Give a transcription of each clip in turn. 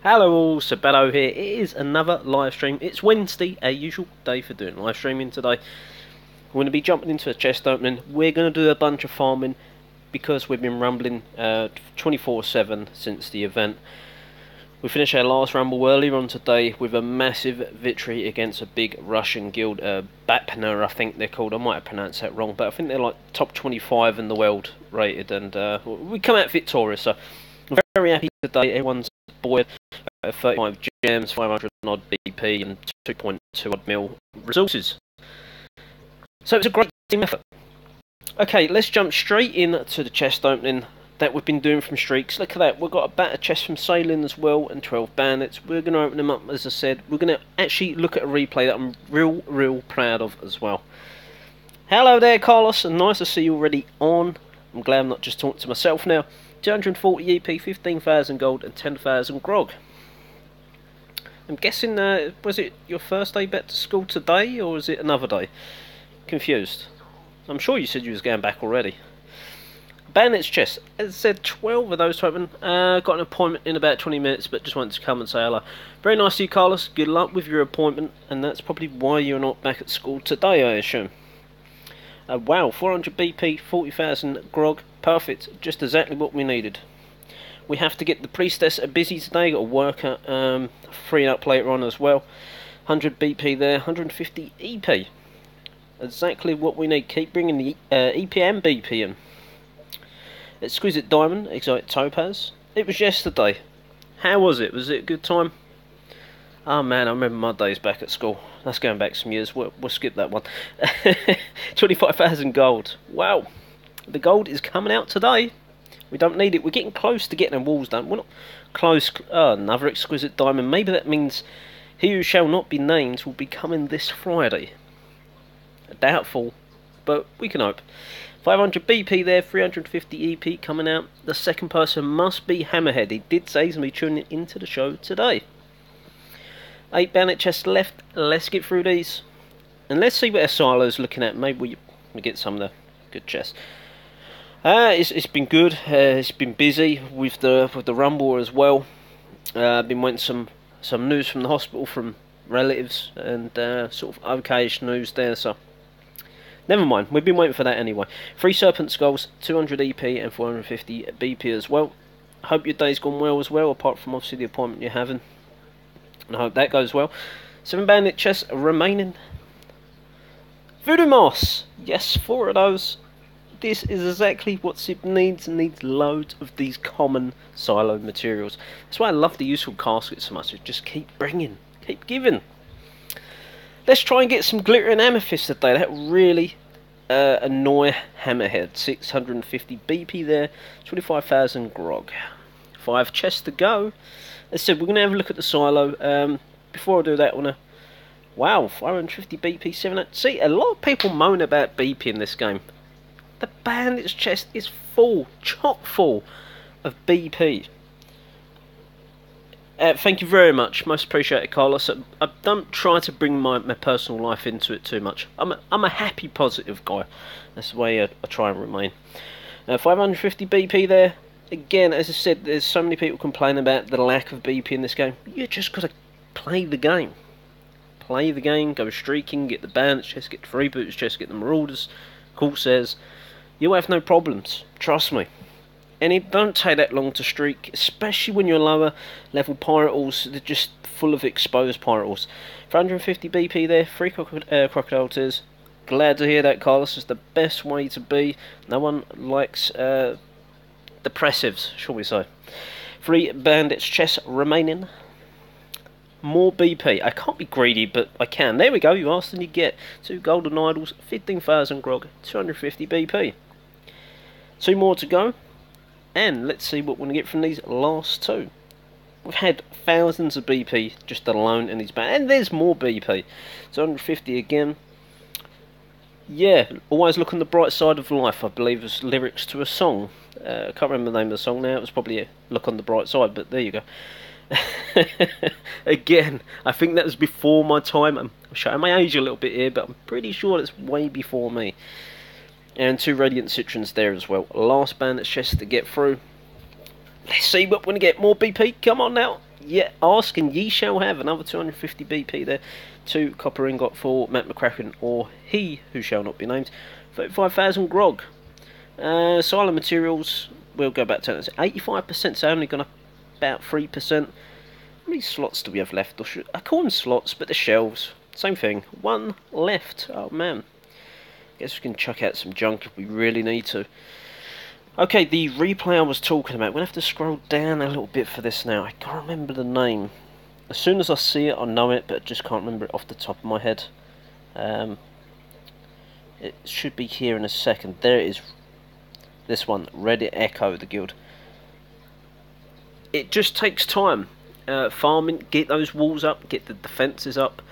Hello all, Sabello here. It is another live stream. It's Wednesday, our usual day for doing live streaming today. We're going to be jumping into a chest opening. We're going to do a bunch of farming because we've been rumbling 24/7 since the event. We finished our last rumble earlier on today with a massive victory against a big Russian guild, Batpner I think they're called. I might have pronounced that wrong, but I think they're like top 25 in the world rated, and we come out victorious, so I'm very happy today. Everyone's buoyed. 35 gems, 500 odd BP and 2.2 odd mil resources. So it's a great team effort. Okay, let's jump straight into the chest opening that we've been doing from streaks. Look at that, we've got a batter chest from Sailing as well and 12 bandits. We're going to open them up, as I said. We're going to actually look at a replay that I'm real proud of as well. Hello there, Carlos, and nice to see you already on. I'm glad I'm not just talking to myself now. 240 EP, 15,000 gold and 10,000 grog. I'm guessing, was it your first day back to school today, or was it another day? Confused. I'm sure you said you was going back already. Bandit's chest. As I said, 12 of those to open. Got an appointment in about 20 minutes, but just wanted to come and say hello. Very nice to you, Carlos. Good luck with your appointment, and that's probably why you're not back at school today, I assume. Wow, 400 BP, 40,000 grog. Perfect. Just exactly what we needed. We have to get the priestess busy today. Got a worker freeing up later on as well. 100 BP there, 150 EP. Exactly what we need. Keep bringing the EP and BP in. Exquisite diamond, exotic topaz. It was yesterday. How was it? Was it a good time? Oh man, I remember my days back at school. That's going back some years. We'll skip that one. 25,000 gold. Wow. The gold is coming out today. We don't need it. We're getting close to getting our walls done. We're not close. Another exquisite diamond. Maybe that means he who shall not be named will be coming this Friday. Doubtful, but we can hope. 500 BP there, 350 EP coming out. The second person must be Hammerhead. He did say he's going to be tuning into the show today. 8 bandit chests left. Let's get through these. And let's see what our silo's looking at. Maybe we get some of the good chests. It's been good. It's been busy with the rumble as well. Been waiting some news from the hospital from relatives and sort of okayish news there. So never mind. We've been waiting for that anyway. 3 serpent skulls, 200 EP and 450 BP as well. Hope your day's gone well as well. Apart from obviously the appointment you're having, and I hope that goes well. 7 bandit chests remaining. Voodoo moss. Yes, 4 of those. This is exactly what SIP needs. Needs loads of these common silo materials. That's why I love the useful caskets so much. Just keep bringing, keep giving. Let's try and get some glittering amethyst today. That really annoy Hammerhead. 650 BP there, 25,000 grog. 5 chests to go. As I said, we're going to have a look at the silo. Before I do that, I want to... Wow, 550 BP, 7... See, a lot of people moan about BP in this game. The bandit's chest is full, chock full of BP. Thank you very much, most appreciated, Carlos. I don't try to bring my personal life into it too much. I'm a happy, positive guy. That's the way I try and remain. 550 BP there. Again, as I said, there's so many people complaining about the lack of BP in this game. You just got to play the game. Play the game, go streaking, get the bandit's chest, get the freebooters chest, get the marauders, corsairs. You'll have no problems, trust me. And it don't take that long to streak, especially when you're lower level pirates. They're just full of exposed pirates. 450 BP there, 3 crocodile tears. Glad to hear that, Carlos. Is the best way to be. No one likes depressives, shall we say. 3 bandits chests remaining. More BP. I can't be greedy, but I can. There we go. You asked and you get. 2 golden idols, 15,000 grog, 250 BP. 2 more to go. And let's see what we're going to get from these last 2. We've had thousands of BP just alone in these bands. And there's more BP. 250 again. Yeah, always look on the bright side of life, I believe, is lyrics to a song. I can't remember the name of the song now. It was probably Look on the Bright Side, but there you go. Again, I think that was before my time. I'm showing my age a little bit here, but I'm pretty sure it's way before me. And 2 Radiant Citrons there as well. Last bandit's chest to get through. Let's see what we're going to get. More BP. Come on now. Yeah, ask and ye shall have. Another 250 BP there. 2 copper ingot for Matt McCracken, or he who shall not be named. 35,000 grog. Silent materials, we'll go back to 85%, so only gone up about 3%. How many slots do we have left? I call them slots, but the shelves. Same thing. 1 left. Oh man. Guess we can chuck out some junk if we really need to. Okay, the replay I was talking about. We're going to have to scroll down a little bit for this now. I can't remember the name. As soon as I see it, I know it, but I just can't remember it off the top of my head. It should be here in a second. There it is. This one, Reddit Echo, the guild. It just takes time. Farming, get those walls up, get the defences up.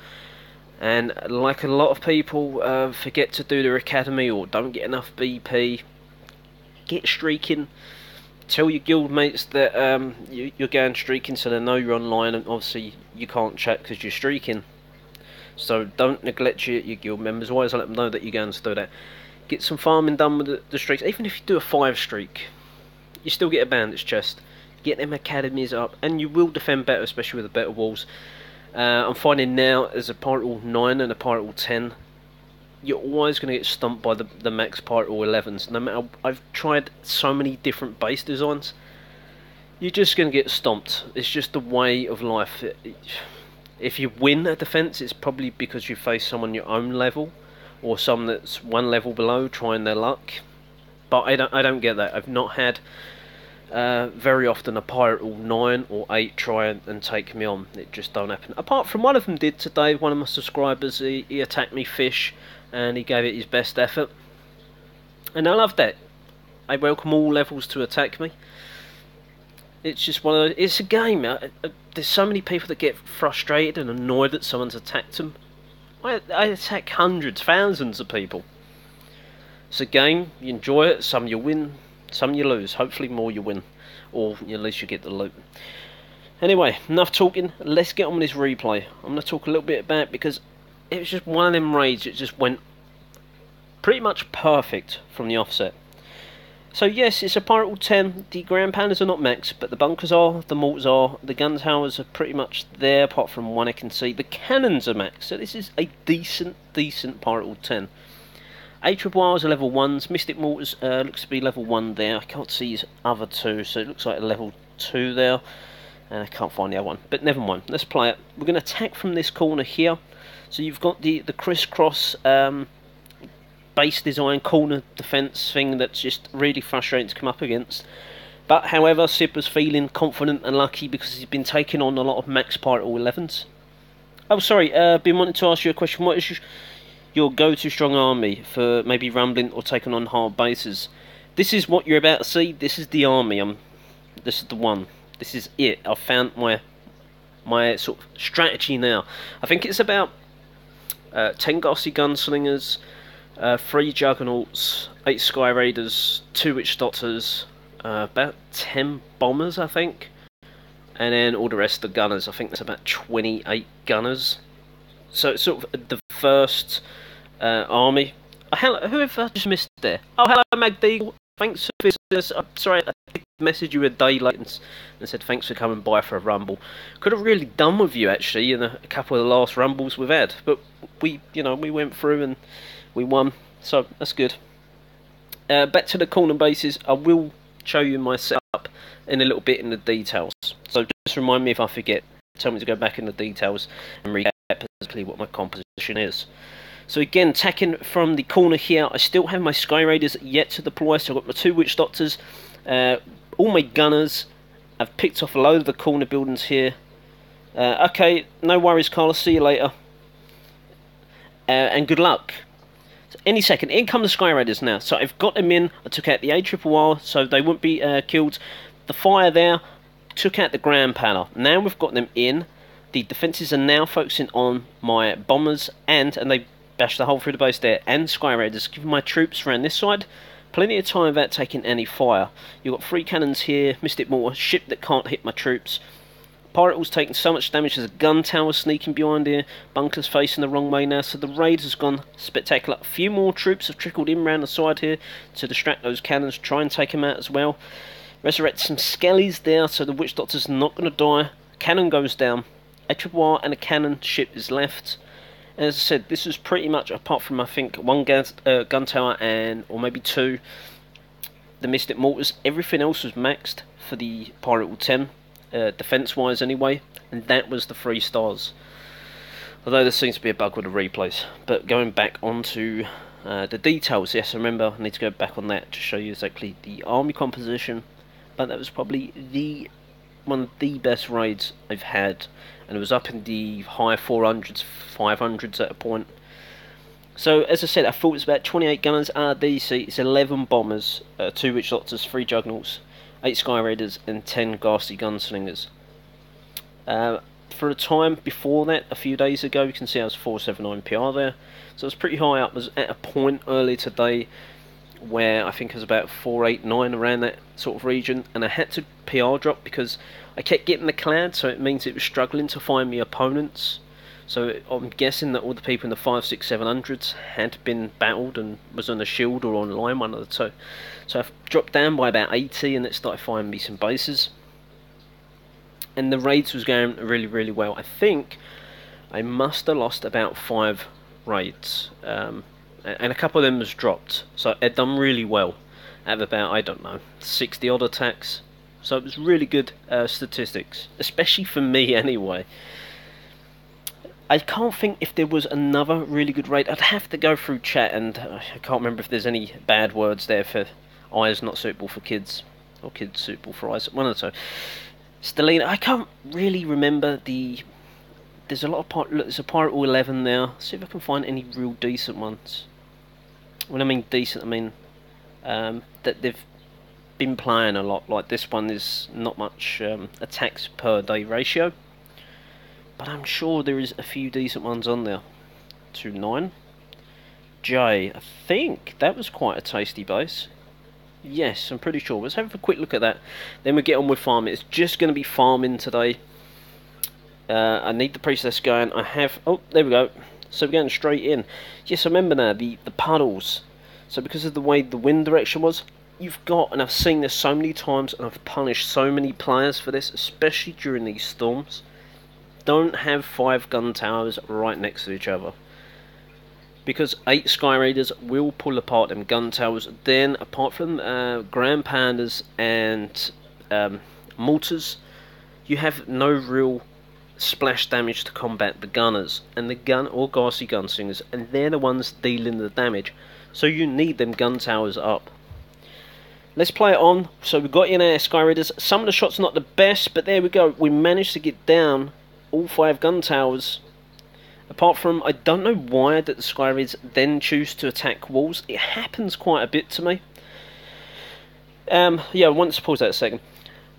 And like a lot of people forget to do their academy or don't get enough BP, get streaking. Tell your guild mates that you're going streaking so they know you're online, and obviously you can't chat because you're streaking. So don't neglect your guild members. Always let them know that you're going to do that. Get some farming done with the streaks. Even if you do a 5 streak, you still get a bandage chest. Get them academies up, and you will defend better, especially with the better walls. I'm finding now, as a Particle 9 and a Particle 10, you're always going to get stumped by the max Particle 11s. No matter, I've tried so many different base designs, you're just going to get stomped. It's just the way of life. If you win a defense, it's probably because you face someone your own level, or someone that's 1 level below trying their luck. But I don't get that. I've not had very often a Particle 9 or 8 try and take me on. It just don't happen. Apart from one of them did today. One of my subscribers, he attacked me fish, and he gave it his best effort, and I love that. I welcome all levels to attack me. It's just one of those, it's a game. There's so many people that get frustrated and annoyed that someone's attacked them. I attack hundreds, thousands of people. It's a game. You enjoy it. Some you win, some you lose. Hopefully more you win, or at least you get the loot. Anyway, enough talking. Let's get on with this replay. I'm going to talk a little bit about it because it was just one of them raids. It just went pretty much perfect from the offset. So yes, it's a Particle 10. The ground pounders are not max, but the bunkers are, the mortars are, the gun towers are pretty much there, apart from one I can see. The cannons are max, so this is a decent Particle 10. ARRRs are level 1s. Mystic mortars looks to be level 1 there. I can't see his other 2, so it looks like a level 2 there. And I can't find the other one, but never mind. Let's play it. We're going to attack from this corner here. So you've got the crisscross base design corner defence thing that's just really frustrating to come up against. But however, Sid was feeling confident and lucky because he's been taking on a lot of max Particle 11s. Oh, sorry, been wanting to ask you a question. What is your go-to strong army for maybe rumbling or taking on hard bases? This is what you're about to see. This is the army. This is the one. This is it. I've found my sort of strategy now. I think it's about 10 Gossy Gunslingers, 3 Juggernauts, 8 Sky Raiders, 2 Witch Doctors, about 10 Bombers, I think, and then all the rest of the Gunners. I think there's about 28 Gunners. So it's sort of the first army. Who have I just missed there? Oh, hello, Magdeagle. Thanks for this. I'm sorry, I messaged you a day late and said thanks for coming by for a rumble. Could have really done with you actually in a couple of the last rumbles we've had, but we went through and we won, so that's good. Back to the corner bases. I will show you my setup in a little bit in the details. So just remind me if I forget. Tell me to go back in the details and recap exactly what my composition is. So again, attacking from the corner here, I still have my Sky Raiders yet to deploy, so I've got my 2 Witch Doctors, all my Gunners. I've picked off a load of the corner buildings here. Okay, no worries, Carlos, see you later. And good luck. So any second, in come the Sky Raiders now. So I've got them in, I took out the ARRR, so they wouldn't be killed. The fire there, took out the ground panel. Now we've got them in. The defences are now focusing on my bombers, and they bashed the hole through the base there, and Sky Raiders, giving my troops around this side plenty of time without taking any fire. You've got 3 cannons here, Mystic Mortar, ship that can't hit my troops. Particles taking so much damage, there's a gun tower sneaking behind here, bunkers facing the wrong way now, so the raid has gone spectacular. A few more troops have trickled in around the side here to distract those cannons, try and take them out as well. Resurrect some skellies there, so the Witch Doctor's not going to die. cannon goes down, a triple R and a cannon ship is left. And as I said, this was pretty much, apart from I think one gun tower and or maybe two, the Mystic Mortars, everything else was maxed for the Pirate Hall 10, defense wise anyway, and that was the 3 stars. Although there seems to be a bug with the replays. But going back onto the details, yes, I remember I need to go back on that to show you exactly the army composition. But that was probably one of the best raids I've had, and it was up in the high 400s, 500s at a point. So as I said, I thought it was about 28 gunners, RDC, it's 11 bombers, 2 Witch Doctors, 3 Juggernauts, 8 Sky Raiders and 10 Ghastly Gunslingers. For a time before that, a few days ago, you can see I was 479 PR there, so I was pretty high up. I was at a point earlier today where I think it was about 489, around that sort of region, and I had to PR drop because I kept getting the cloud, so it means it was struggling to find me opponents. So I'm guessing that all the people in the 5, 6, 700s had been battled and was on the shield or online, one of the two. So I've dropped down by about 80 and it started finding me some bases. And the raids was going really, really well. I think I must have lost about 5 raids. And a couple of them was dropped. So I'd done really well out of about, I don't know, 60 odd attacks. So it was really good statistics, especially for me anyway. I can't think if there was another really good raid. I'd have to go through chat, and I can't remember if there's any bad words there for eyes not suitable for kids, or kids suitable for eyes, one or two. Stellina, I can't really remember the... There's a lot of there's a Pirate Hall 11 there. See if I can find any real decent ones. When I mean decent, I mean that they've been playing a lot. Like this one is not much attacks per day ratio. But I'm sure there is a few decent ones on there. 2-9. J, I think that was quite a tasty base. Yes, I'm pretty sure. Let's have a quick look at that. Then we get on with farming. It's just going to be farming today. I need the priestess going. I have... Oh, there we go. So we're going straight in. Yes, I remember now, the puddles. So because of the way the wind direction was, you've got... And I've seen this so many times, and I've punished so many players for this, especially during these storms. Don't have 5 gun towers right next to each other, because 8 Sky Raiders will pull apart them gun towers. Then apart from Grand Pandas and mortars, you have no real splash damage to combat the gunners and the gun or ghastly gunslingers, and they're the ones dealing the damage, so you need them gun towers up. Let's play it on. So we've got in our Sky Raiders. Some of the shots not the best, but there we go, we managed to get down all 5 gun towers. Apart from, I don't know why that the Sky Raiders then choose to attack walls. It happens quite a bit to me. Yeah, I want to pause that a second.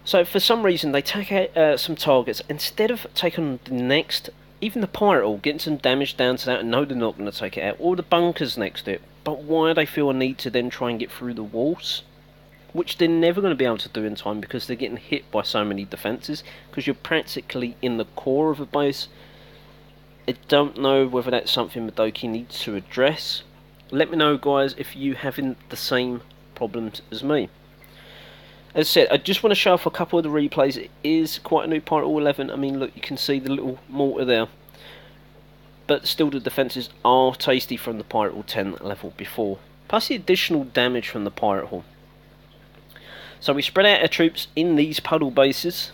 So for some reason they take out some targets. Instead of taking the next, even the Pirate Hall, getting some damage down to that, and no, they're not going to take it out. Or the bunkers next to it. But why do they feel a need to then try and get through the walls? Which they're never going to be able to do in time, because they're getting hit by so many defences, because you're practically in the core of a base. I don't know whether that's something Madoki needs to address. Let me know, guys, if you having the same problems as me. As I said, I just want to show off a couple of the replays. It is quite a new Pirate Hall 11. I mean, look, you can see the little mortar there. But still, the defences are tasty from the Pirate Hall 10 level before. Plus the additional damage from the Pirate Hall. So we spread out our troops in these puddle bases.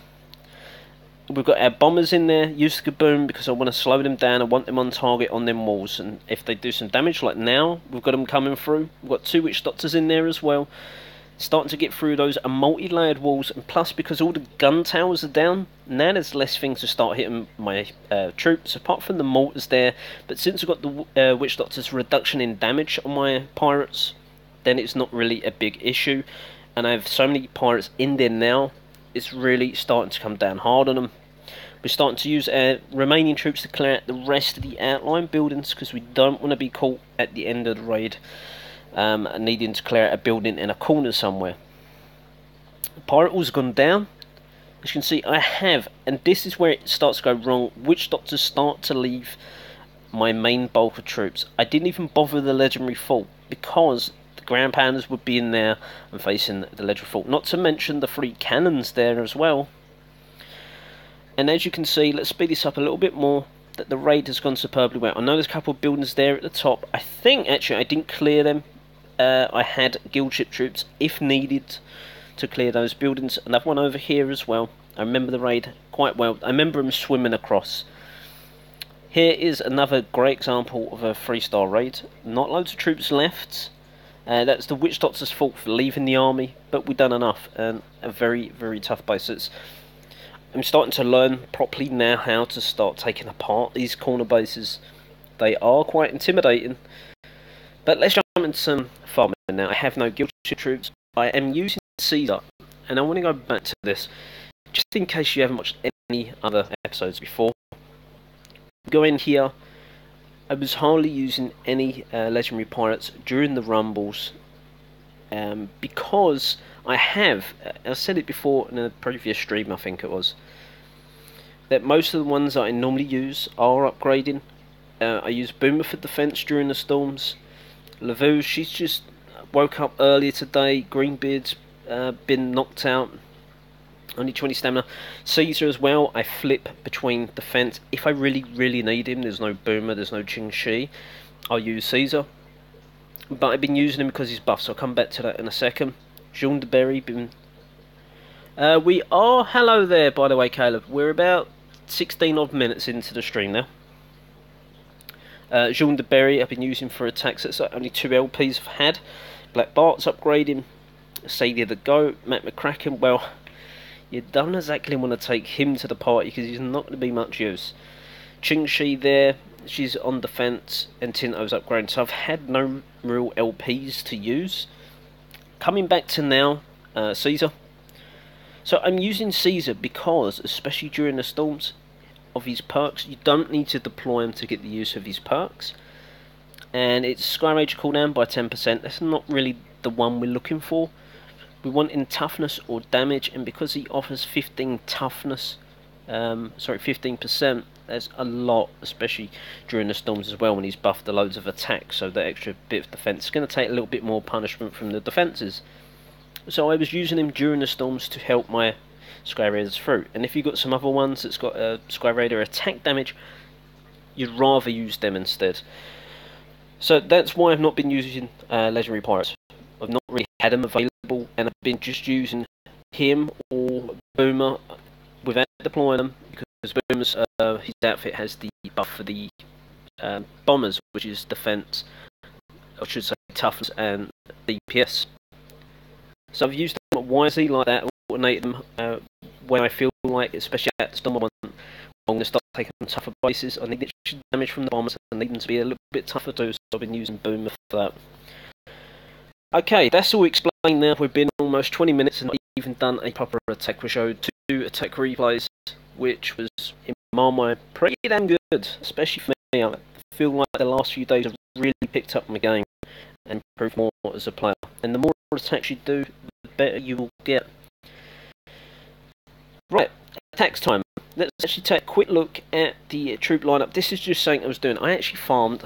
We've got our bombers in there. Use the kaboom because I want to slow them down. I want them on target on them walls. And if they do some damage, like now, we've got them coming through. We've got 2 Witch Doctors in there as well. Starting to get through those multi-layered walls. And plus, because all the gun towers are down, now there's less things to start hitting my troops. Apart from the mortars there. But since I've got the Witch Doctors reduction in damage on my pirates, then it's not really a big issue. And I have so many pirates in there now, it's really starting to come down hard on them. We're starting to use our remaining troops to clear out the rest of the outline buildings, because we don't want to be caught at the end of the raid needing to clear out a building in a corner somewhere. The Pirate Hall's gone down. As you can see, I have, and this is where it starts to go wrong, Witch Doctors start to leave my main bulk of troops. I didn't even bother the Legendary Fort, because Grand Pandas would be in there and facing the Legendary Fort. Not to mention the 3 cannons there as well. And as you can see, let's speed this up a little bit more, that the raid has gone superbly well. I know there's a couple of buildings there at the top. I think actually I didn't clear them. I had guild ship troops if needed to clear those buildings. Another one over here as well. I remember the raid quite well. I remember them swimming across. Here is another great example of a 3-star raid. Not loads of troops left. That's the Witch Doctor's fault for leaving the army, but we've done enough, and a very, very tough base. I'm starting to learn properly now how to start taking apart these corner bases. They are quite intimidating. But let's jump into some farming now. I have no guild ship troops. I am using Caesar, and I want to go back to this, just in case you haven't watched any other episodes before. Go in here. I was hardly using any legendary pirates during the rumbles, because I said it before in a previous stream, I think it was, that most of the ones that I normally use are upgrading. I use Boomer for defense during the storms. Lavu, she's just woke up earlier today. Greenbeard's been knocked out, only 20 stamina. Caesar as well, I flip between defense. If I really, really need him, there's no Boomer, there's no Ching Shi, I'll use Caesar. But I've been using him because he's buff, so I'll come back to that in a second. Jean de Berry, we are, hello there by the way Caleb, we're about 16 odd minutes into the stream now. Jean de Berry I've been using for attacks. That's only 2 LPs I've had. Black Bart's upgrading. Sadia the Goat, Matt McCracken, well, you don't exactly want to take him to the party because he's not going to be much use. Ching Shi there, she's on defense, and Tinto's upgrading, so I've had no real LPs to use. Coming back to now, Caesar. So I'm using Caesar because, especially during the storms, of his perks, you don't need to deploy him to get the use of his perks. And it's Sky Rage cooldown by 10%. That's not really the one we're looking for. We want in toughness or damage, and because he offers 15 toughness, 15%, that's a lot, especially during the storms as well when he's buffed the loads of attack, so that extra bit of defense is going to take a little bit more punishment from the defenses. So I was using him during the storms to help my Sky Raiders through. And if you've got some other ones that's got a Sky Raider attack damage, you'd rather use them instead. So that's why I've not been using Legendary Pirates. I've not really had them available, and I've been just using him or Boomer without deploying them, because Boomer's his outfit has the buff for the bombers, which is defense, I should say toughness and DPS. So I've used them wisely like that, alternate them when I feel like, especially at the storm, I'm going to start taking tougher bases. I need extra damage from the bombers, I need them to be a little bit tougher too, so I've been using Boomer for that. Okay, that's all explained now. We've been almost 20 minutes and not even done a proper attack. We showed 2 attack replays, which was, in my mind, pretty damn good, especially for me. I feel like the last few days have really picked up my game and improved more as a player. And the more attacks you do, the better you will get. Right, attacks time. Let's actually take a quick look at the troop lineup. This is just something I was doing. I actually farmed,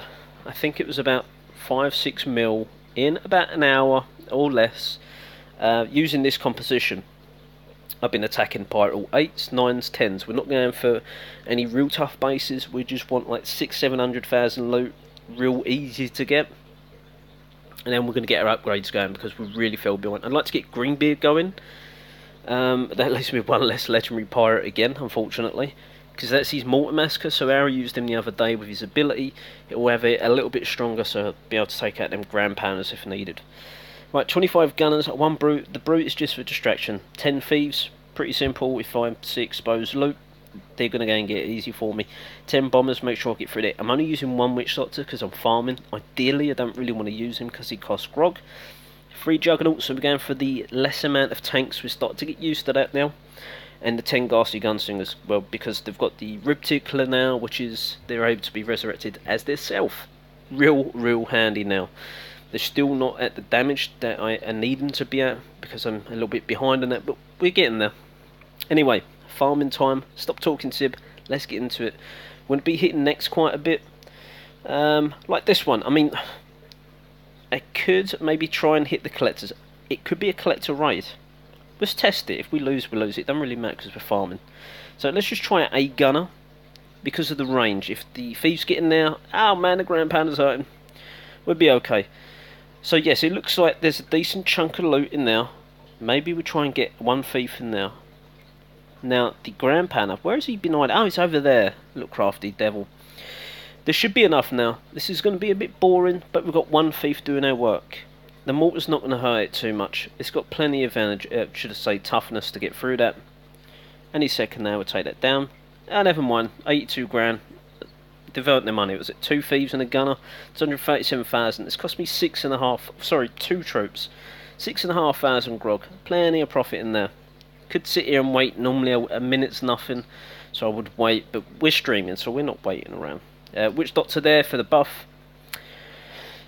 I think it was about 5-6 mil in about an hour or less, using this composition. I've been attacking pirate all 8s, 9s, 10s. We're not going for any real tough bases. We just want like 600,000-700,000 loot, real easy to get. And then we're going to get our upgrades going because we really fell behind. I'd like to get Greenbeard going. That leaves me with one less legendary pirate again, unfortunately, because that's his Mortar Massacre. So Arrow used him the other day with his ability. It will have it a little bit stronger, so he'll be able to take out them Grand Pounders if needed. Right, 25 gunners, 1 brute. The brute is just for distraction. 10 thieves, pretty simple. If I see exposed loot, they're going to go and get it easy for me. 10 bombers, make sure I get through it. I'm only using 1 Witch Doctor because I'm farming. Ideally, I don't really want to use him because he costs grog. 3 Juggernauts, so we're going for the less amount of tanks. We're starting to get used to that now. And the 10 Ghastly Gunslingers, well, because they've got the Rib Tickler now, which is, they're able to be resurrected as their self. Real handy now. They're still not at the damage that I need them to be at, because I'm a little bit behind on that, but we're getting there. Anyway, farming time. Stop talking, Sib. Let's get into it. We're going to be hitting next quite a bit. Like this one. I mean, I could maybe try and hit the collectors. It could be a collector raid. Let's test it. If we lose, we lose. It doesn't really matter because we're farming. So let's just try a gunner because of the range. If the thieves get in there, oh man, the ground pounder's hurting. We'll be okay. So yes, it looks like there's a decent chunk of loot in there. Maybe we try and get one thief in there. Now, the ground pounder, where has he been hiding? Oh, he's over there. Little crafty devil. There should be enough now. This is going to be a bit boring, but we've got one thief doing our work. The mortar's not going to hurt it too much. It's got plenty of energy, should I say toughness to get through that. Any second now we'll take that down. Ah, never mind, 82 grand. Developed their money. Was it 2 thieves and a gunner? 237,000. It's cost me 2 troops. 6,500 grog. Plenty of profit in there. Could sit here and wait. Normally a minute's nothing, so I would wait, but we're streaming, so we're not waiting around. Witch Doctor there for the buff.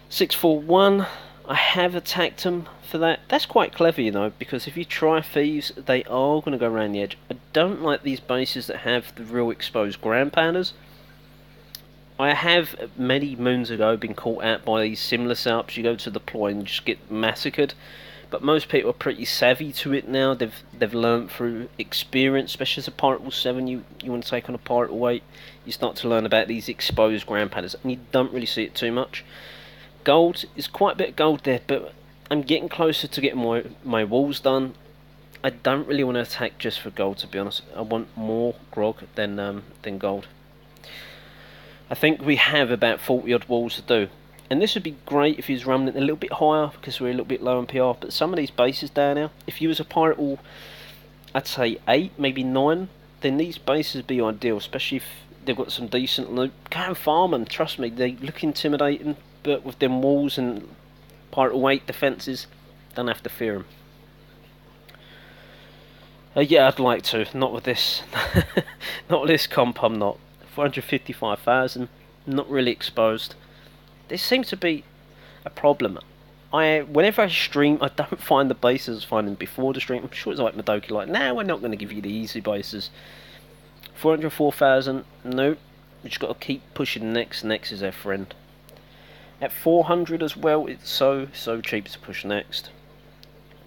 641. I have attacked them for that. That's quite clever, you know, because if you try thieves, they are going to go around the edge. I don't like these bases that have the real exposed ground pounders. I have many moons ago been caught out by these similar setups. You go to deploy and just get massacred. But most people are pretty savvy to it now. They've learned through experience, especially as a Pirate Wall 7. You want to take on a Pirate Wall 8, you start to learn about these exposed ground pounders, and you don't really see it too much. Gold is quite a bit of gold there, but I'm getting closer to getting my walls done. I don't really want to attack just for gold, to be honest. I want more grog than gold. I think we have about 40 odd walls to do. And this would be great if he was running it a little bit higher, because we're a little bit low on PR. But some of these bases down here, if you was a Pirate Wall, I'd say 8, maybe 9, then these bases would be ideal, especially if they've got some decent loot. Go and farm them, trust me, they look intimidating, but with them walls and Pirate Wall 8 defences, don't have to fear them. Yeah, I'd like to, not with this. Not with this comp, I'm not. 455,000, not really exposed. This seems to be a problem. Whenever I stream, I don't find the bases I find them before the stream. I'm sure it's like Madoki, like, nah, we're not going to give you the easy bases. 404,000, nope. We just got to keep pushing next. Next is our friend. At 400 as well, it's so cheap to push next.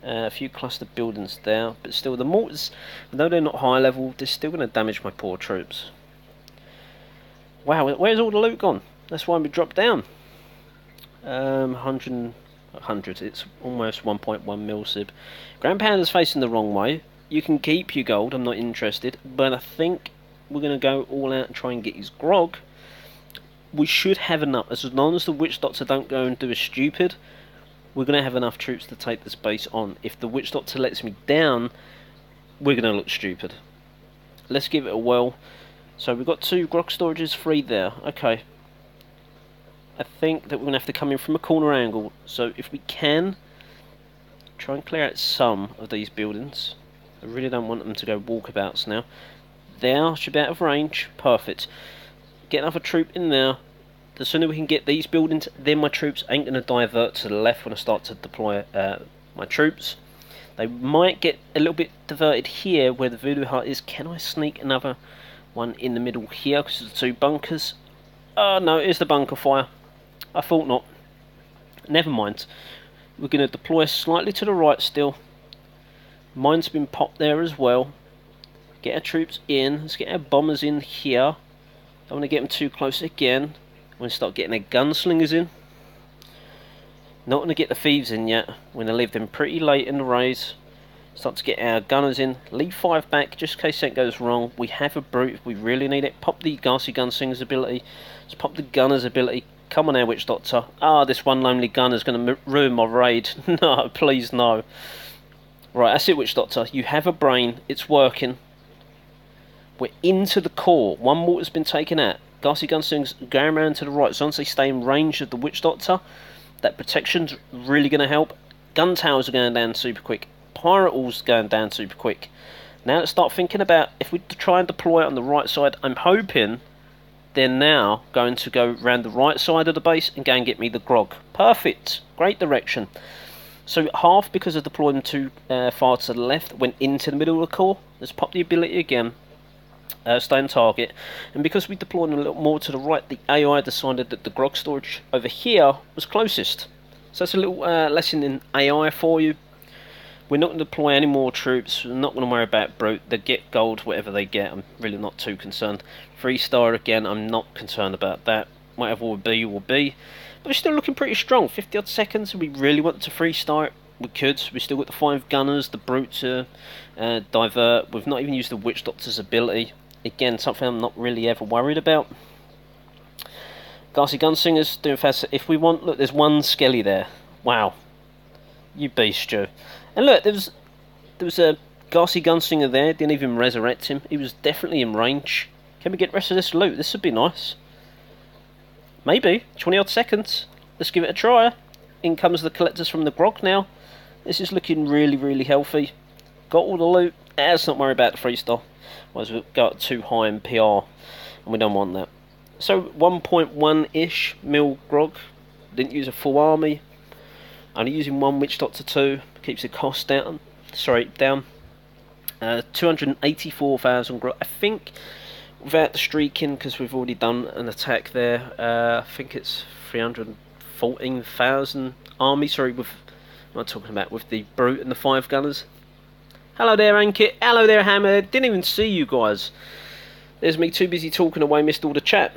A few cluster buildings there, but still the mortars, though they're not high level, they're still going to damage my poor troops. Wow, where's all the loot gone? That's why we dropped down. 100, it's almost 1.1 mil sib. Ground Pounder's facing the wrong way. You can keep your gold, I'm not interested, but I think we're going to go all out and try and get his grog. We should have enough, as long as the Witch Doctor don't go and do a stupid, we're going to have enough troops to take this base on. If the Witch Doctor lets me down, we're going to look stupid. Let's give it a whirl. So we've got 2 grog storages free there, okay. I think that we're going to have to come in from a corner angle, so if we can, try and clear out some of these buildings. I really don't want them to go walkabouts now. There, should be out of range, perfect. Get another troop in there. The sooner we can get these buildings, then my troops ain't going to divert to the left when I start to deploy my troops. They might get a little bit diverted here where the voodoo hut is. Can I sneak another one in the middle here because of the 2 bunkers? Oh no, it's the bunker fire. I thought not. Never mind. We're going to deploy slightly to the right still. Mine's been popped there as well. Get our troops in. Let's get our bombers in here. Don't want to get them too close again. We're going to start getting our gunslingers in. Not going to get the thieves in yet. We're going to leave them pretty late in the raise. Start to get our gunners in. Leave 5 back just in case something goes wrong. We have a brute if we really need it. Pop the Ghastly Gunslinger's ability. Let's pop the gunner's ability. Come on now, Witch Doctor. Ah, this one lonely gunner's going to ruin my raid. No, please no. Right, that's it, Witch Doctor. You have a brain. It's working. We're into the core. One mortar's been taken out. Ghastly Gunslinger's going around to the right. As long as they stay in range of the Witch Doctor, that protection's really going to help. Gun towers are going down super quick. Pirate Wall's going down super quick. Now let's start thinking about if we try and deploy it on the right side. I'm hoping they're now going to go around the right side of the base and go and get me the grog. Perfect. Great direction. So half, because of deploying too far to the left, went into the middle of the core. Let's pop the ability again. Stay on target. And because we deployed a little more to the right, the AI decided that the grog storage over here was closest. So that's a little lesson in AI for you. We're not going to deploy any more troops. We're not going to worry about brute. They get gold, whatever they get. I'm really not too concerned. 3-star again, I'm not concerned about that. Whatever will be, will be. But we're still looking pretty strong. 50 odd seconds. If we really want to 3-star it, we could. We still got the 5 gunners, the brute to divert. We've not even used the witch doctor's ability. Again, something I'm not really ever worried about. Gassy Gunslingers doing fast. If we want, look, there's one skelly there. Wow, you beast, Joe. And look, there was a Gassy Gunslinger there. Didn't even resurrect him. He was definitely in range. Can we get the rest of this loot? This would be nice. Maybe 20 odd seconds. Let's give it a try. In comes the collectors from the grog now. This is looking really, really healthy. Got all the loot. Let's not worry about the 3-star. Otherwise we'll go up too high in PR, and we don't want that. So 1.1-ish mil grog. Didn't use a full army. Only using 1 witch doctor 2. Keeps the cost down. Sorry, down. 284,000 grog. I think without the streaking, because we've already done an attack there. I think it's 314,000 army. Sorry, with what am I talking about? With the brute and the 5 gunners. Hello there, Ankit. Hello there, Hammer. Didn't even see you guys. There's me too busy talking away, missed all the chat.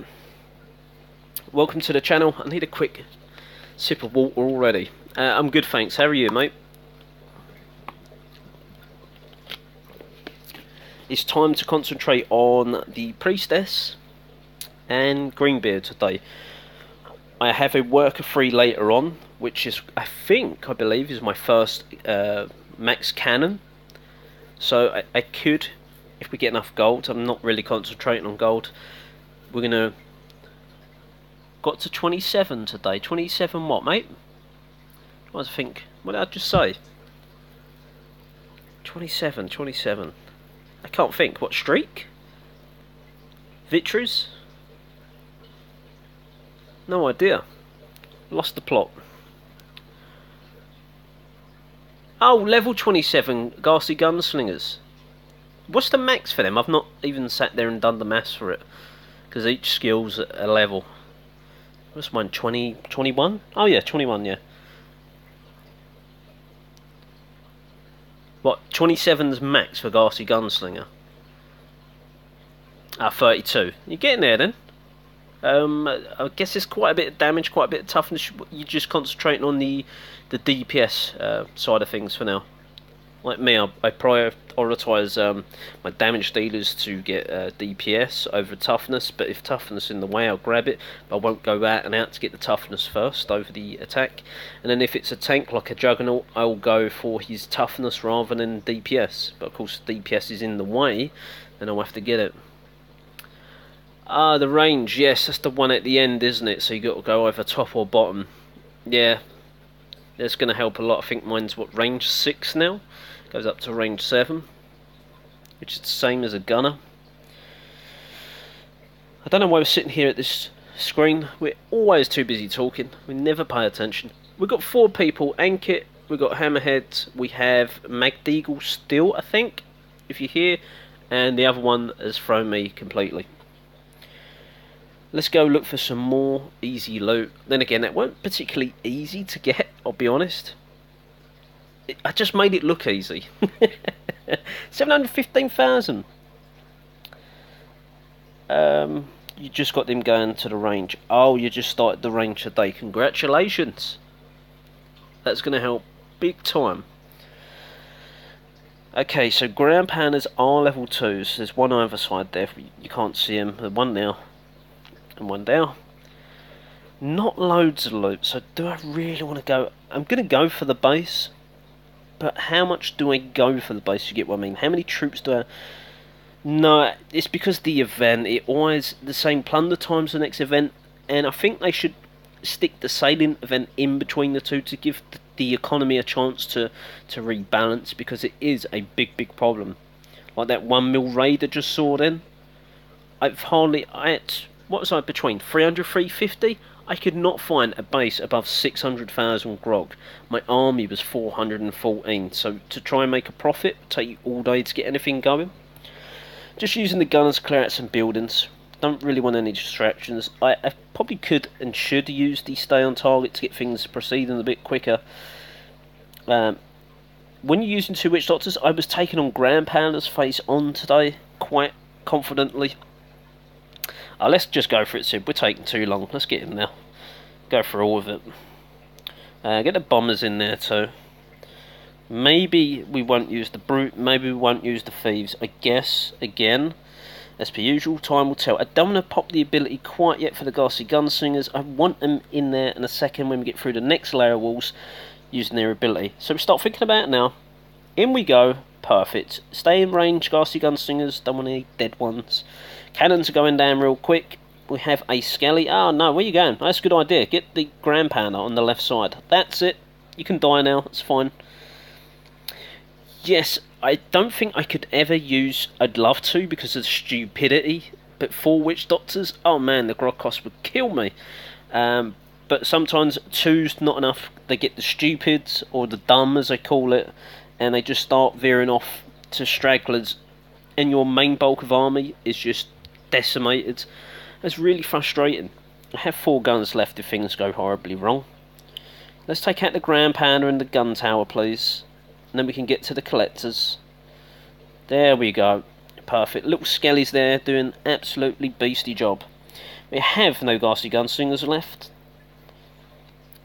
Welcome to the channel. I need a quick sip of water already. I'm good, thanks. How are you, mate? It's time to concentrate on the priestess and Greenbeard today. I have a worker free later on, which is, I believe, is my first max cannon. So I could, if we get enough gold. I'm not really concentrating on gold. We're gonna got to 27 today. 27 what, mate? What did I think? What did I just say? 27. I can't think. What streak? Victories? No idea. Lost the plot. Oh, level 27 Gassy Gunslingers. What's the max for them? I've not even sat there and done the maths for it. Because each skill's at a level. What's mine? 20, 21? Oh yeah, 21, yeah. What, 27's max for Gassy Gunslinger? 32. You're getting there then. I guess it's quite a bit of damage, quite a bit of toughness. You're just concentrating on the DPS side of things for now. Like me, I prioritise my damage dealers to get DPS over toughness, but if toughness is in the way, I'll grab it, but I won't go out and out to get the toughness first over the attack. And then if it's a tank like a Juggernaut, I'll go for his toughness rather than DPS. But of course, DPS is in the way, then I'll have to get it. Ah, the range, yes, that's the one at the end, isn't it? So you got to go either top or bottom. Yeah, that's going to help a lot. I think mine's what, range 6 now? Goes up to range 7, which is the same as a gunner. I don't know why we're sitting here at this screen. We're always too busy talking. We never pay attention. We've got 4 people. Ankit, we've got Hammerhead, we have Magdeagle still, I think, if you're here, and the other one has thrown me completely. Let's go look for some more easy loot. Then again, that weren't particularly easy to get, I'll be honest. I just made it look easy. 715,000. You just got them going to the range. Oh, you just started the range today. Congratulations. That's going to help big time. Okay, so ground pounders are level 2s. There's one either side there. You can't see them. There's one now. And one down. Not loads of loot, so do I really want to go? I'm going to go for the base, but how much do I go for the base? You get what I mean? How many troops do I? No, it's because the event, it always the same plunder times the next event, and I think they should stick the sailing event in between the two to give the economy a chance to rebalance, because it is a big problem. Like that 1 mil raid I just saw then. What was I between 300, 350? I could not find a base above 600,000 grog. My army was 414, so to try and make a profit would take you all day to get anything going. Just using the gunners to clear out some buildings. Don't really want any distractions. I probably could and should use the stay on target to get things proceeding a bit quicker. when you're using 2 Witch Doctors, I was taking on Grand Pounder's face on today quite confidently. Let's just go for it, Sid. We're taking too long. Let's get him now. Go for all of it. Get the bombers in there too. Maybe we won't use the brute. Maybe we won't use the thieves. I guess again, as per usual, time will tell. I don't want to pop the ability quite yet for the Ghastly Gunslingers. I want them in there in a second when we get through the next layer of walls using their ability. So we start thinking about it now. In we go. Perfect. Stay in range, Ghastly Gunslingers. Don't want any dead ones. Cannons are going down real quick. We have a Skelly. Oh no, where you going? That's a good idea. Get the Grand Pounder on the left side. That's it. You can die now. It's fine. Yes, I don't think I could ever use... I'd love to because of stupidity. But 4 Witch Doctors, oh man, the grog cost would kill me. But sometimes 2's not enough. They get the stupids, or the dumb as they call it, and they just start veering off to stragglers. And your main bulk of army is just decimated. It's really frustrating. I have 4 guns left if things go horribly wrong. Let's take out the Grand Pounder and the gun tower, please. And then we can get to the collectors. There we go. Perfect. Little Skellies there doing absolutely beastly job. We have no Ghastly Gunslingers left.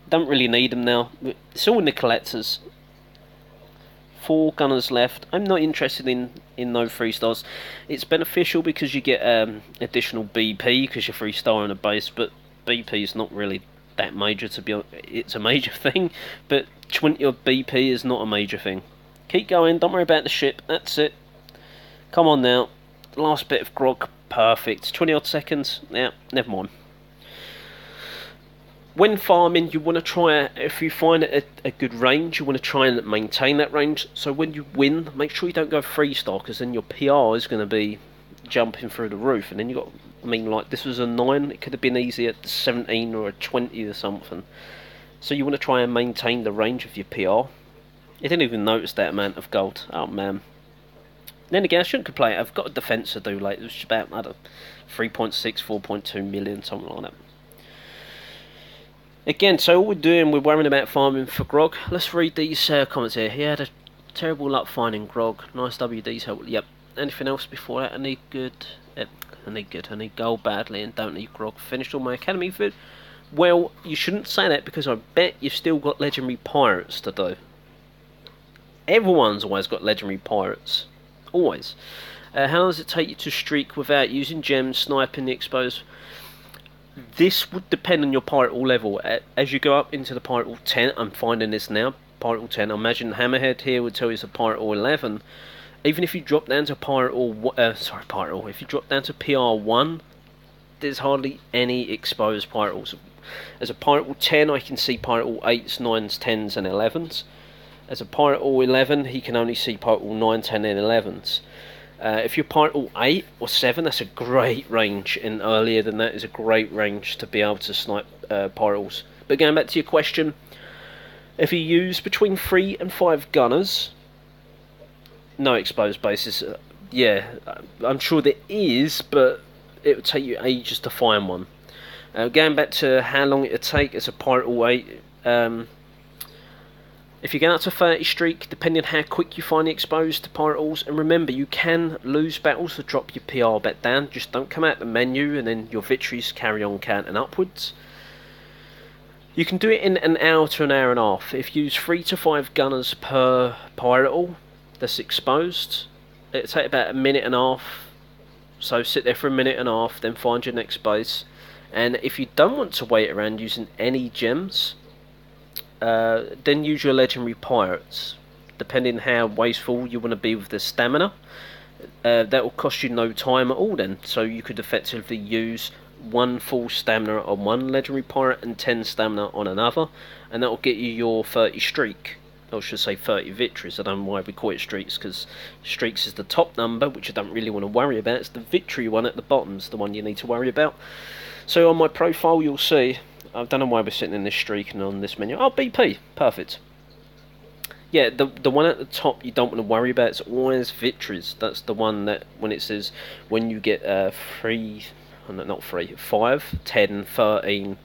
Don't really need them now. It's all in the collectors. 4 gunners left. I'm not interested in no 3-stars. It's beneficial because you get additional BP because you're 3-star on a base, but BP is not really that major to be honest. It's a major thing, but 20 of BP is not a major thing. Keep going, don't worry about the ship, that's it. Come on now. Last bit of grog, perfect. 20 odd seconds, yeah, never mind. When farming, you want to try, if you find it a good range, you want to try and maintain that range. So when you win, make sure you don't go 3-star, because then your PR is going to be jumping through the roof. And then you got, I mean, like this was a 9, it could have been easy at 17 or a 20 or something. So you want to try and maintain the range of your PR. I didn't even notice that amount of gold. Oh man. Then again, I shouldn't complain. I've got a defence to do later. It's about, I don't know, 3.6, 4.2 million, something like that. Again, so all we're doing, we're worrying about farming for grog. Let's read these comments here. He had a terrible luck finding grog. Nice WD's help. Yep. Anything else before that? I need good. Yep. I need good. I need gold badly and don't need grog. Finished all my academy food. Well, you shouldn't say that because I bet you've still got legendary pirates to do. Everyone's always got legendary pirates. Always. How does it take you to streak without using gems, sniping the exposed? This would depend on your pirate all level. As you go up into the pirate all 10, I'm finding this now, pirate all 10, I imagine Hammerhead here would tell you it's a pirate all 11. Even if you drop down to pirate all, if you drop down to PR1, there's hardly any exposed pirate alls. As a pirate all 10, I can see pirate all 8s, 9s, 10s and 11s. As a pirate all 11, he can only see pirate all 9, 10 and 11s. If you're pirate all 8 or 7, that's a great range, and earlier than that is a great range to be able to snipe pirate alls. But going back to your question, if you use between 3 and 5 gunners, no exposed bases. Yeah, I'm sure there is, but it would take you ages to find one. Going back to how long it would take as a pirate all 8, if you get out to 30 streak, depending on how quick you find the exposed to pirate alls, and remember, you can lose battles to drop your PR back down. Just don't come out the menu and then your victories carry on counting upwards. You can do it in an hour to an hour and a half. If you use 3 to 5 gunners per pirate all that's exposed, it'll take about a minute and a half. So sit there for a minute and a half, then find your next base. And if you don't want to wait around using any gems, then use your legendary pirates. Depending how wasteful you want to be with the stamina, that will cost you no time at all then. So you could effectively use 1 full stamina on one legendary pirate and 10 stamina on another, and that will get you your 30 streak. I should say 30 victories. I don't know why we call it streaks, because streaks is the top number, which I don't really want to worry about. It's the victory one at the bottom is the one you need to worry about. So on my profile you'll see, I don't know why we're sitting in this streak and on this menu. Oh, BP, perfect. Yeah, the one at the top you don't want to worry about. It's always victories. That's the one that when it says when you get 3, not 3, 5, 10, 13,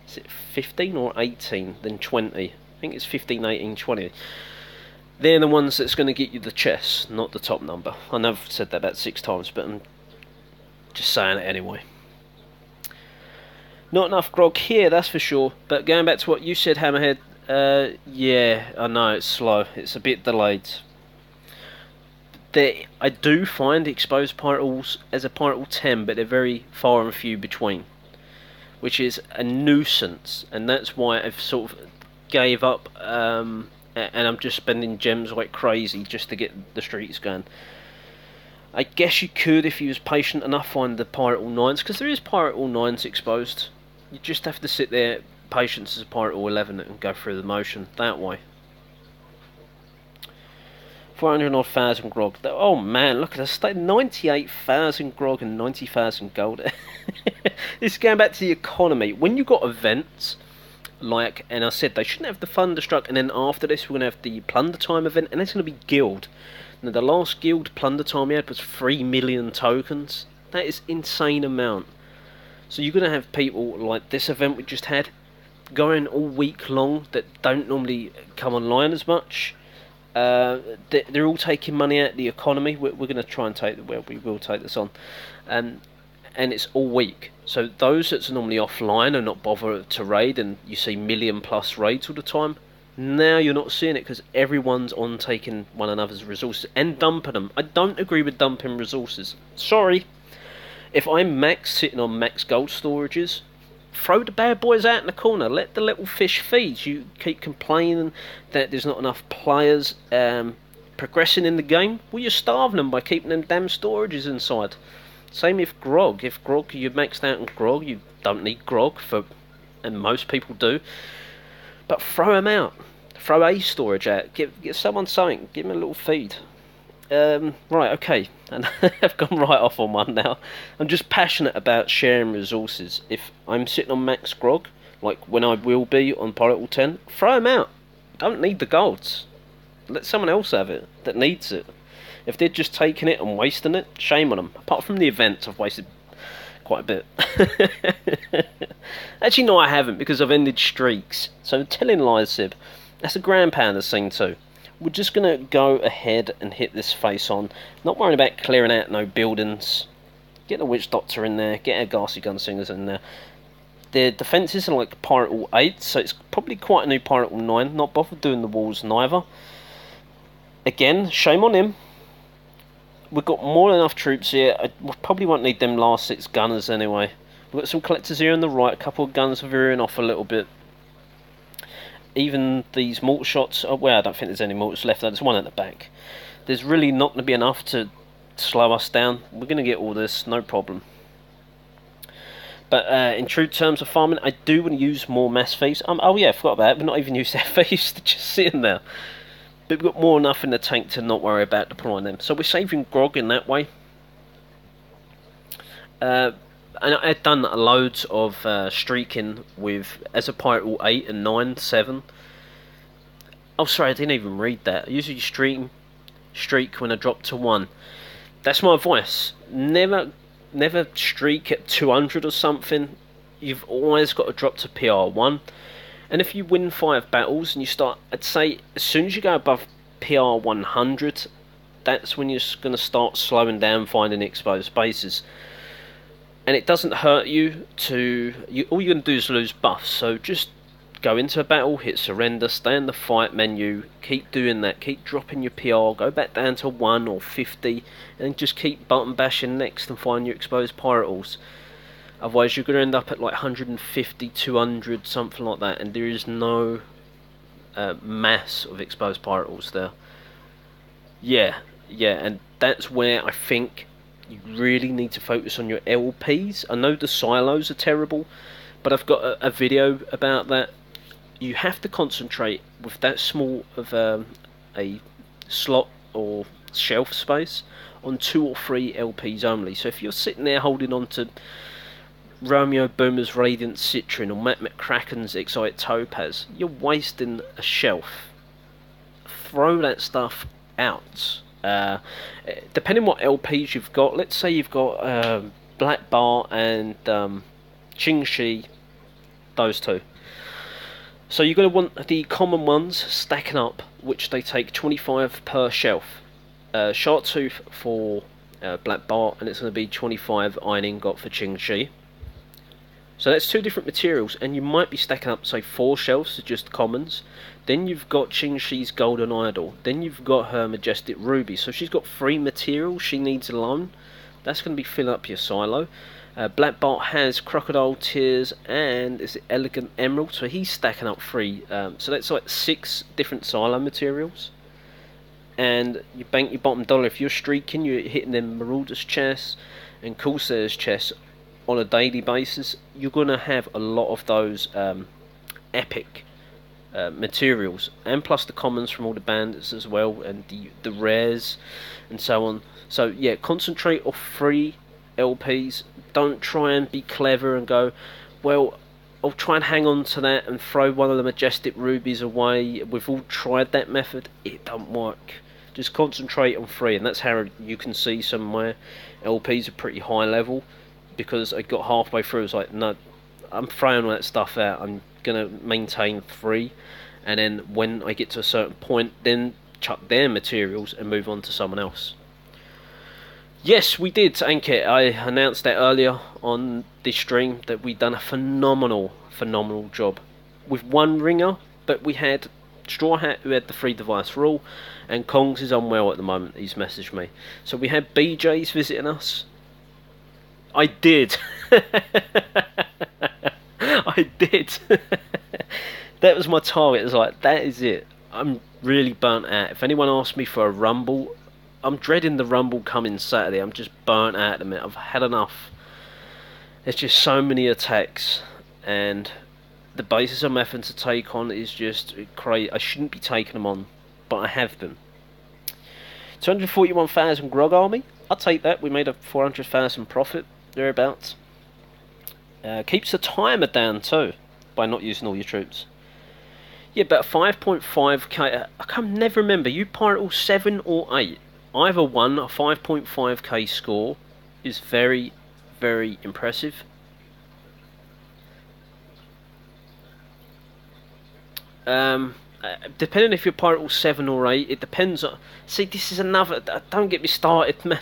is it 15 or 18, then 20. I think it's 15, 18, 20. They're the ones that's going to get you the chest, not the top number. I know I've said that about 6 times, but I'm just saying it anyway. Not enough grog here, that's for sure. But going back to what you said, Hammerhead, yeah, I know it's slow. It's a bit delayed. I do find exposed pirates as a pirate 10, but they're very far and few between, which is a nuisance, and that's why I've sort of gave up, and I'm just spending gems like crazy just to get the streets going. I guess you could, if you was patient enough, find the pirate all 9s, because there is pirate all 9s exposed. You just have to sit there, patience as a pirate all 11, and go through the motion that way. 400 odd thousand grog. Oh man, look at us, 98,000 grog and 90,000 gold. This is going back to the economy. When you got events, like, and I said they shouldn't have the Thunderstruck, and then after this we're going to have the Plunder Time event, and it's going to be Guild. Now the last Guild Plunder Time we had was 3 million tokens. That is insane amount. So you're going to have people like this event we just had, going all week long, that don't normally come online as much. They're all taking money out of the economy. We're going to try and we will take this on, and it's all week. So those that's normally offline and not bother to raid, and you see million plus raids all the time, now you're not seeing it because everyone's on taking one another's resources and dumping them. I don't agree with dumping resources. Sorry. If I'm max, sitting on max gold storages, throw the bad boys out in the corner. Let the little fish feed. You keep complaining that there's not enough players progressing in the game. Well, you're starving them by keeping them damn storages inside. Same with grog. If grog, you're maxed out on grog, you don't need grog, and most people do. But throw them out. Throw a storage out. Give someone something. Give them a little feed. Right, okay, and I've gone right off on one now. I'm just passionate about sharing resources. If I'm sitting on max grog, like when I will be on Pirate 10, throw them out. Don't need the golds. Let someone else have it that needs it. If they're just taking it and wasting it, shame on them. Apart from the events, I've wasted quite a bit. Actually, no, I haven't, because I've ended streaks. So telling lies, Sib. That's a Grand Panda thing too. We're just going to go ahead and hit this face on. Not worrying about clearing out no buildings. Get the Witch Doctor in there. Get our Ghastly Gunslingers in there. Their defences are like Pirate All 8, so it's probably quite a new Pirate All 9. Not bothered doing the walls neither. Again, shame on him. We've got more than enough troops here. We probably won't need them last 6 gunners anyway. We've got some collectors here on the right. A couple of guns are veering off a little bit. Even these mortar shots, oh, well, I don't think there's any mortars left. There's one at the back. There's really not going to be enough to slow us down. We're going to get all this, no problem. But in true terms of farming, I do want to use more mass thieves. Oh yeah, I forgot about it. We're not even using their thieves. They're just sitting there. But we've got more than enough in the tank to not worry about deploying them. So we're saving grog in that way. And I've done loads of streaking with as a Pirate All 8 and 9, 7. Oh, sorry, I didn't even read that. I usually streak when I drop to 1. That's my advice. Never streak at 200 or something. You've always got to drop to PR1. And if you win 5 battles and you start, I'd say as soon as you go above PR 100, that's when you're going to start slowing down, finding exposed bases. And it doesn't hurt you to... all you're going to do is lose buffs. So just go into a battle, hit surrender, stay in the fight menu, keep doing that, keep dropping your PR, go back down to 1 or 50, and just keep button bashing next and find your exposed pirates. Otherwise you're going to end up at like 150, 200, something like that, and there is no mass of exposed pirates there. Yeah, and that's where I think you really need to focus on your LPs. I know the silos are terrible, but I've got a video about that. You have to concentrate with that small of a slot or shelf space on 2 or 3 LPs only. So if you're sitting there holding on to Romeo Boomer's Radiant Citron or Matt McCracken's Exotic Topaz, you're wasting a shelf. Throw that stuff out. Depending what LPs you've got, let's say you've got Black Bar and Qingxi, those two. So you're going to want the common ones stacking up, which they take 25 per shelf. Shark Tooth for Black Bart, and it's going to be 25 Iron Ingot for Ching Shi. So that's two different materials, and you might be stacking up, say, 4 shelves of just commons. Then you've got Ching Shi's Golden Idol. Then you've got her Majestic Ruby. So she's got 3 materials she needs alone. That's going to be filling up your silo. Black Bart has Crocodile Tears and is it Elegant Emerald. So he's stacking up 3. So that's like 6 different silo materials. And you bank your bottom dollar. If you're streaking, you're hitting them Marauder's chests and Corsair's chests on a daily basis, you're going to have a lot of those epic materials, and plus the commons from all the bandits as well, and the rares and so on. So yeah, concentrate off 3 LPs. Don't try and be clever and go, well, I'll try and hang on to that and throw one of the Majestic Rubies away. We've all tried that method, it don't work. Just concentrate on 3, and that's how you can see some of my LPs are pretty high level, because I got halfway through, I was like, no, I'm throwing all that stuff out, I'm going to maintain 3, and then when I get to a certain point, then chuck their materials and move on to someone else. Yes, we did, Ankit. I announced that earlier on this stream, that we'd done a phenomenal job with 1 ringer, but we had Straw Hat, who had the 3 device rule, and Kongs is unwell at the moment, he's messaged me. So we had BJ's visiting us. I did. I did. That was my target. It was like, that is it. I'm really burnt out. If anyone asks me for a rumble, I'm dreading the rumble coming Saturday. I'm just burnt out at the minute. I've had enough. There's just so many attacks, and the basis I'm having to take on is just crazy. I shouldn't be taking them on, but I have them. 241,000 grog army. I'll take that. We made a 400,000 profit thereabouts. Keeps the timer down too by not using all your troops. Yeah, but 5.5k. I can never remember. You pirate all 7 or 8. Either one, a 5.5k score is very, very impressive. Depending if you're pirate all 7 or 8, it depends on... See, this is another... Don't get me started, man.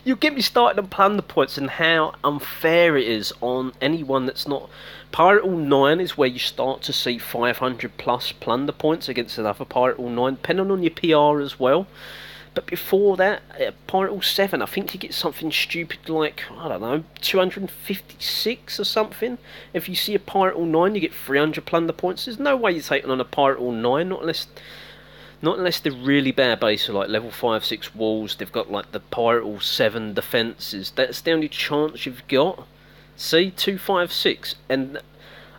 You get me started on plunder points and how unfair it is on anyone that's not... Pirate all 9 is where you start to see 500 plus plunder points against another Pirate all 9, depending on your PR as well. But before that, Pirate all 7, I think you get something stupid like, I don't know, 256 or something. If you see a Pirate all 9, you get 300 plunder points. There's no way you're taking on a Pirate all 9, not unless they're really bad bases, like level 5, 6 walls. They've got like the Pirate all 7 defences. That's the only chance you've got. See, 256, and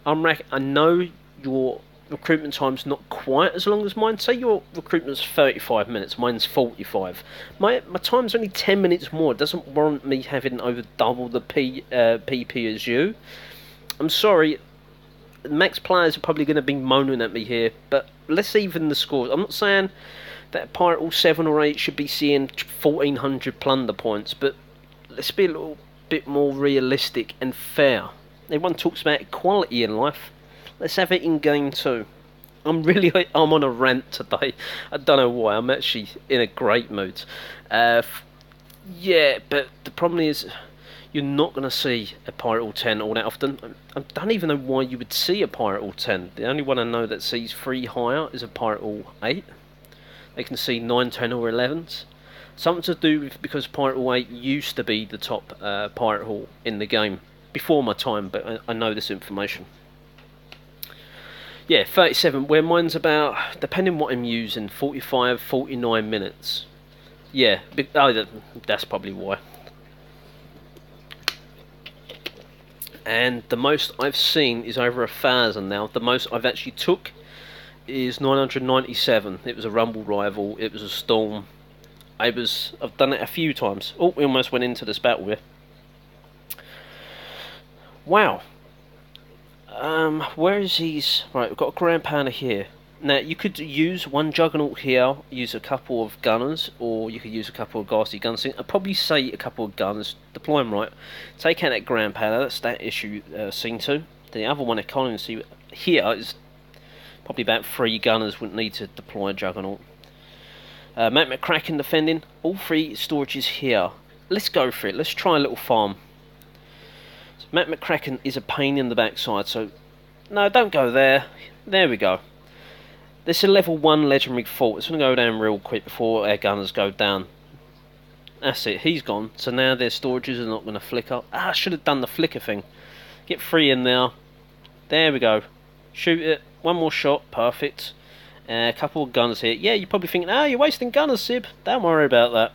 I know your recruitment time's not quite as long as mine. Say your recruitment's 35 minutes, mine's 45. My time's only 10 minutes more. It doesn't warrant me having over double the PP as you. I'm sorry, max players are probably going to be moaning at me here, but let's even the scores. I'm not saying that Pirate all 7 or 8 should be seeing 1400 plunder points, but let's be a little bit more realistic and fair. Everyone talks about equality in life. Let's have it in game too. I'm on a rant today. I don't know why. I'm actually in a great mood. Yeah, but the problem is you're not going to see a Pirate all 10 all that often. I don't even know why you would see a Pirate all 10. The only one I know that sees 3 higher is a Pirate all 8. They can see 9, 10 or 11s. Something to do with because Pirate all 8 used to be the top Pirate Hall in the game. Before my time, but I know this information. Yeah, 37, where mine's about, depending what I'm using, 45, 49 minutes. Yeah, that's probably why. And the most I've seen is over 1,000 now. The most I've actually took is 997. It was a Rumble rival, it was a Storm. I've done it a few times. Oh, we almost went into this battle here. Wow. Where is his... Right, we've got a Grand Pounder here. Now, you could use one Juggernaut here, use a couple of Gunners, or you could use a couple of Ghastly Gunslinger. I'd probably say a couple of Gunners, deploy them right. Take out that Grand Pounder, that's that issue, scene 2. The other one I can't even see here is probably about 3 gunners wouldn't need to deploy a Juggernaut. Matt McCracken defending, all 3 storages here. Let's go for it, let's try a little farm. So Matt McCracken is a pain in the backside, so no, don't go there. There we go. This is a level 1 legendary fort. It's going to go down real quick before our gunners go down. That's it, he's gone. So now their storages are not going to flicker. Ah, I should have done the flicker thing. Get 3 in there. There we go. Shoot it. 1 more shot. Perfect. A couple of guns here. Yeah, you're probably thinking, you're wasting gunners, Sib. Don't worry about that.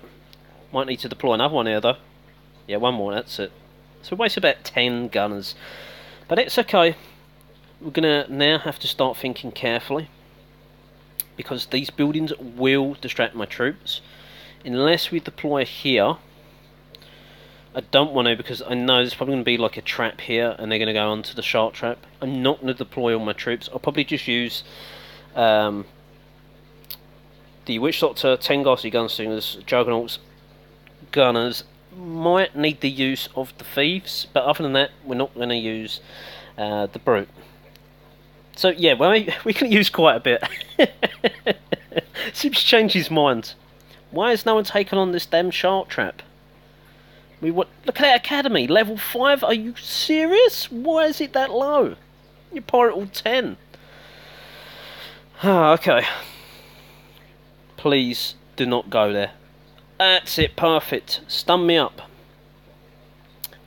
Might need to deploy another one here, though. Yeah, 1 more, that's it. So we waste about 10 gunners. But it's okay. We're going to now have to start thinking carefully, because these buildings will distract my troops. Unless we deploy here. I don't want to, because I know there's probably going to be like a trap here, and they're going to go onto the shark trap. I'm not going to deploy all my troops. I'll probably just use the Witch Doctor, 10 Ghastly Gunslingers, Juggernauts, Gunners. Might need the use of the Thieves, but other than that, we're not going to use the Brute. So yeah, well, we can use quite a bit. Seems to change his mind. Why has no one taken on this damn shark trap? Look at that academy, level 5. Are you serious? Why is it that low? You're pirate all 10. Okay. Please do not go there. That's it, perfect. Stun me up.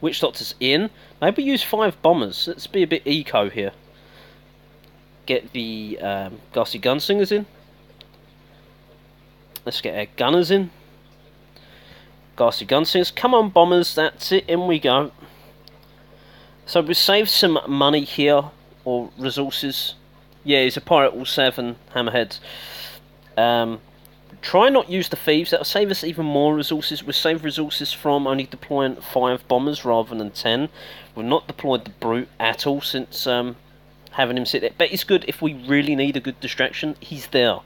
Witch Doctor's in. Maybe use 5 bombers. Let's be a bit eco here. Get the Ghastly Gunslingers in. Let's get our gunners in. Ghastly Gunslingers. Come on, bombers. That's it. In we go. So we saved some money here, or resources. Yeah, he's a pirate all 7 hammerheads. Try not use the Thieves. That'll save us even more resources. We'll save resources from only deploying 5 bombers rather than 10. We've not deployed the Brute at all since having him sit there. But it's good if we really need a good distraction. He's there.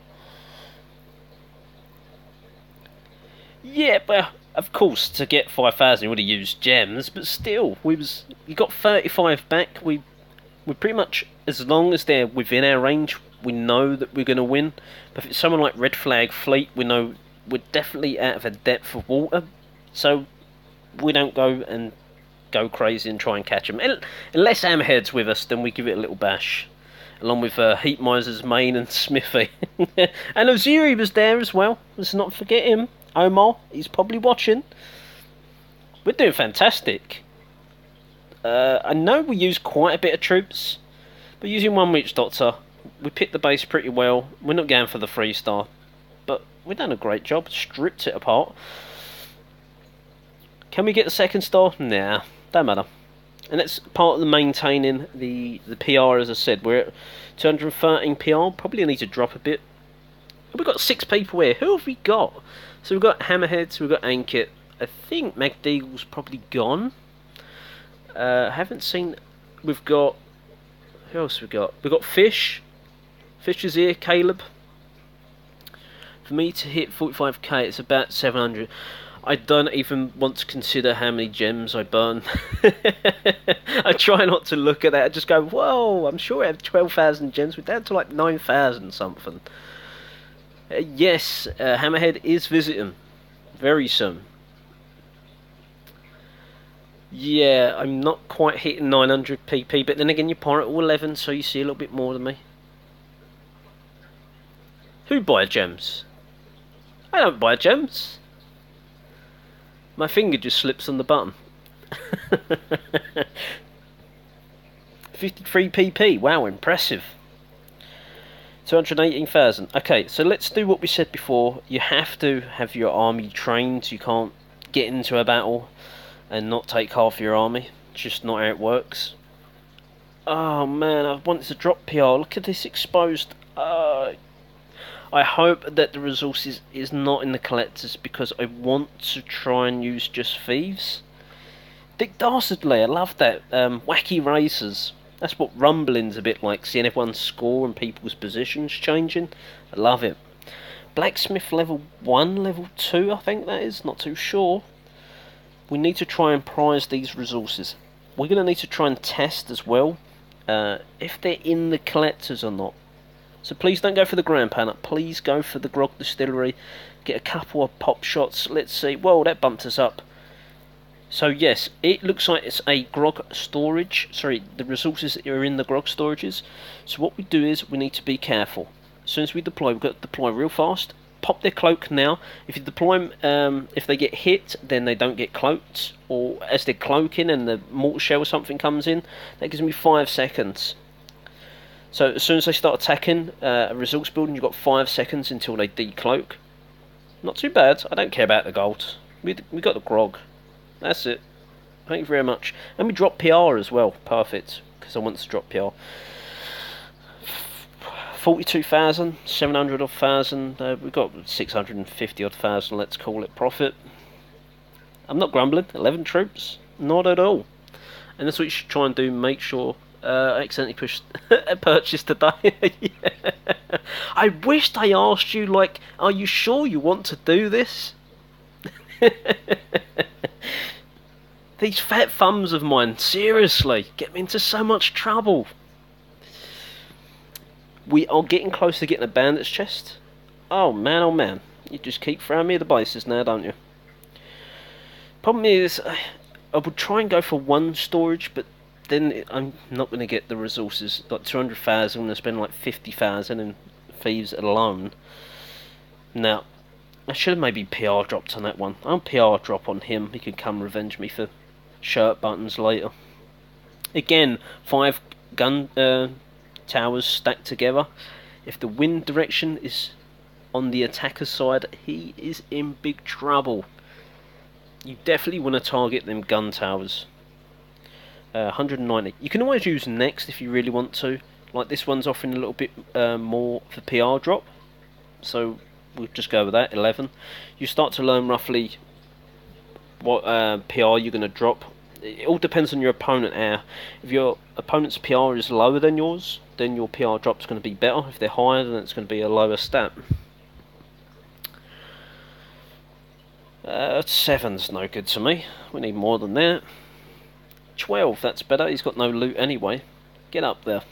Yeah, but of course, to get 5,000 you would have used gems, but still, you got 35 back. We're pretty much, as long as they're within our range, we know that we're going to win. But if it's someone like Red Flag Fleet, we know we're definitely out of a depth of water, so we don't go crazy and try and catch them. Unless Hammerhead's with us, then we give it a little bash, along with Heat Miser's Main and Smithy. And Oziri was there as well. Let's not forget him. Omar, he's probably watching. We're doing fantastic. I know we use quite a bit of troops, but using 1 Witch Doctor, we picked the base pretty well. We're not going for the 3-star, but we've done a great job. Stripped it apart. Can we get the 2nd star? Nah, don't matter. And that's part of the maintaining the PR, as I said. We're at 213 PR. Probably need to drop a bit. We've got 6 people here. Who have we got? So we've got Hammerheads, we've got Ankit. I think MacDeagle's probably gone. Haven't seen. We've got. Who else we got? We've got Fish. Fish is here. Caleb. For me to hit 45k, it's about 700. I don't even want to consider how many gems I burn. I try not to look at that. I just go, whoa! I'm sure I have 12,000 gems. We're down to like 9,000 something. Yes, Hammerhead is visiting very soon. Yeah, I'm not quite hitting 900 PP, but then again, you're pirate all 11, so you see a little bit more than me. Who buy gems? I don't buy gems. My finger just slips on the button. 53 PP, wow, impressive. 218,000. Okay, so let's do what we said before. You have to have your army trained. You can't get into a battle and not take half your army. It's just not how it works. Oh man, I wanted to drop PR. Look at this exposed. I hope that the resources is not in the collectors, because I want to try and use just Thieves. Dick Dastardly, I love that. Wacky Racers. That's what rumbling's a bit like, seeing everyone's score and people's positions changing. I love it. Blacksmith level 1, level 2, I think that is. Not too sure. We need to try and prize these resources. We're going to need to try and test as well if they're in the collectors or not. So please don't go for the Grand Panel. Please go for the Grog Distillery. Get a couple of pop shots. Let's see. Whoa, that bumped us up. So yes, it looks like it's a grog storage. Sorry, the resources are in the grog storages. So what we do is we need to be careful. As soon as we deploy, we've got to deploy real fast. Pop their cloak now. If you deploy them, if they get hit, then they don't get cloaked. Or as they're cloaking and the mortar shell or something comes in, that gives me 5 seconds. So as soon as they start attacking a resource building, you've got 5 seconds until they decloak. Not too bad. I don't care about the gold. We got the grog. That's it. Thank you very much. And we drop PR as well. Perfect. Because I want to drop PR. 42,000, 700 odd thousand. We've got 650 odd thousand. Let's call it profit. I'm not grumbling. 11 troops. Not at all. And that's what you should try and do. Make sure. I accidentally pushed a purchase today. Yeah. I wished I asked you, like, are you sure you want to do this? These fat thumbs of mine, seriously, get me into so much trouble. We are getting close to getting a bandit's chest. Oh man, you just keep throwing me the bases now, don't you? Problem is, I would try and go for one storage, but then I'm not going to get the resources. Like 200,000, I'm going to spend like 50,000 in thieves alone. Now, I should have maybe PR dropped on that one. I'll PR drop on him. He can come revenge me for shirt buttons later. Again, 5 gun towers stacked together. If the wind direction is on the attacker's side, he is in big trouble. You definitely want to target them gun towers. 190. You can always use next if you really want to. Like this one's offering a little bit more for PR drop. So we'll just go with that, 11. You start to learn roughly what PR you're going to drop. It all depends on your opponent. If your opponent's PR is lower than yours, then your PR drop's going to be better. If they're higher, then it's going to be a lower stat. 7's no good to me. We need more than that. 12, that's better. He's got no loot anyway. Get up there.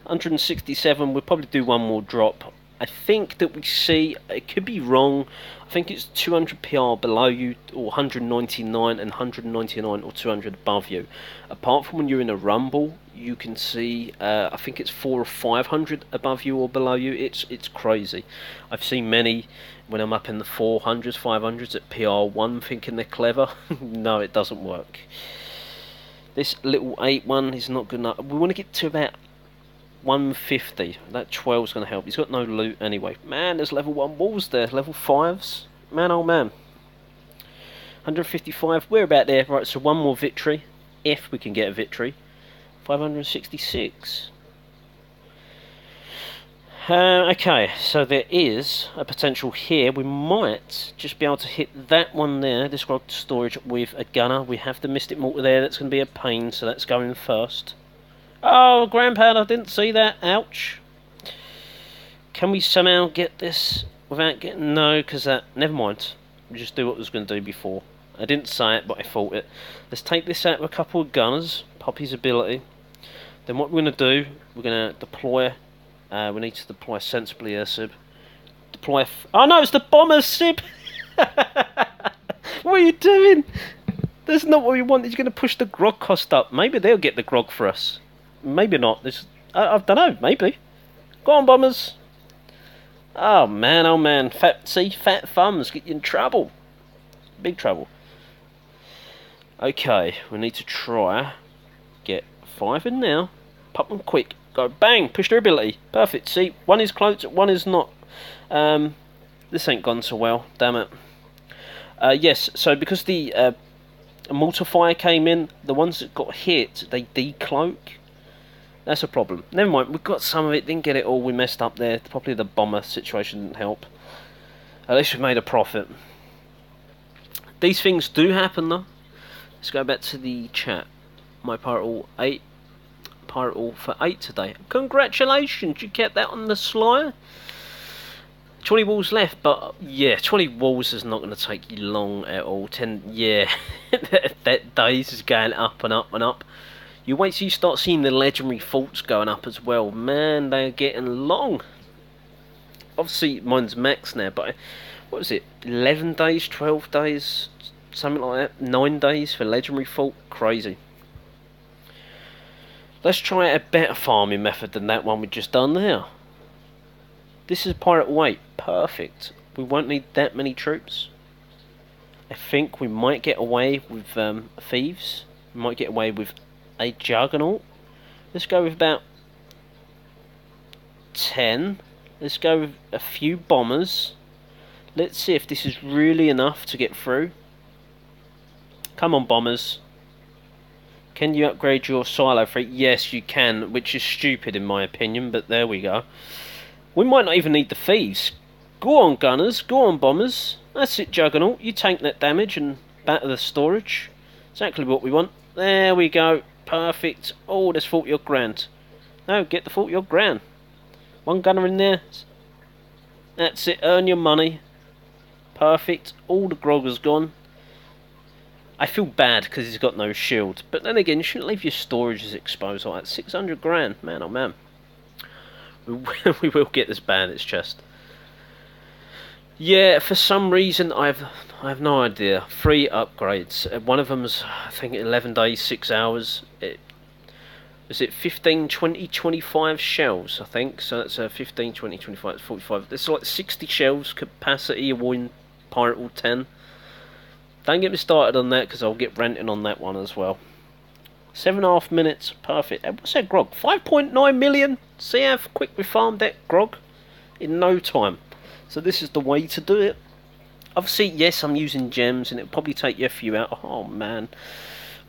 167, we'll probably do one more drop. I think that we see, it could be wrong, I think it's 200 PR below you, or 199 and 199 or 200 above you. Apart from when you're in a rumble, you can see, I think it's 400 or 500 above you or below you. It's crazy. I've seen many when I'm up in the 400s, 500s at PR1 thinking they're clever. No, it doesn't work. This little 8 one is not good enough. We want to get to about 150. That 12 is going to help. He's got no loot anyway. Man, there's level 1 walls there. Level 5s. Man, oh man. 155. We're about there. Right, so one more victory. If we can get a victory. 566. Okay, so there is a potential here. We might just be able to hit that one there, this grog storage, with a gunner. We have the Mystic Mortar there. That's going to be a pain, so that's going first. Oh, Grand Powder, didn't see that. Ouch. Can we somehow get this without getting... No, because that... Never mind. We'll just do what I was going to do before. I didn't say it, but I thought it. Let's take this out with a couple of gunners. Pop his ability. Then what we're going to do, we're going to deploy... we need to deploy sensibly here, Sib. Deploy... Oh no, it's the bomber, Sib! What are you doing? That's not what we want. He's going to push the grog cost up. Maybe they'll get the grog for us. Maybe not. This, I don't know. Maybe. Go on, bombers. Oh man. Fat thumbs get you in trouble. Big trouble. Okay, we need to try get 5 in now. Pop them quick. Go bang. Push their ability. Perfect. See, one is close, one is not. This ain't gone so well. Damn it. Yes. So because the multiplier came in, the ones that got hit, they decloak. That's a problem. Never mind, we got some of it, didn't get it all, we messed up there. Probably the bomber situation didn't help. At least we made a profit. These things do happen though. Let's go back to the chat. My Pirate All 8. Pirate All for 8 today. Congratulations, you kept that on the sly. 20 walls left, but yeah, 20 walls is not going to take you long at all. 10, yeah, that days is going up and up and up. You wait till you start seeing the legendary faults going up as well. Man, they're getting long. Obviously, mine's max now, but what was it? 11 days, 12 days, something like that. 9 days for legendary fault. Crazy. Let's try a better farming method than that one we just done there. This is pirate weight. Perfect. We won't need that many troops. I think we might get away with thieves. We might get away with a juggernaut. Let's go with about 10. Let's go with a few bombers. Let's see if this is really enough to get through. Come on, bombers. Can you upgrade your silo fleet? Yes, you can, which is stupid in my opinion, but there we go. We might not even need the thieves. Go on, gunners. Go on, bombers. That's it, Juggernaut. You tank that damage and batter the storage. Exactly what we want. There we go. Perfect. Oh, there's 40-odd grand. No, get the 40-odd grand. One gunner in there. That's it. Earn your money. Perfect. All the grog has gone. I feel bad because he's got no shield. But then again, you shouldn't leave your storages exposed like that. 600 grand. Man, oh man. We will get this bandit's chest. Yeah, for some reason I have no idea. 3 upgrades. One of them's I think 11 days, 6 hours. Is it 15, 20, 25 shells? I think so. That's 15, 20, 25, 45. There's like 60 shells capacity. Avoiding pirate all 10. Don't get me started on that because I'll get renting on that one as well. 7.5 minutes, perfect. What's that grog? 5.9 million. See how quick we farmed that grog in no time. So this is the way to do it. Obviously, yes, I'm using gems, and it'll probably take you a few out. Oh man,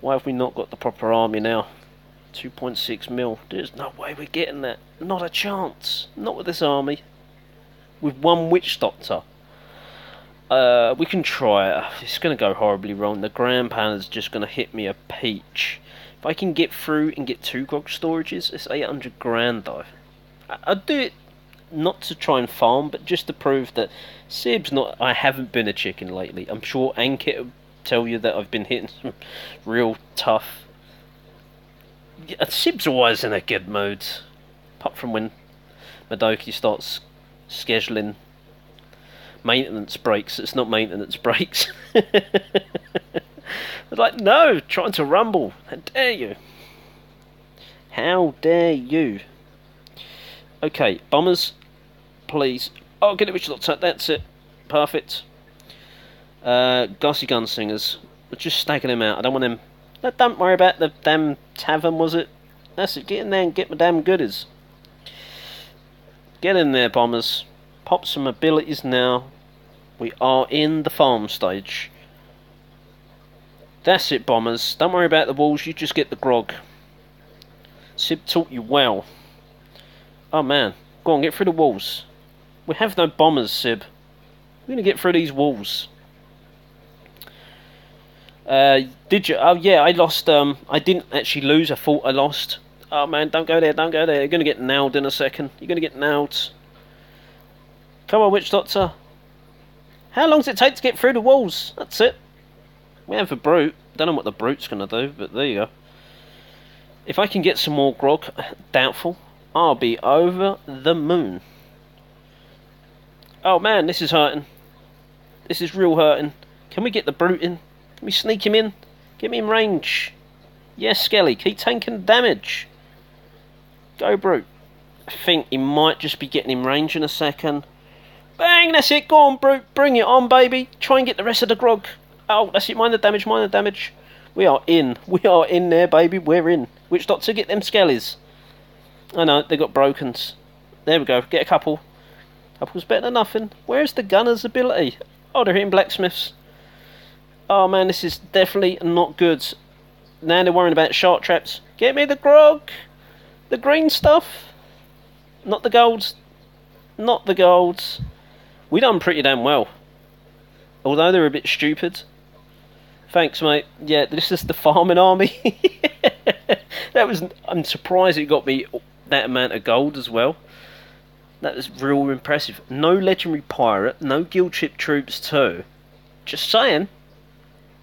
why have we not got the proper army now? 2.6 mil. There's no way we're getting that. Not a chance. Not with this army. With one witch doctor. We can try it. It's going to go horribly wrong. The Grand Pala's just going to hit me a peach. If I can get through and get 2 grog storages, it's 800 grand though. I'd do it not to try and farm, but just to prove that Sib's not. I haven't been a chicken lately. I'm sure Ankit will tell you that I've been hitting some real tough. Yeah, Sib's always in a good mood, apart from when Madoki starts scheduling maintenance breaks. It's not maintenance breaks. Like, no, trying to rumble. How dare you? How dare you? Okay, bombers, please. Oh, get it, Richard. That's it. Perfect. Gossy Gunslingers. We're just stacking them out. I don't want them. Don't worry about the damn tavern, was it? That's it. Get in there and get my damn goodies. Get in there, bombers. Pop some abilities now. We are in the farm stage. That's it, bombers. Don't worry about the walls, you just get the grog. Sib taught you well. Oh man, go on, get through the walls. We have no bombers, Sib. We're going to get through these walls. Did you? Oh yeah, I lost, I didn't actually lose, I thought I lost. Oh man, don't go there, don't go there. You're going to get nailed in a second. You're going to get nailed. Come on, Witch Doctor. How long does it take to get through the walls? That's it. We have a brute. Don't know what the brute's going to do, but there you go. If I can get some more grog, doubtful, I'll be over the moon. Oh man, this is hurting. This is real hurting. Can we get the brute in? Can we sneak him in? Get me in range. Yes, Skelly, keep tanking damage. Go, brute. I think he might just be getting in range in a second. Bang, that's it. Go on, brute. Bring it on, baby. Try and get the rest of the grog. Oh, that's it. Mind the damage, mind the damage. We are in. We are in there, baby. We're in. Witch Doctor, get them skellies. I know, they got brokens. There we go. Get a couple. Couple's better than nothing. Where's the gunner's ability? Oh, they're hitting blacksmiths. Oh, man, this is definitely not good. Now they're worrying about shark traps. Get me the grog. The green stuff. Not the golds. Not the golds. We done pretty damn well. Although they're a bit stupid. Thanks, mate. Yeah, this is the farming army. I'm surprised it got me that amount of gold as well. That was real impressive. No legendary pirate, no guild ship troops too. Just saying,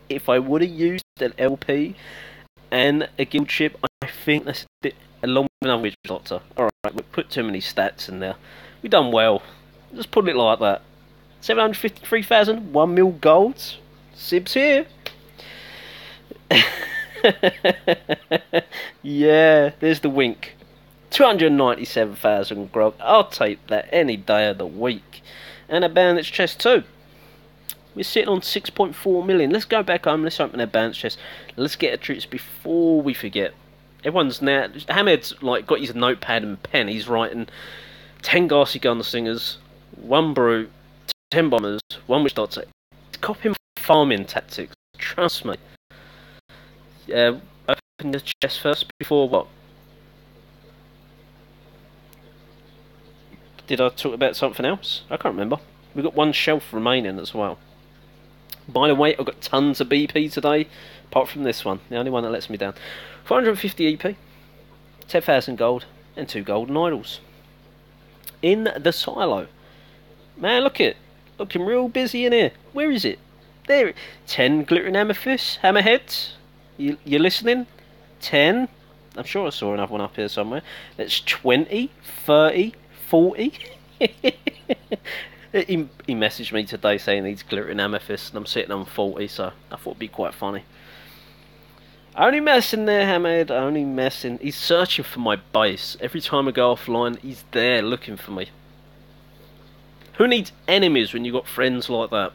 if I would have used an LP and a guild ship, I think that's it, along with another witch doctor. Alright, we put too many stats in there. We done well. Just put it like that. 753,000, 1 mil gold. Sibs here. Yeah, there's the wink. 297,000 grog. I'll take that any day of the week. And a bandage chest too. We're sitting on 6.4 million. Let's go back home. Let's open our bandage chest. Let's get our troops before we forget. Everyone's now. Hamed's like got his notepad and pen. He's writing 10 Garsy Gunslingers, 1 Brute, 10 Bombers, 1 Witch Doctor. Copying farming tactics. Trust me. Open the chest first before what? Did I talk about something else? I can't remember. We've got 1 shelf remaining as well. By the way, I've got tons of BP today, apart from this one, the only one that lets me down. 450 EP, 10,000 gold, and 2 golden idols. In the silo. Man, look it. Looking real busy in here. Where is it? There. 10 glittering amethysts, hammerheads. You listening? 10. I'm sure I saw another one up here somewhere. That's 20, 30, 40. He messaged me today saying he's glittering amethyst, and I'm sitting on 40, so I thought it'd be quite funny. Only messing there, Hamid, only messing. He's searching for my base. Every time I go offline, he's there looking for me. Who needs enemies when you got friends like that?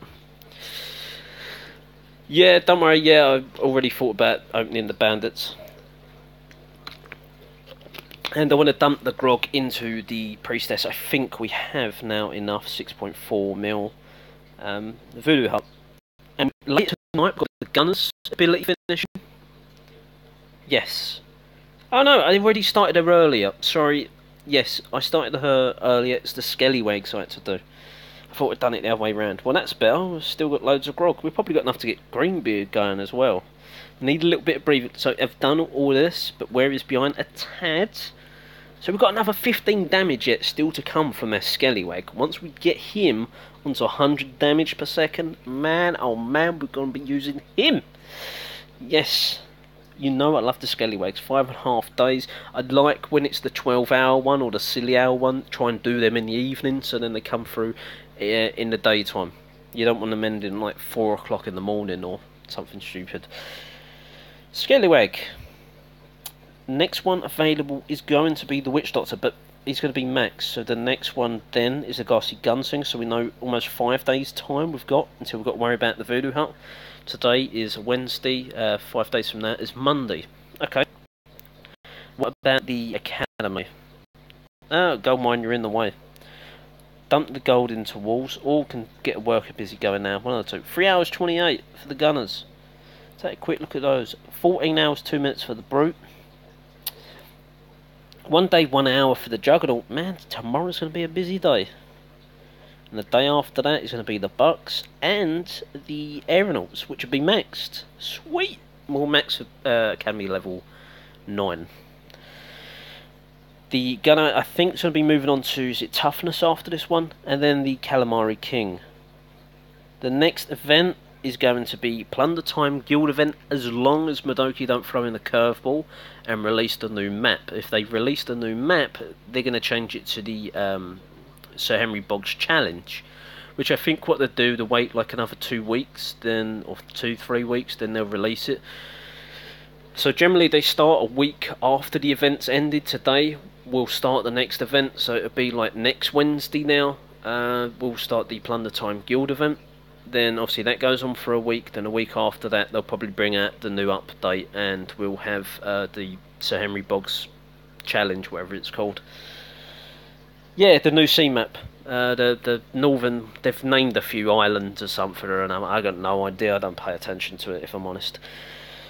Yeah, don't worry, yeah, I've already thought about opening the bandits. And I want to dump the grog into the priestess. I think we have now enough, 6.4 mil. The voodoo hut. And later tonight we've got the gunner's ability finishing. Yes. Oh no, I already started her earlier. Sorry. Yes, I started her earlier. It's the Skellywags I had to do. I thought I'd done it the other way round. Well, that's better. We've still got loads of grog. We've probably got enough to get Greenbeard going as well. Need a little bit of breathing. So I've done all this, but where is behind a tad? So we've got another 15 damage yet still to come from our Skellywag. Once we get him onto 100 damage per second, man, oh man, we're going to be using him. Yes, you know I love the Skellywags. 5.5 days. I'd like when it's the 12-hour one or the silly hour one, try and do them in the evening so then they come through in the daytime. You don't want them ending like 4 o'clock in the morning or something stupid. Skellywag. Next one available is going to be the Witch Doctor, but he's going to be max. So the next one then is the Garsy Gunslinger. So we know almost 5 days time we've got until we've got to worry about the Voodoo Hut. Today is Wednesday. 5 days from that is Monday. Okay. What about the Academy? Oh, gold mine, you're in the way. Dump the gold into walls. All can get a worker busy going now. 1 or 2. 3 hours 28 for the gunners. Take a quick look at those. 14 hours 2 minutes for the brute. 1 day 1 hour for the Juggernaut. Man, tomorrow's going to be a busy day. And the day after that is going to be the Bucks and the Aeronauts, which will be maxed. Sweet! More max Academy level 9. The Gunner, I think, is going to be moving on to, is it Toughness after this one? And then the Calamari King. The next event is going to be Plunder Time Guild event, as long as Madoki don't throw in the curveball and release the new map. If they release the new map, they're going to change it to the Sir Henry Boggs Challenge, which I think what they'll do, they'll wait like another 2 weeks, then or 2-3 weeks, then they'll release it. So generally they start a week after the event's ended. Today we'll start the next event, so it'll be like next Wednesday now. We'll start the Plunder Time Guild event. Then obviously that goes on for a week. Then a week after that they'll probably bring out the new update, and we'll have the Sir Henry Boggs Challenge, whatever it's called. Yeah, the new sea map. The northern, they've named a few islands or something or another. I got no idea. I don't pay attention to it, if I'm honest.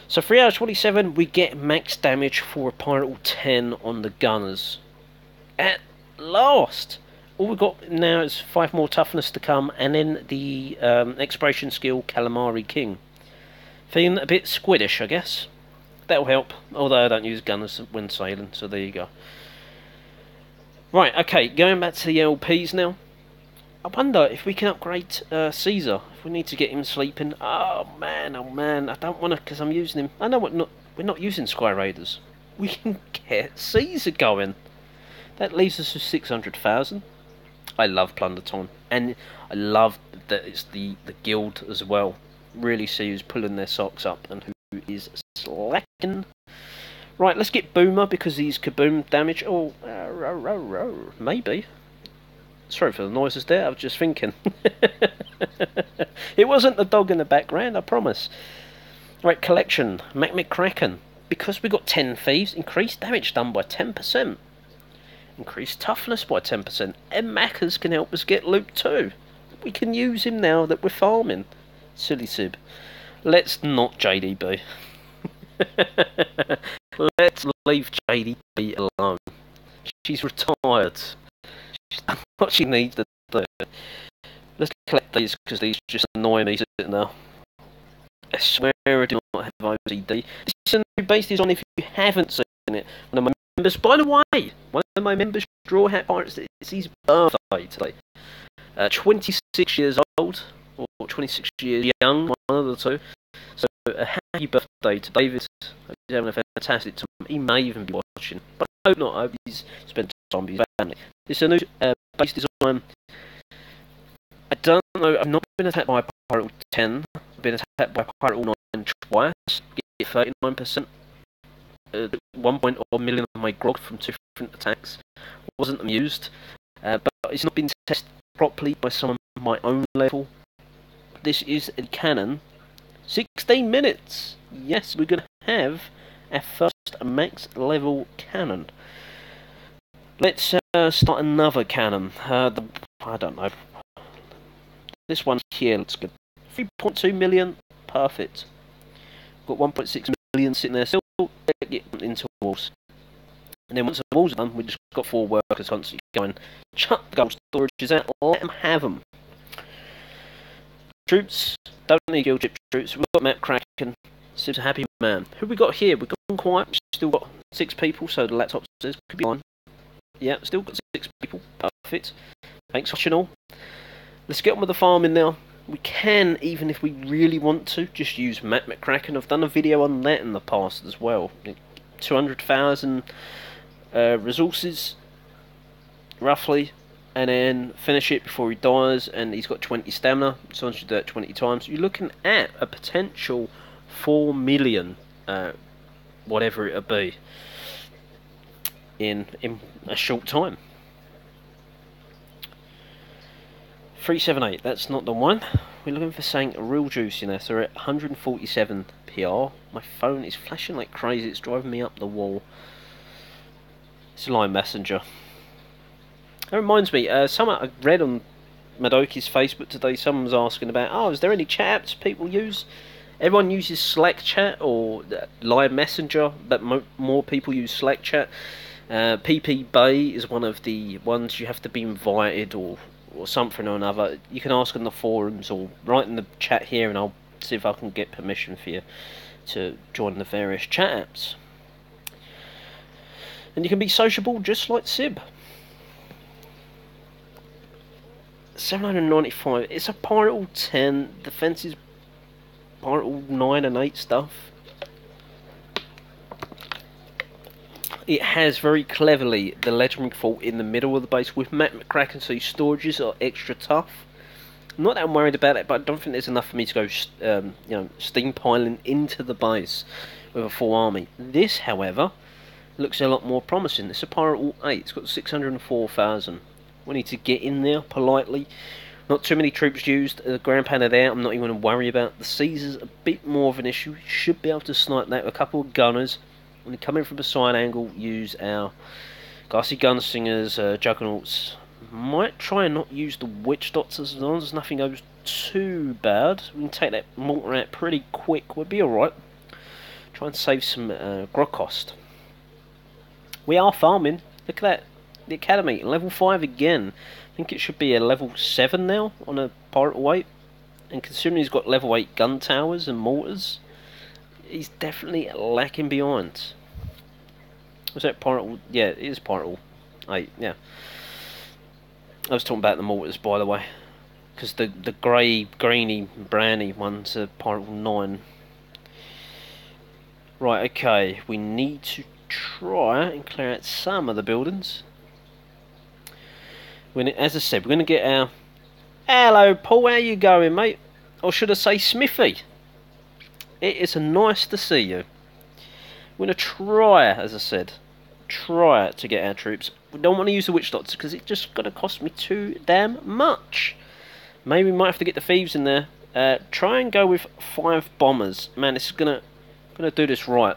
So 3 hours 27, we get max damage for a Pirate 10 on the gunners. At last! All we've got now is 5 more toughness to come, and then the exploration skill Calamari King. Feeling a bit squiddish, I guess. That'll help, although I don't use gunners when sailing, so there you go. Right, okay, going back to the LPs now. I wonder if we can upgrade Caesar, if we need to get him sleeping. Oh man, I don't want to, because I'm using him. I know we're not using Sky Raiders. we can get Caesar going. That leaves us with 600,000. I love Plunder time, and I love that it's the guild as well. Really see who's pulling their socks up and who is slacking. Right, let's get Boomer because he's kaboom damage. Oh, maybe. Sorry for the noises there, I was just thinking. It wasn't the dog in the background, I promise. Right, collection. McCracken. Because we got 10 thieves, increased damage done by 10%. Increased toughness by 10%. And Maccas can help us get loot too. We can use him now that we're farming. Silly Sib. Let's not JDB. Let's leave JDB alone. She's retired. She's done what she needs to do. Let's collect these because these just annoy me sitting there. I swear I do not have OCD. This is a new base design if you haven't seen it. One of my members, by the way, one of my members, Straw Hat Pirates, it's his birthday today. 26 years old, or 26 years young, one of the two. So a happy birthday to David. Hope he's having a fantastic time. He may even be watching, but I hope not. I hope he's spent time with his family. This is a new base design. I don't know, I've not been attacked by Pirate 10. I've been attacked by Pirate 9 twice. Get 39%. 1.1 million of my grog from 2 different attacks. Wasn't amused. But it's not been tested properly by someone of my own level. This is a cannon. 16 minutes! Yes, we're going to have our first max level cannon. Let's start another cannon. I don't know. This one here looks good. 3.2 million, perfect. Got 1.6 million sitting there still. Get into walls. And then once the walls are done, we just got 4 workers constantly going. Chuck the gold storages out, let them have them. Troops, don't need guild ship troops. We've got Map Kraken. Sib's a happy man. Who we got here? We've gone quiet. We've still got 6 people, so the laptop says could be fine. Yeah, still got 6 people. Perfect. Thanks for watching all. Let's get on with the farming now. We can, even if we really want to, just use Matt McCracken. I've done a video on that in the past as well. 200,000 resources, roughly, and then finish it before he dies, and he's got 20 stamina, so once you do that 20 times, you're looking at a potential 4 million, whatever it'll be, in a short time. 378, that's not the one. We're looking for something real juicy now. So we're at 147 PR. My phone is flashing like crazy. It's driving me up the wall. It's a line messenger. That reminds me, someone I read on Madoki's Facebook today, someone was asking about, oh, is there any chat apps people use? Everyone uses Slack chat or Line Messenger, but more people use Slack chat. PP Bay is one of the ones you have to be invited or something or another. You can ask in the forums or write in the chat here, and I'll see if I can get permission for you to join the various chat apps. And you can be sociable just like Sib. 795. It's a Pirate 10. Defense is Pirate 9 and 8 stuff. It has very cleverly the legendary fort in the middle of the base with Matt McCracken, so your storages are extra tough. I'm not that I'm worried about it, but I don't think there's enough for me to go, steam piling into the base with a full army. This, however, looks a lot more promising. It's a Pirate 8. It's got 604,000. We need to get in there politely. Not too many troops used. The Grand Pan are there. I'm not even going to worry about the Caesars. A bit more of an issue. Should be able to snipe that with a couple of gunners. When you come in from a side angle, use our Ghastly Gunslingers, Juggernauts. Might try and not use the Witch Dots as long as nothing goes too bad. We can take that mortar out pretty quick. We'll be alright. Try and save some grog cost. We are farming. Look at that. The Academy, level 5 again. I think it should be a level 7 now on a Pirate 8. And considering he's got level 8 gun towers and mortars, he's definitely lacking behind. Was that Pirate? Yeah, it is Pirate 8, yeah. I was talking about the mortars, by the way. Because the greeny, browny ones are Pirate 9. Right, okay. We need to try and clear out some of the buildings. As I said, we're going to get our... Hello, Paul, how you going, mate? Or should I say Smithy? It is nice to see you. We're going to try, as I said, try to get our troops. We don't want to use the witch doctors because it's just going to cost me too damn much. Maybe we might have to get the thieves in there. Try and go with 5 bombers. Man, this is gonna do this right.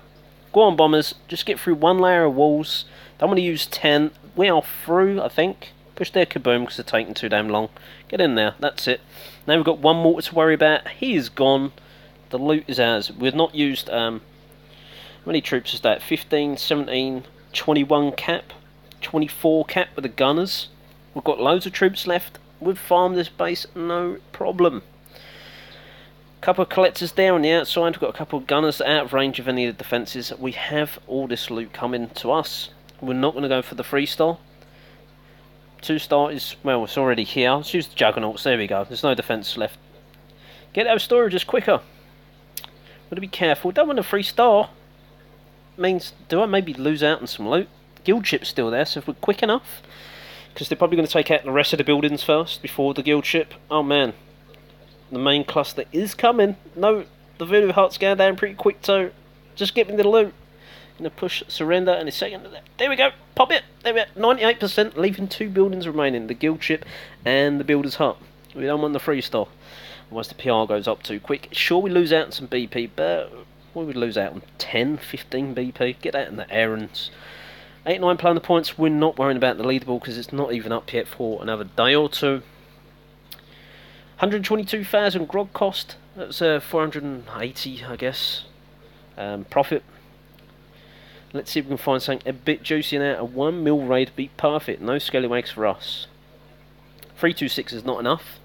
Go on, bombers. Just get through 1 layer of walls. Don't want to use 10. We are through, I think. Push their kaboom because they're taking too damn long. Get in there. That's it. Now we've got 1 mortar to worry about. He is gone. The loot is ours. We've not used... how many troops is that? 15, 17, 21 cap. 24 cap with the gunners. We've got loads of troops left. We've farmed this base, no problem. Couple of collectors there on the outside. We've got a couple of gunners that are out of range of any of the defences. We have all this loot coming to us. We're not going to go for the 3-star. 2-star is, well, it's already here. Let's use the juggernauts. There we go. There's no defence left. Get those storages quicker. Got to be careful. Don't want a 3-star. Means, do I maybe lose out on some loot? Guild ship's still there, so if we're quick enough, because they're probably going to take out the rest of the buildings first before the guild ship. Oh man, the main cluster is coming. No, the voodoo hut's going down pretty quick too. Just get me the loot. Gonna push surrender in a second. There we go. Pop it. There we go. 98%, leaving 2 buildings remaining: the guild ship and the builder's hut. We don't want the 3-star. Otherwise the PR goes up too quick. Sure, we lose out on some BP, but we would lose out on 10, 15 BP. Get that in the errands. 8-9 plunder points. We're not worrying about the leaderboard because it's not even up yet for another day or two. 122,000 grog cost. That's 480, I guess. Profit. Let's see if we can find something a bit juicy now. A 1 mil raid would be perfect. No scallywags for us. 326 is not enough.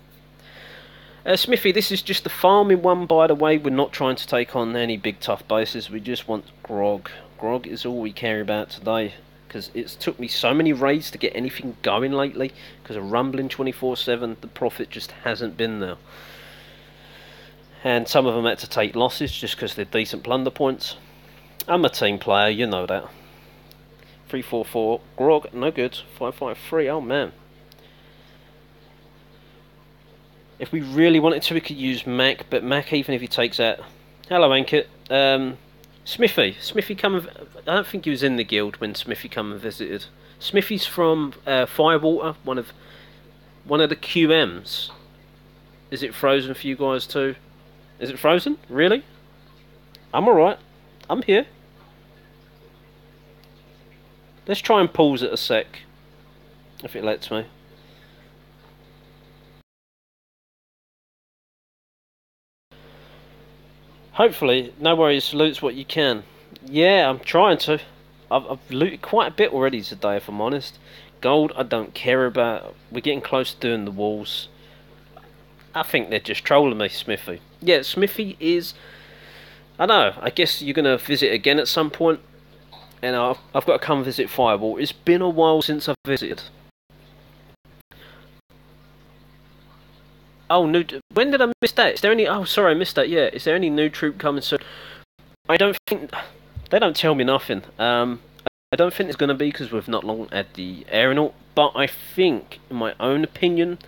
Smithy, this is just the farming one, by the way. We're not trying to take on any big tough bases. We just want grog. Grog is all we care about today. Because it's took me so many raids to get anything going lately. Because of rumbling 24/7, the profit just hasn't been there. And some of them had to take losses just because they're decent plunder points. I'm a team player, you know that. 344 grog, no good. 553, oh man. If we really wanted to, we could use Mac, but Mac, even if he takes out... Hello, Ankit. Smithy come and... I don't think he was in the guild when Smithy come and visited. Smithy's from Firewater, one of the QMs. Is it frozen for you guys too? Is it frozen? Really? I'm alright. I'm here. Let's try and pause it a sec, if it lets me. Hopefully, no worries, loot's what you can. Yeah, I'm trying to. I've looted quite a bit already today, if I'm honest. Gold, I don't care about. We're getting close to doing the walls. I think they're just trolling me, Smithy. Yeah, Smithy is... I know, I guess you're going to visit again at some point. And I've got to come visit Fireball. It's been a while since I've visited. Oh, new... When did I miss that? Is there any... Oh, sorry, I missed that, yeah. Is there any new troop coming soon? I don't think... They don't tell me nothing. I don't think there's going to be because we've not long had the aeronaut. But I think, in my own opinion,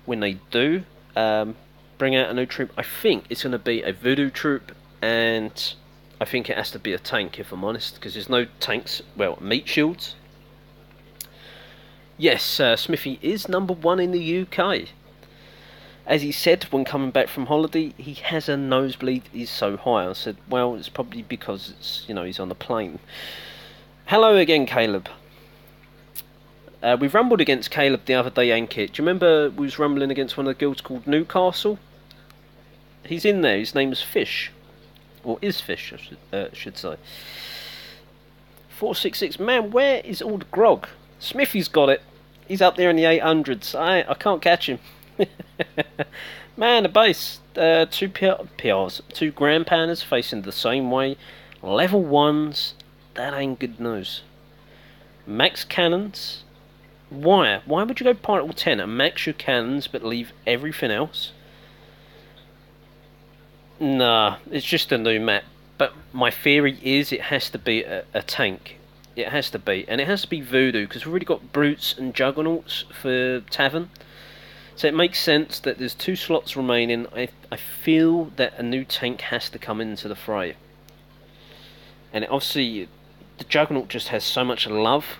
when they do bring out a new troop, I think it's going to be a voodoo troop. And I think it has to be a tank, if I'm honest. Because there's no tanks... Well, meat shields. Yes, Smithy is #1 in the UK. As he said when coming back from holiday, he has a nosebleed, he's so high. I said, well, it's probably because it's, you know, he's on the plane. Hello again, Caleb. We rumbled against Caleb the other day, Ankit. Do you remember we was rumbling against one of the guilds called Newcastle? He's in there, his name's Fish. Or is Fish, I should say. 466, man, where is all the grog? Smithy's got it. He's up there in the 800s. I can't catch him. Man, the base. 2 PRs, 2 Grand Pounders facing the same way. Level 1s. That ain't good news. Max cannons. Why? Why would you go Particle 10 and max your cannons but leave everything else? Nah, it's just a new map. But my theory is it has to be a tank. It has to be. And it has to be Voodoo, because we've already got Brutes and Juggernauts for Tavern. So it makes sense that there's 2 slots remaining. I feel that a new tank has to come into the fray. And obviously, the Juggernaut just has so much love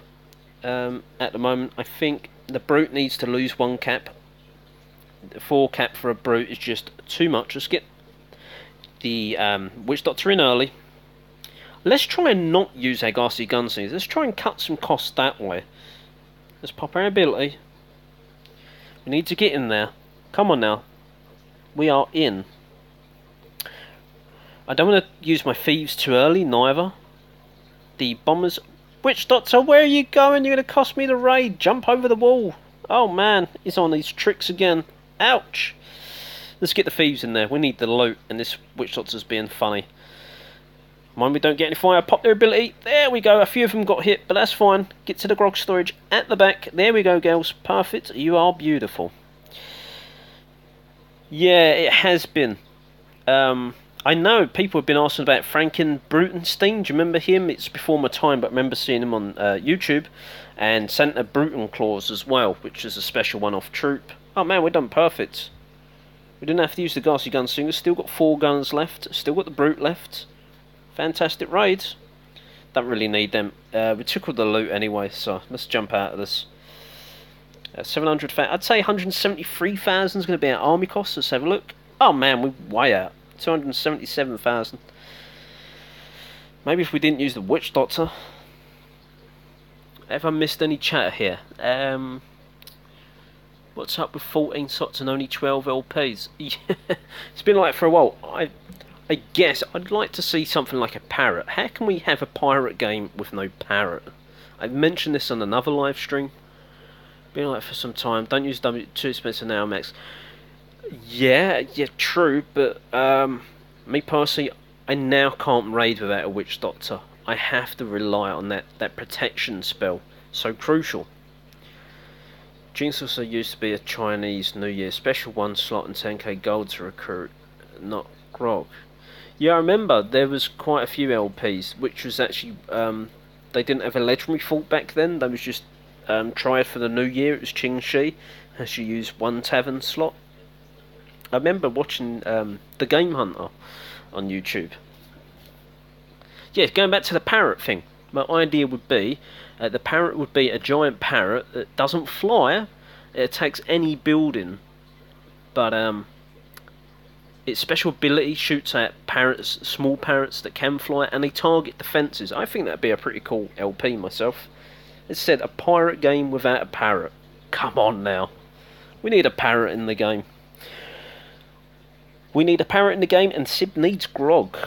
at the moment. I think the Brute needs to lose 1 cap. The 4 cap for a Brute is just too much. Let's get the Witch Doctor in early. Let's try and not use our Ghastly Gunslingers. Let's try and cut some costs that way. Let's pop our ability. We need to get in there. Come on now. We are in. I don't want to use my thieves too early, neither. The bombers... Witch Doctor, where are you going? You're going to cost me the raid. Jump over the wall. Oh man, he's on these tricks again. Ouch. Let's get the thieves in there. We need the loot, and this Witch Doctor's being funny. Mind we don't get any fire. Pop their ability. There we go. A few of them got hit, but that's fine. Get to the grog storage at the back. There we go, girls. Perfect. You are beautiful. Yeah, it has been. I know people have been asking about Franken Brutenstein. Do you remember him? It's before my time, but I remember seeing him on YouTube. And Santa Brutenclaws as well, which is a special one-off troop. Oh man, we're done perfect. We didn't have to use the Ghastly Gunslingers. Still got 4 guns left. Still got the Brute left. Fantastic raids. Don't really need them. We took all the loot anyway, so let's jump out of this. 700,000. I'd say 173,000 is going to be our army cost. Let's have a look. Oh man, we're way out. 277,000. Maybe if we didn't use the Witch Doctor. Have I missed any chatter here? What's up with 14 slots and only 12 LPs? It's been like for a while. I guess I'd like to see something like a parrot. How can we have a pirate game with no parrot? I've mentioned this on another live stream. Been like for some time. Don't use W too expensive now, Max. Yeah, true. But me personally, I now can't raid without a Witch Doctor. I have to rely on that protection spell. So crucial. Jinx also used to be a Chinese New Year special, 1 slot and 10k gold to recruit, not grog. Yeah, I remember there was quite a few LPs, which was actually, they didn't have a legendary fault back then. They was just tried for the New Year. It was Ching Shi, and she used 1 tavern slot. I remember watching the Game Hunter on YouTube. Yeah, going back to the parrot thing. My idea would be, the parrot would be a giant parrot that doesn't fly. It attacks any building, but its special ability shoots at parrots, small parrots that can fly, and they target defences. I think that'd be a pretty cool LP myself. It said a pirate game without a parrot. Come on now. We need a parrot in the game. We need a parrot in the game, and Sib needs grog.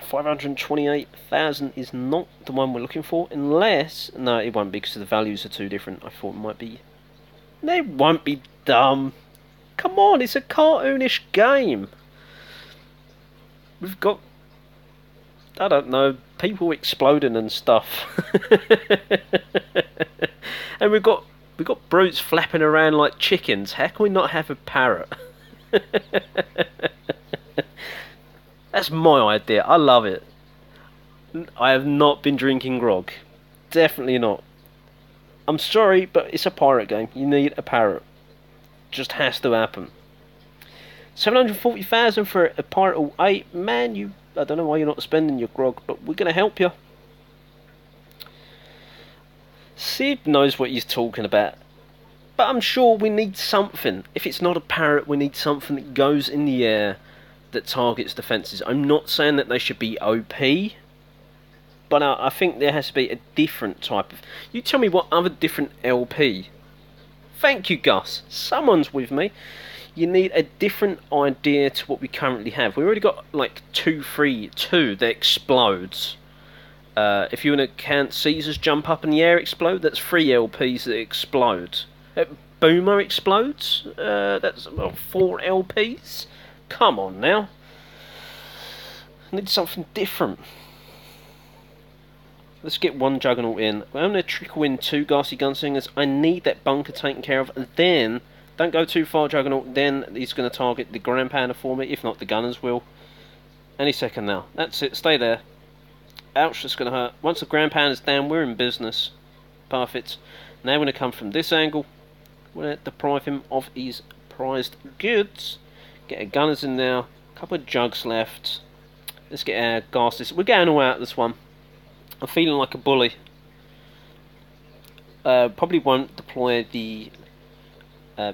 528,000 is not the one we're looking for, unless... No, it won't be, because the values are too different. I thought it might be... They won't be dumb. Come on, it's a cartoonish game. We've got... I don't know, people exploding and stuff. And we've got brutes flapping around like chickens. How can we not have a parrot? That's my idea. I love it. I have not been drinking grog. Definitely not. I'm sorry, but it's a pirate game. You need a parrot. Just has to happen. 740,000 for a pirate all 8. Man, I don't know why you're not spending your grog, but we're going to help you. Sib knows what he's talking about. But I'm sure we need something. If it's not a parrot, we need something that goes in the air that targets defences. I'm not saying that they should be OP, but I think there has to be a different type of... You tell me what other different LP. Thank you, Gus. Someone's with me. You need a different idea to what we currently have. We already got like 2 that explodes. If you want to count Caesars jump up in the air explode, that's 3 LPs that explode. Boomer explodes, that's about 4 LPs. Come on now. I need something different. Let's get 1 Juggernaut in. I'm going to trickle in 2 Ghastly Gunslingers. I need that bunker taken care of. And then, don't go too far, Juggernaut. Then he's going to target the Grand Pounder for me. If not, the Gunners will. Any second now. That's it. Stay there. Ouch, that's going to hurt. Once the ground pound is down, we're in business. Perfect. Now we're going to come from this angle. We're going to deprive him of his prized goods. Get our gunners in now. A couple of jugs left. Let's get our gases. We're going all out this one. I'm feeling like a bully. Probably won't deploy the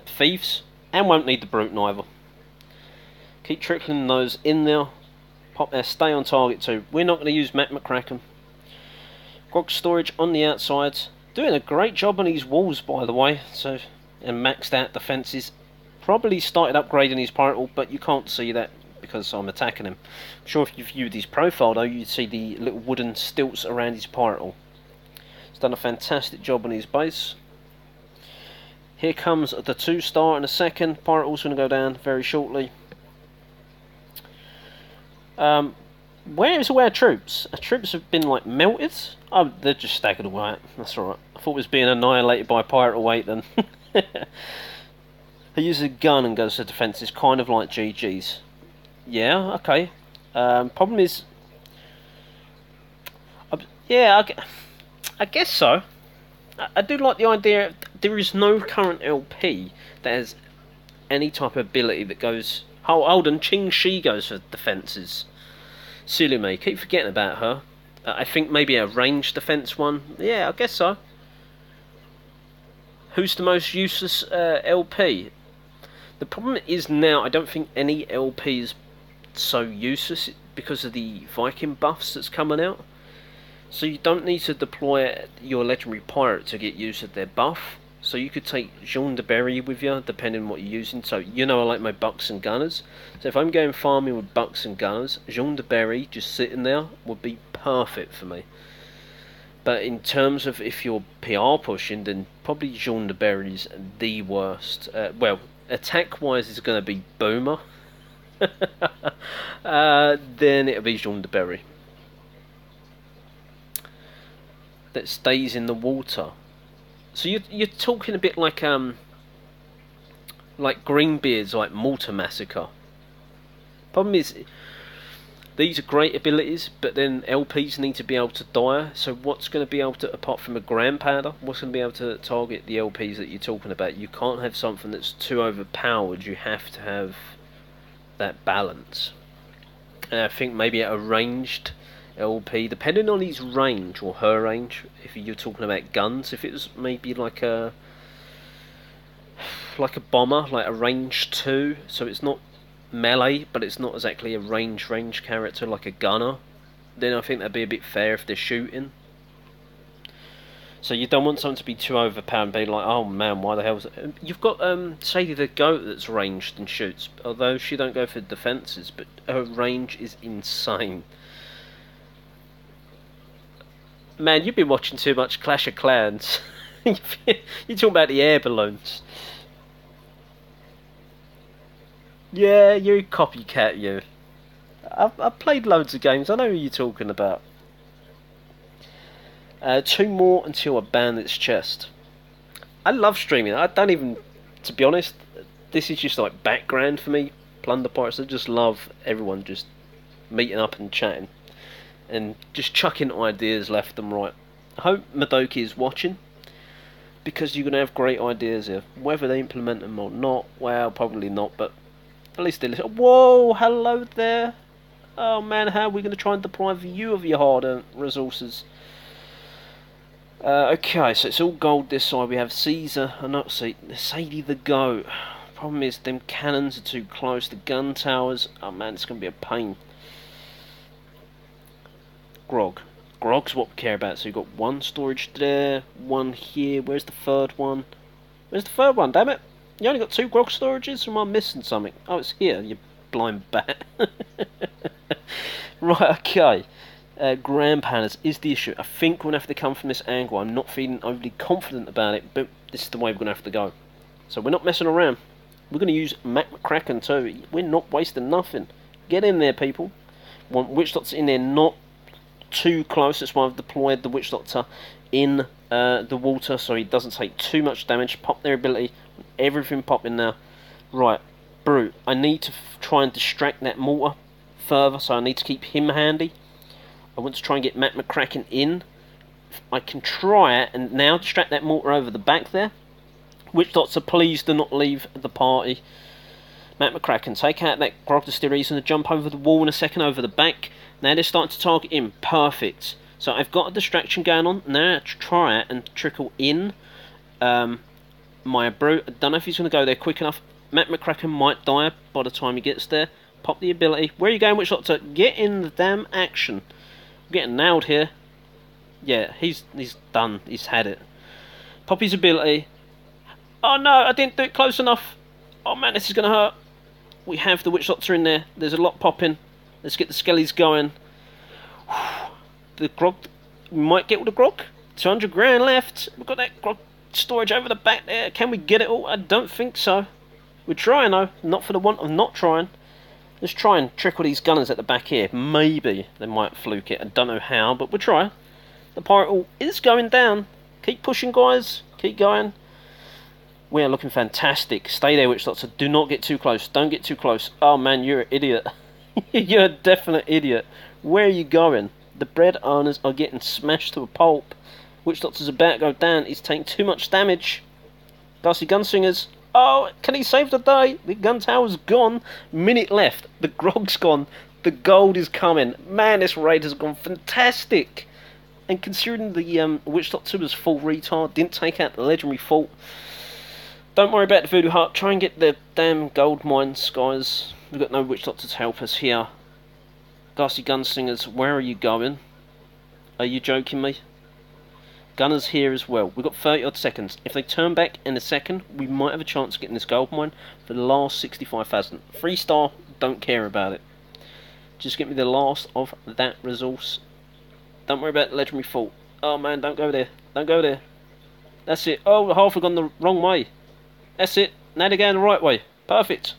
thieves. And won't need the brute neither. Keep trickling those in there. Pop our stay on target too. We're not going to use Matt McCracken. Grog storage on the outside. Doing a great job on these walls, by the way. So, and maxed out defences. Probably started upgrading his pirate hall, but you can't see that because I'm attacking him. I'm sure if you viewed his profile though, you'd see the little wooden stilts around his pirate hall. He's done a fantastic job on his base. Here comes the 2-star in a second. Pirate hall's going to go down very shortly. Where is all our troops? Our troops have been like melted. Oh, they're just staggered away. That's alright. I thought it was being annihilated by pirate weight then. He uses a gun and goes to defence. It's kind of like GG's. Yeah, okay. Problem is... yeah, I guess so. I do like the idea. There is no current LP that has any type of ability that goes... Oh, hold on. Ching Shi goes for defences. Silly me. Keep forgetting about her. I think maybe a ranged defence one. Yeah, I guess so. Who's the most useless LP? The problem is now I don't think any LP is so useless because of the Viking buffs that's coming out. So you don't need to deploy your legendary pirate to get use of their buff. So you could take Jean de Berry with you, depending on what you're using. So you know I like my bucks and gunners. So if I'm going farming with bucks and gunners, Jean de Berry just sitting there would be perfect for me. But in terms of if you're PR pushing, then probably Jean de Berry's the worst. Well, attack-wise is going to be Boomer. Then it'll be Jean de Berry. That stays in the water. So you're talking a bit like Greenbeard's like Mortar Massacre. Problem is, these are great abilities, but then LPs need to be able to die. So what's going to be able to, apart from a grand powder, what's going to be able to target the LPs that you're talking about? You can't have something that's too overpowered. You have to have that balance. And I think maybe a ranged LP, depending on his range or her range, if you're talking about guns, if it was maybe like a bomber, like a range 2, so it's not melee, but it's not exactly a range character like a gunner, then I think that'd be a bit fair if they're shooting. So you don't want something to be too overpowered and be like, oh man, why the hell is it? You've got Sadie the Goat that's ranged and shoots, although she don't go for defences, but her range is insane. Man, you've been watching too much Clash of Clans. You're talking about the air balloons. Yeah, you're a copycat, you. I've played loads of games. I know who you're talking about. 2 more until I ban its chest. I love streaming. I don't even, to be honest, this is just like background for me. Plunder Pirates. I just love everyone just meeting up and chatting. And just chucking ideas left and right. I hope Madoki is watching, because you're going to have great ideas here. Whether they implement them or not, well, probably not, but at least they listen. Whoa, hello there. Oh man, how are we going to try and deprive you of your hard-earned resources? Okay, so it's all gold this side. We have Caesar, not Sadie the Goat. Problem is, them cannons are too close. The gun towers, oh man, it's going to be a pain. Grog's what we care about. So you've got 1 storage there, 1 here. Where's the 3rd one? Where's the 3rd one? Damn it! You only got 2 grog storages, or am I missing something? Oh, it's here, you blind bat. Right, okay. Grand Panners is the issue. I think we're going to have to come from this angle. I'm not feeling overly confident about it, but this is the way we're going to have to go. So we're not messing around. We're going to use Mac McCracken too. We're not wasting nothing. Get in there, people. Want Witch Doctor in there, not too close. That's why I've deployed the Witch Doctor in the water, so he doesn't take too much damage. Pop their ability, everything popping now. Right, Brute, I need to try and distract that mortar further, so I need to keep him handy. I want to try and get Matt McCracken in. I can try it and now distract that mortar over the back there. Witch Doctor, please do not leave the party. Matt McCracken, take out that Grog Distillery. He's going to jump over the wall in a second over the back. Now they're starting to target him. Perfect. So I've got a distraction going on. Now to try it and trickle in my Brute. I don't know if he's going to go there quick enough. Matt McCracken might die by the time he gets there. Pop the ability. Where are you going, Witch Doctor? Get in the damn action. I'm getting nailed here. Yeah, he's done. He's had it. Pop his ability. Oh no, I didn't do it close enough. Oh man, this is going to hurt. We have the Witch Doctor in there. There's a lot popping. Let's get the skellies going. The grog. We might get all the grog. 200 grand left. We've got that grog storage over the back there. Can we get it all? I don't think so. We're trying though. Not for the want of not trying. Let's try and trickle these gunners at the back here. Maybe they might fluke it. I don't know how, but we're trying. The pirate hall is going down. Keep pushing, guys. Keep going. We are looking fantastic. Stay there, Witch Doctor. Do not get too close. Don't get too close. Oh man, you're an idiot. You're a definite idiot. Where are you going? The bread owners are getting smashed to a pulp. Witch Doctor's about to go down. He's taking too much damage. Darcy Gunslingers. Oh, can he save the day? The gun tower's gone. Minute left. The grog's gone. The gold is coming. Man, this raid has gone fantastic. And considering the Witch Doctor was full retard, didn't take out the legendary fault. Don't worry about the Voodoo Heart. Try and get the damn gold mines, guys. We've got no Witch Doctor to help us here. Ghastly Gunslingers, where are you going? Are you joking me? Gunners here as well. We've got 30 odd seconds. If they turn back in a second, we might have a chance of getting this gold mine for the last 65,000. 3-star, don't care about it. Just get me the last of that resource. Don't worry about the legendary fault. Oh man, don't go there. Don't go there. That's it. Oh, half have gone the wrong way. That's it. Now they're going the right way. Perfect.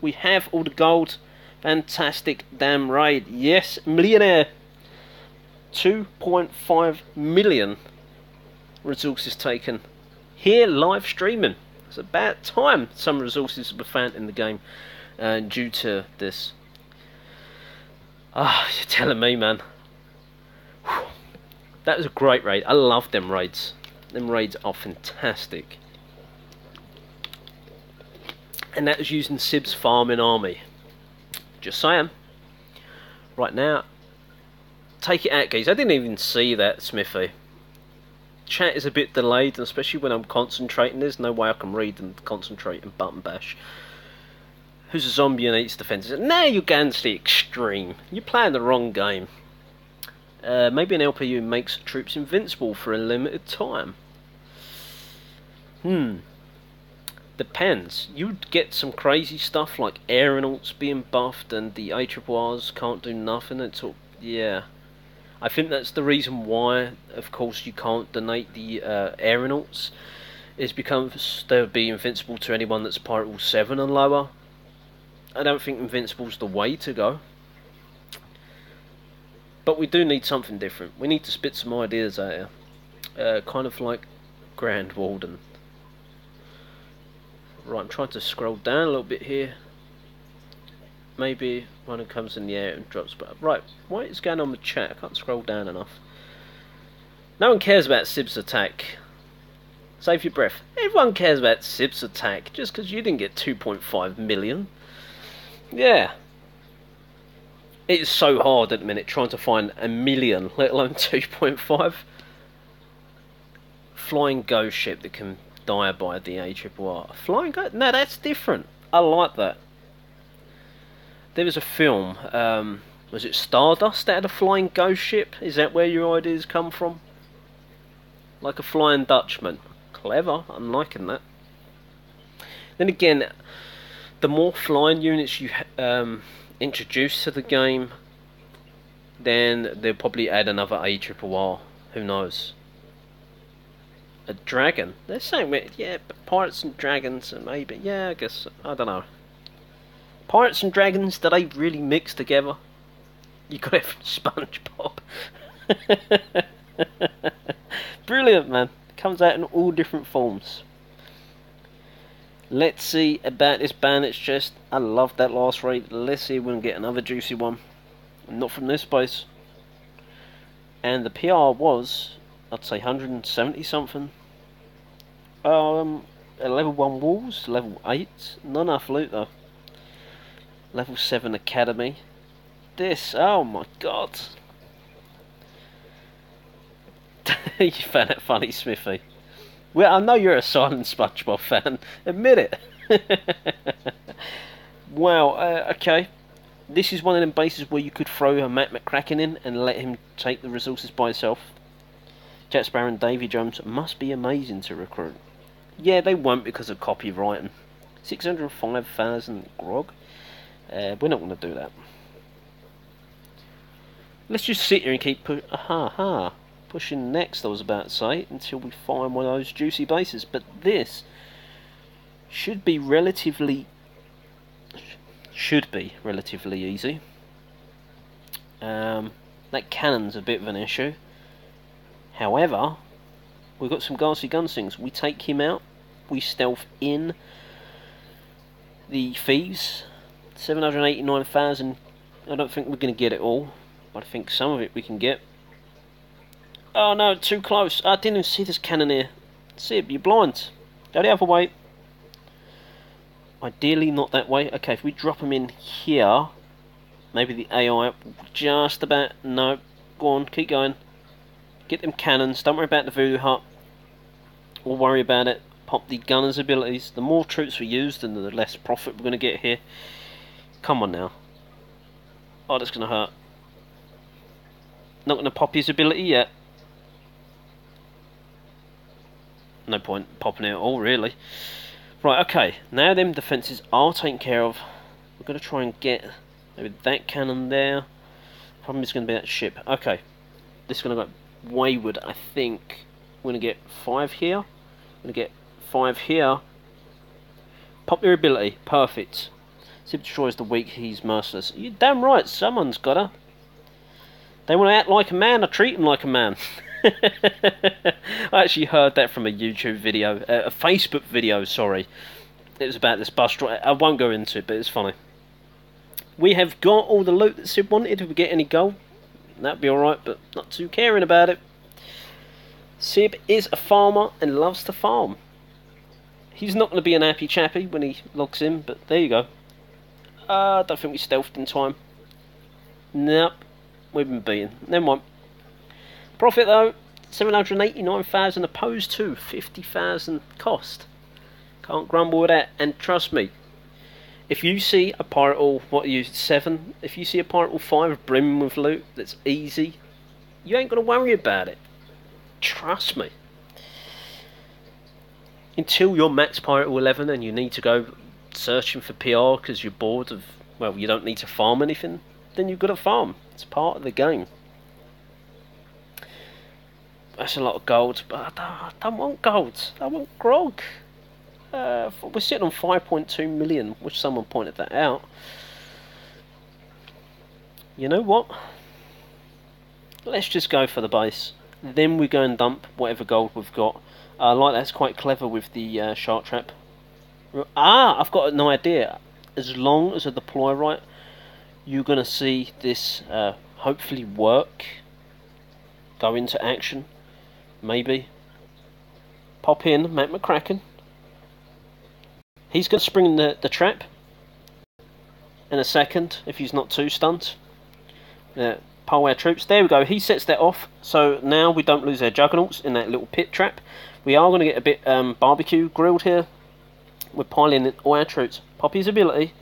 We have all the gold. Fantastic damn raid. Yes, millionaire. 2.5 million resources taken. Here, live streaming. It's about time some resources were found in the game due to this. Ah, you're telling me, man. Whew. That was a great raid. I love them raids. Them raids are fantastic. And that was using Sib's farming army. Just saying. Right now, take it out, guys. I didn't even see that, Smithy. Chat is a bit delayed, and especially when I'm concentrating. There's no way I can read and concentrate and button bash. Who's a zombie and eats defences? Now you're going to the extreme. You're playing the wrong game. Maybe an LPU makes troops invincible for a limited time. Depends. You'd get some crazy stuff like aeronauts being buffed and the ARRRs can't do nothing. It's all, yeah. I think that's the reason why, of course, you can't donate the aeronauts. Is because they'll be invincible to anyone that's Pirate Rule 7 and lower. I don't think invincible's the way to go. But we do need something different. We need to spit some ideas out here. Kind of like Grand Warden. Right, I'm trying to scroll down a little bit here. Maybe one comes in the air and drops. But right, what is going on with chat? I can't scroll down enough. No one cares about Sib's attack. Save your breath. Everyone cares about Sib's attack just because you didn't get 2.5 million. Yeah. It is so hard at the minute trying to find a million, let alone 2.5. Flying ghost ship that can die by the ARRR. Flying ghost? No, that's different. I like that. There was a film, was it Stardust that had a flying ghost ship? Is that where your ideas come from? Like a flying Dutchman. Clever, I'm liking that. Then again, the more flying units you introduce to the game, then they'll probably add another ARRR. Who knows? A dragon? They're saying, yeah, but pirates and dragons, and maybe, yeah, I guess, I don't know. Pirates and dragons, do they really mix together? You got it from SpongeBob. Brilliant, man. Comes out in all different forms. Let's see about this bandit's chest. I love that last raid. Let's see if we can get another juicy one. Not from this place. and the PR was, I'd say, 170 something. Level 1 walls, level 8, not enough loot though. Level 7 academy. This, oh my god. You found it funny, Smithy. Well, I know you're a silent SpongeBob fan. Admit it. Wow, okay. This is one of them bases where you could throw a Matt McCracken in and let him take the resources by himself. Jack Sparrow and Davy Jones must be amazing to recruit. Yeah, they won't because of copywriting. 605,000 grog. We're not going to do that. Let's just sit here and keep pushing next, I was about to say, until we find one of those juicy bases. But this should be relatively easy. That cannon's a bit of an issue. However, we've got some ghastly gunslings. We take him out. We stealth in the thieves. 789,000. I don't think we're going to get it all, but I think some of it we can get. Oh no, too close. I didn't even see this cannoneer. See it, you're blind. Go the other way. Ideally not that way. Okay, if we drop them in here, maybe the AI just about... No, go on, keep going. Get them cannons, don't worry about the voodoo hut. We'll worry about it. Pop the gunner's abilities. The more troops we use, then the less profit we're going to get here. Come on now. Oh, that's going to hurt. Not going to pop his ability yet. No point popping it at all, really. Right, okay. Now them defences are taken care of. We're going to try and get maybe that cannon there. Problem is going to be that ship. Okay. This is going to go wayward, I think. We're going to get 5 here. We're going to get 5 here. Pop your ability. Perfect. Ship destroys the weak, he's merciless. You're damn right, someone's got her. They want to act like a man, I treat them like a man. I actually heard that from a YouTube video, a Facebook video, sorry. It was about this bus drive. I won't go into it, but it's funny. We have got all the loot that Sid wanted. If we get any gold, that'd be alright, but not too caring about it. Sib is a farmer and loves to farm. He's not going to be an happy chappy when he logs in, but there you go. I don't think we stealthed in time. Nope, we've been beaten. Never mind. Profit though, 789,000 opposed to 50,000 cost. Can't grumble with that. And trust me, if you see a pirate hall, what are you, 7? If you see a pirate hall 5 brimming with loot that's easy, you ain't going to worry about it. Trust me. Until you're max pirate hall 11 and you need to go searching for PR because you're bored of, well, you don't need to farm anything, then you've got to farm. It's part of the game. That's a lot of gold, but I don't want gold. I want grog. We're sitting on 5.2 million, which someone pointed that out. You know what? Let's just go for the base. Then we go and dump whatever gold we've got. I like that's quite clever with the shark trap. I've got no idea. As long as I deploy right, you're going to see this hopefully work. Go into action. Maybe. Pop in Matt McCracken. He's going to spring the trap in a second if he's not too stunned. Pole our troops. There we go. He sets that off. So now we don't lose our juggernauts in that little pit trap. We are going to get a bit barbecue grilled here. We're piling in all our troops. Pop his ability.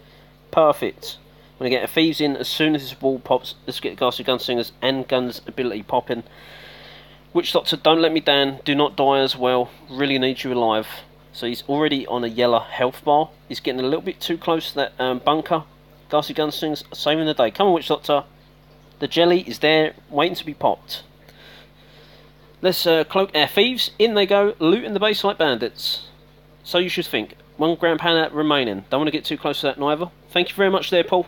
Perfect. We're going to get our thieves in as soon as this wall pops. Let's get Ghastly Gunslingers and Guns ability popping. Witch Doctor, don't let me down. Do not die as well. Really need you alive. So he's already on a yellow health bar. He's getting a little bit too close to that bunker. Ghastly Gunslingers saving the day. Come on, Witch Doctor. The jelly is there, waiting to be popped. Let's cloak our thieves. In they go, looting the base like bandits. So you should think. 1 grand pound remaining. Don't want to get too close to that neither. Thank you very much there, Paul.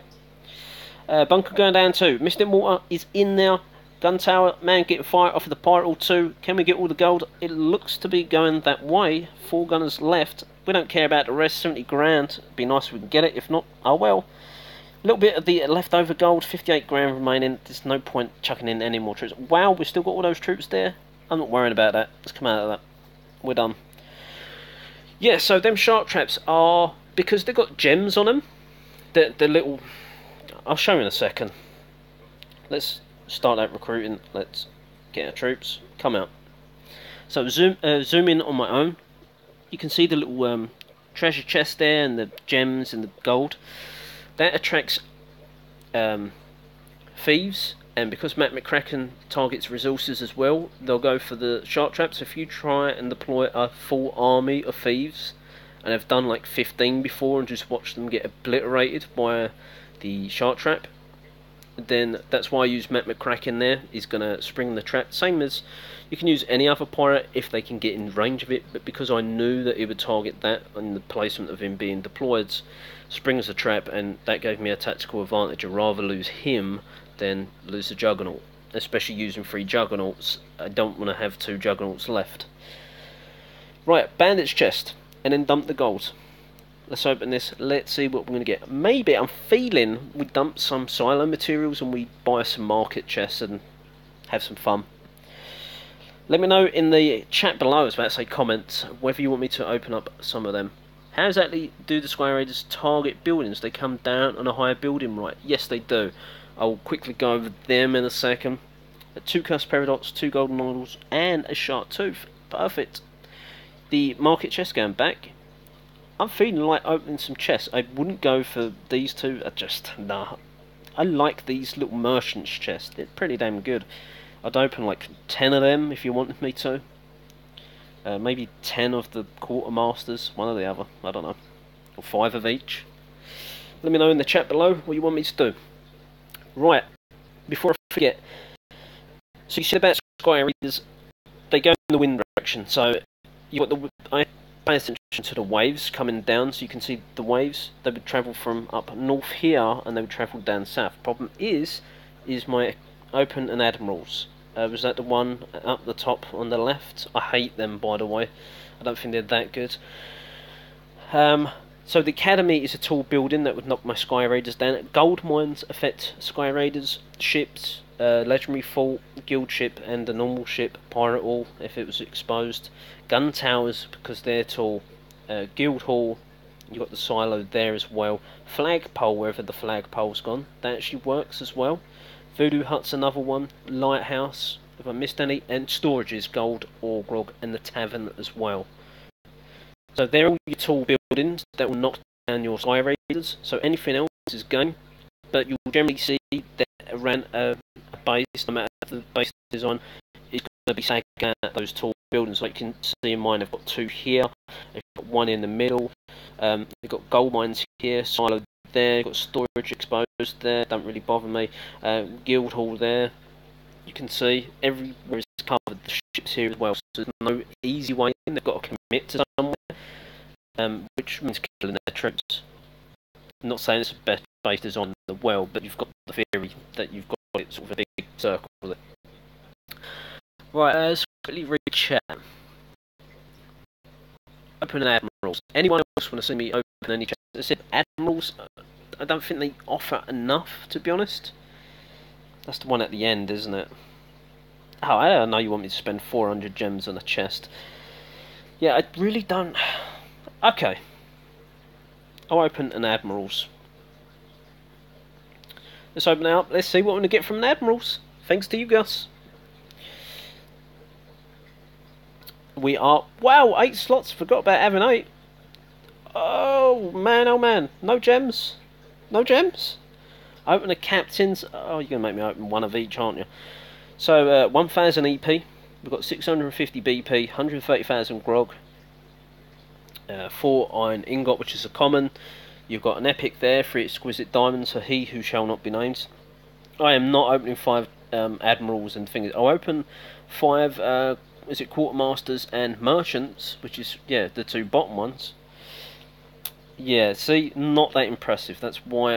Bunker going down too. Mystic Mortar is in now. Gun tower, man getting fired off of the pirate hall too. Can we get all the gold? It looks to be going that way. 4 gunners left. We don't care about the rest. 70 grand. It'd be nice if we can get it. If not, oh well. A little bit of the leftover gold, 58 grand remaining. There's no point chucking in any more troops. Wow, we've still got all those troops there. I'm not worrying about that. Let's come out of that. We're done. Yeah, so them shark traps are, because they've got gems on them, they're little... I'll show you in a second. Let's start out recruiting. Let's get our troops. Come out. So zoom in on my own. You can see the little treasure chest there and the gems and the gold. That attracts thieves, and because Matt McCracken targets resources as well, they'll go for the shark traps. If you try and deploy a full army of thieves, and I've done like 15 before and just watched them get obliterated by the shark trap, then that's why I use Matt McCracken there. He's going to spring the trap. Same as you can use any other pirate if they can get in range of it, but because I knew that he would target that and the placement of him being deployed, springs the trap, and that gave me a tactical advantage. I'd rather lose him than lose the Juggernaut, especially using 3 Juggernauts. I don't want to have 2 Juggernauts left. Right, bandit's chest, and then dump the gold. Let's open this. Let's see what we're going to get. Maybe, I'm feeling we dump some silo materials and we buy some market chests and have some fun. Let me know in the chat below, I was about to say comments, whether you want me to open up some of them. How exactly do the Sky Raiders target buildings? They come down on a higher building, right? Yes, they do. I'll quickly go over them in a second. 2 cursed peridots, 2 golden idols, and a shark tooth. Perfect. The market chest going back. I'm feeling like opening some chests. I wouldn't go for these 2. Nah. I like these little merchants chests. They're pretty damn good. I'd open like 10 of them if you wanted me to. Maybe 10 of the quartermasters, one or the other. I don't know. Or 5 of each. Let me know in the chat below what you want me to do. Right. Before I forget. So you said about Sky Raiders. They go in the wind direction. So you got the... I pay attention to the waves coming down, so you can see the waves. They would travel from up north here and they would travel down south. Problem is my open and admirals. Was that the one up the top on the left? I hate them, by the way. I don't think they're that good. So the academy is a tall building that would knock my Sky Raiders down. Gold mines affect Sky Raiders, ships, legendary fort, guild ship, and the normal ship, pirate hall if it was exposed. Gun towers because they're tall. Guild hall, you've got the silo there as well. Flagpole, wherever the flagpole's gone, that actually works as well. Voodoo hut's another one. Lighthouse, if I missed any, and storages, gold, ore grog, and the tavern as well. So they're all your tall buildings that will knock down your Sky Raiders. So anything else is going, but you'll generally see that around a base, no matter the base design, is going to be sagging at those tall buildings. Like you can see in mine, I've got 2 here, I've got 1 in the middle. You've got gold mines here, silo there, you've got storage exposed there, don't really bother me. Guild hall there. You can see everywhere is covered. The ships here as well, so there's no easy way in. They've got to commit to somewhere, which means killing their troops. I'm not saying it's the best base design in the world, but you've got the theory that you've got it sort of a big circle there. Right, let's quickly read chat. Open admirals. Anyone else want to see me open any chat? I said admirals. I don't think they offer enough, to be honest. That's the one at the end, isn't it? Oh, I don't know you want me to spend 400 gems on a chest. Yeah, I really don't... Okay. I'll open an admirals. Let's open it up. Let's see what we're going to get from an admirals. Thanks to you, Gus. We are... Wow, 8 slots. Forgot about having 8. Oh, man. No gems. No gems? Open a captain's... Oh, you're going to make me open 1 of each, aren't you? So, 1,000 EP. We've got 650 BP, 130,000 grog. 4 iron ingot, which is a common. You've got an epic there, 3 exquisite diamonds for he who shall not be named. I am not opening 5 admirals and things. I'll open 5... is it quartermasters and merchants, which is, yeah, the 2 bottom ones. Yeah, see, not that impressive. That's why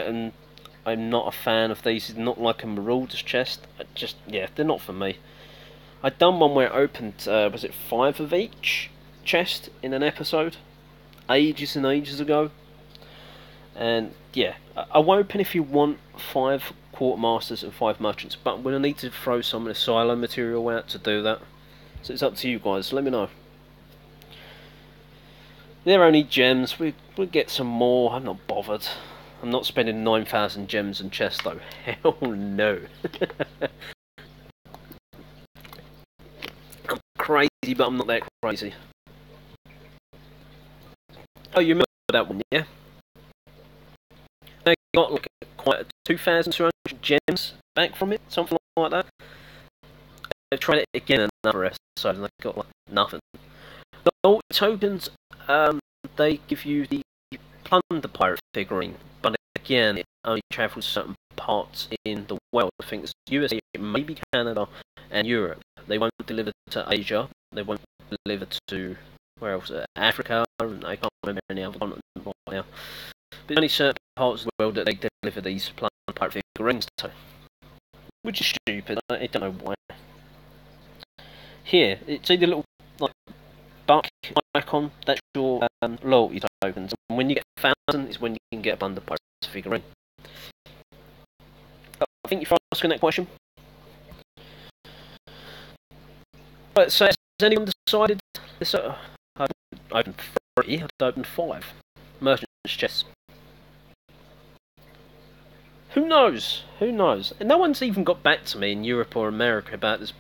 I'm not a fan of these. It's not like a marauder's chest. Yeah, they're not for me. I'd done one where I opened, was it 5 of each chest in an episode? Ages and ages ago. And yeah, I'll open if you want 5 quartermasters and 5 merchants, but I'm going to need to throw some of the silo material out to do that. So it's up to you guys, let me know. They're only gems, we'll get some more, I'm not bothered. I'm not spending 9,000 gems and chests though, hell no. I'm crazy, but I'm not that crazy. Oh, you remember that one, yeah? They got like quite 2,200 gems back from it, something like that. They've tried it again in another episode and they got like nothing. The old tokens, they give you the Plunder pirate figurine, but again, it only travels certain parts in the world. I think it's USA, maybe Canada, and Europe. They won't deliver to Asia. They won't deliver to where else? Africa. I can't remember any other continent right now. But only certain parts of the world that they deliver these Plunder pirate figurines to, which is stupid. I don't know why. Here, see the little like buck icon? That's your loyalty tokens. And when you get 1,000, is when you can get a Plunder pirate figurine. I think you're asking that question. But so has anyone decided? This, I've opened 3. I've opened 5 merchants chests. Who knows? Who knows? And no one's even got back to me in Europe or America about this.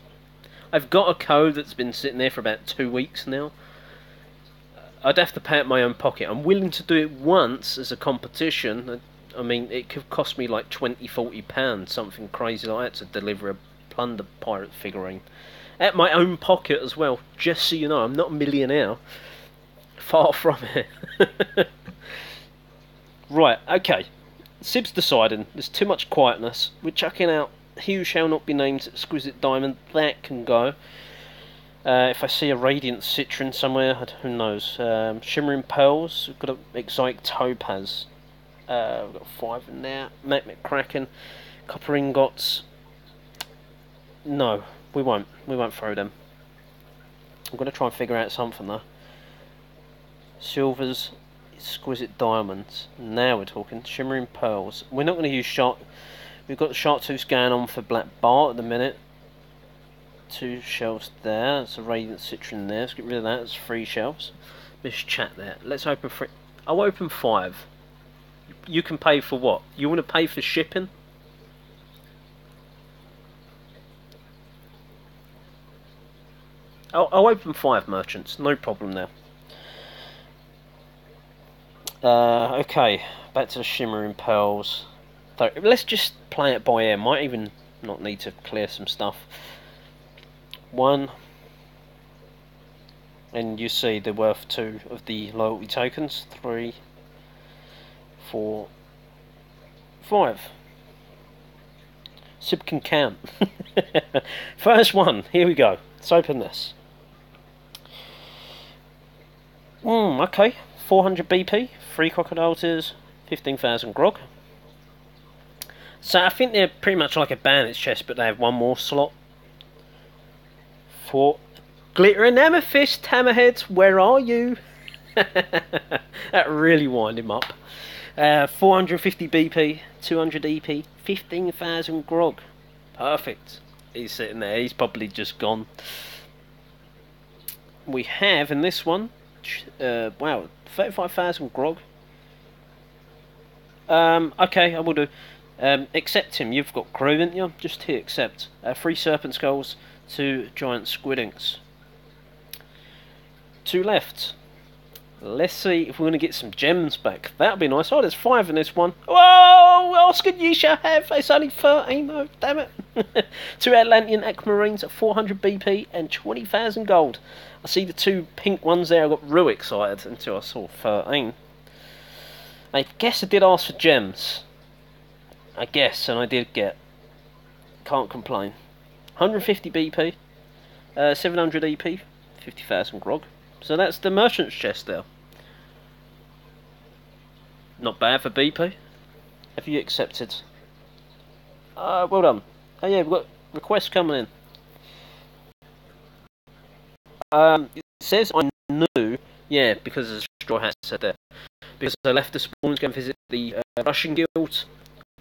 I've got a code that's been sitting there for about 2 weeks now. I'd have to pay out my own pocket. I'm willing to do it once as a competition. I mean, it could cost me like £20–40, something crazy like that, to deliver a Plunder pirate figurine. At my own pocket as well, just so you know, I'm not a millionaire. Far from it. Right, okay. Sib's deciding there's too much quietness. We're chucking out He Who Shall Not Be Named Exquisite Diamond. That can go. If I see a Radiant Citron somewhere, who knows. Shimmering Pearls, we've got an Exotic Topaz. We've got 5 in there. Magnet Kraken. Copper Ingots. No, we won't. We won't throw them. I'm going to try and figure out something though. Silvers, Exquisite Diamonds. Now we're talking. Shimmering Pearls. We're not going to use Shark. We've got the Chartreuse going on for Black Bar at the minute. 2 shelves there. That's a Radiant Citron there. Let's get rid of that. That's 3 shelves. Let's chat there. Let's open 3. I'll open 5. You can pay for what? You want to pay for shipping? I'll open 5 merchants. No problem now. Okay. Back to the Shimmering Pearls. So, let's just play it by ear. Might even not need to clear some stuff. 1. And you see they're worth 2 of the loyalty tokens. 3, 4, 5. Sib can count. First one, here we go. Let's open this. Okay. 400 BP, 3 crocodile tears, 15,000 grog. So I think they're pretty much like a bandit's chest, but they have 1 more slot. 4 glitter and amethyst hammerheads. Where are you? That really wind him up. 450 BP, 200 EP, 15,000 grog. Perfect. He's sitting there. He's probably just gone. We have in this one, wow, 35,000 grog. Okay, I will do. Accept him. You've got crew, haven't you? Just hit accept. 3 serpent skulls, 2 giant squid inks. 2 left. Let's see if we're going to get some gems back. That'll be nice. Oh, there's 5 in this one. Whoa! Oscar, you shall have. It's only 13 though. Damn it. 2 Atlantean aquamarines at 400 BP and 20,000 gold. I see the 2 pink ones there. I got real excited until I saw 13. I guess I did ask for gems. I guess, and I did get. Can't complain. 150 BP, 700 EP, 50,000 grog. So that's the merchant's chest there. Not bad for BP. Have you accepted? Well done. Oh yeah, we've got requests coming in. It says I knew, yeah, because the straw hat said there. because I left the spawn to go and visit the Russian guild.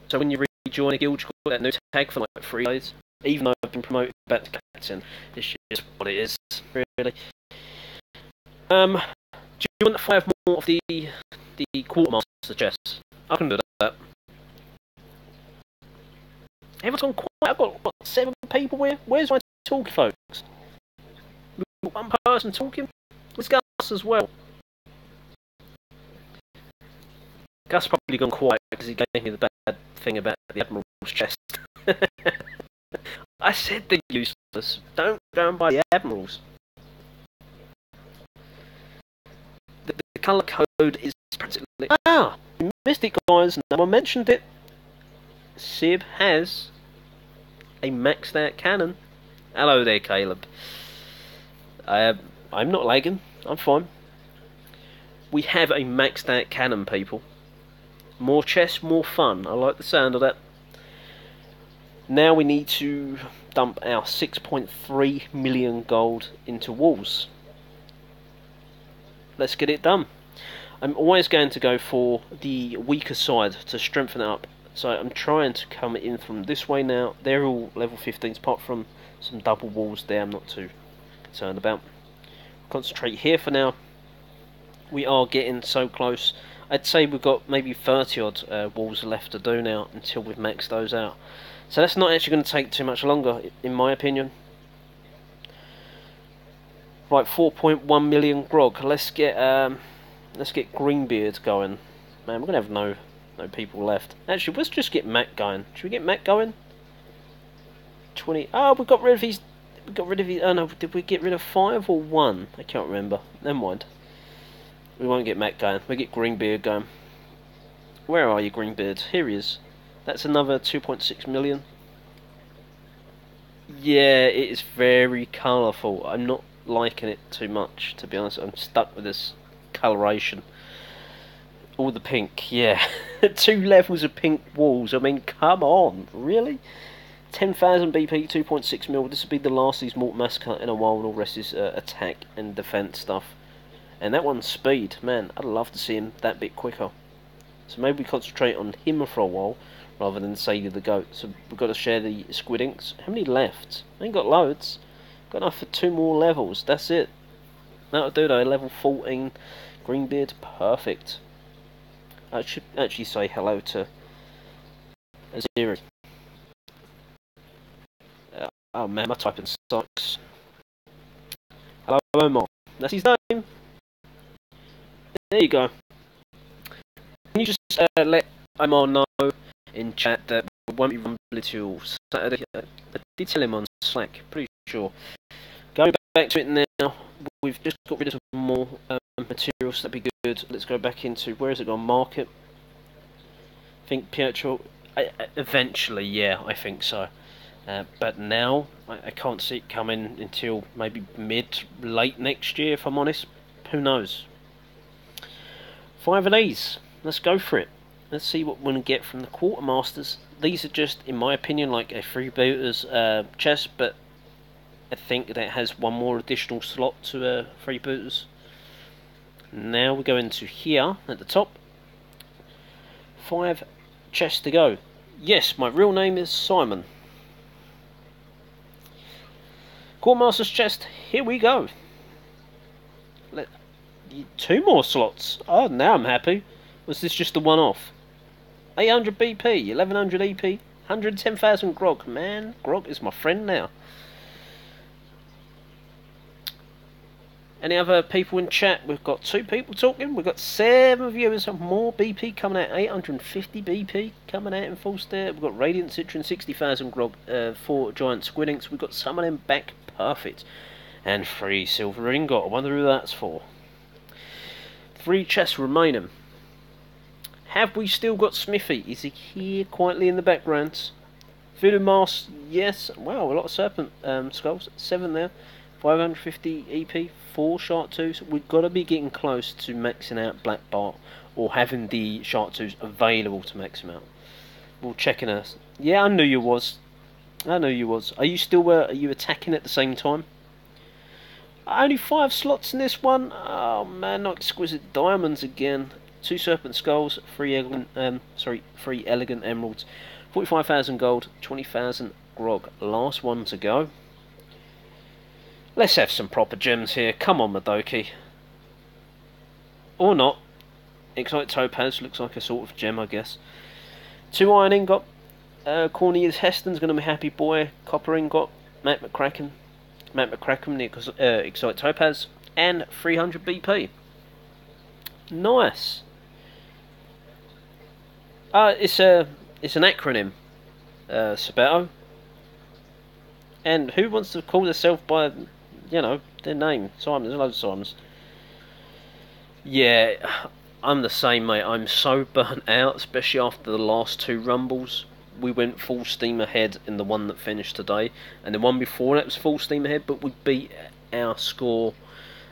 So when you rejoin a guild, you got that new tag for like 3 days. Even though I've been promoted back to captain, it's just what it is, really. Do you want 5 more of the quartermaster chests? I can do that. Everyone's gone quiet. I've got what, 7 people here. Where's my talking, folks? We've got 1 person talking. Let's Gus as well. Gus probably gone quiet because he gave me the bad thing about the Admiral's chest. I said they're useless. Don't go and buy the Admirals. The colour code is practically... Ah! You missed it, guys. No one mentioned it. Sib has a maxed out cannon. Hello there, Caleb. I'm not lagging. I'm fine. We have a maxed out cannon, people. More chests, more fun. I like the sound of that. Now we need to dump our 6.3 million gold into walls. Let's get it done. I'm always going to go for the weaker side to strengthen it up. So I'm trying to come in from this way now. They're all level 15s, apart from some double walls there I'm not too concerned about. Concentrate here for now. We are getting so close. I'd say we've got maybe 30 odd walls left to do now until we've maxed those out. So that's not actually going to take too much longer, in my opinion. Right, 4.1 million grog. Let's get Greenbeard going. Man, we're gonna have no people left. Actually, let's just get Matt going. Should we get Matt going? 20. Oh, we got rid of his. We got rid of his. Oh no, did we get rid of 5 or 1? I can't remember. Never mind. We won't get Matt going. We get Greenbeard going. Where are you, Greenbeard? Here he is. That's another 2.6 million. Yeah, it is very colourful. I'm not liking it too much, to be honest. I'm stuck with this coloration. All the pink, yeah. 2 levels of pink walls. I mean, come on, really? 10,000 BP, 2.6 mil. This would be the last of these Mort Massacre in a while, and all the rest is attack and defense stuff. And that one's speed. Man, I'd love to see him that bit quicker. So maybe we concentrate on him for a while, rather than Sadie the goat. So we've got to share the squid inks. How many left? I ain't got loads. Got enough for 2 more levels. That's it. That'll do though. Level 14. Greenbeard. Perfect. I should actually say hello to Aziri. Oh man, my typing sucks. Hello, Omar. That's his name. There you go. Can you just let Omar know in chat that we won't be rumbling till Saturday? I did tell him on Slack, pretty sure. Going back to it now, we've just got rid of some more materials, that'd be good. Let's go back into, where is it gone? Market? I think Pietro, eventually, yeah, I think so. But now, I can't see it coming until maybe late next year, if I'm honest. Who knows? 5 of these. Let's go for it. Let's see what we're going to get from the quartermasters. These are just, in my opinion, like a freebooter's chest, but I think that has 1 more additional slot to freebooters. Now we go into here at the top. 5 chests to go. Yes, my real name is Simon. Quartermaster's chest, here we go. 2 more slots. Oh, now I'm happy. Was this just a one-off? 800 BP, 1100 EP, 110,000 grog. Man, grog is my friend now. Any other people in chat? We've got 2 people talking. We've got 7 viewers. More BP coming out. 850 BP coming out in full stare. We've got Radiant Citron, 60,000 grog, 4 giant squid inks. We've got some of them back perfect. And 3 silver ingot. I wonder who that's for. 3 chests remaining. Have we still got Smithy? Is he here quietly in the background? Voodoo Mask, yes. Wow, a lot of serpent skulls. 7 there. 550 EP, 4 Shark 2s. We've got to be getting close to maxing out Black Bart, or having the Shark 2s available to max them out. We'll check in us. Yeah, I knew you was. I knew you was. Are you still are you attacking at the same time? Only 5 slots in this one. Oh man, not exquisite diamonds again. 2 serpent skulls, 3 elegant emeralds, 45,000 gold, 20,000 grog. Last one to go. Let's have some proper gems here. Come on, Madoki. Or not. Exotic topaz looks like a sort of gem, I guess. 2 iron ingot. Cornelius Heston's going to be a happy boy. Copper ingot. Matt McCracken, the exotic topaz, and 300 BP. Nice. It's an acronym. Sabato. And who wants to call themselves by, their name? Simon. There's loads of Simons. Yeah, I'm the same, mate. I'm so burnt out, especially after the last 2 rumbles. We went full steam ahead in the one that finished today, and the one before that was full steam ahead, but we beat our score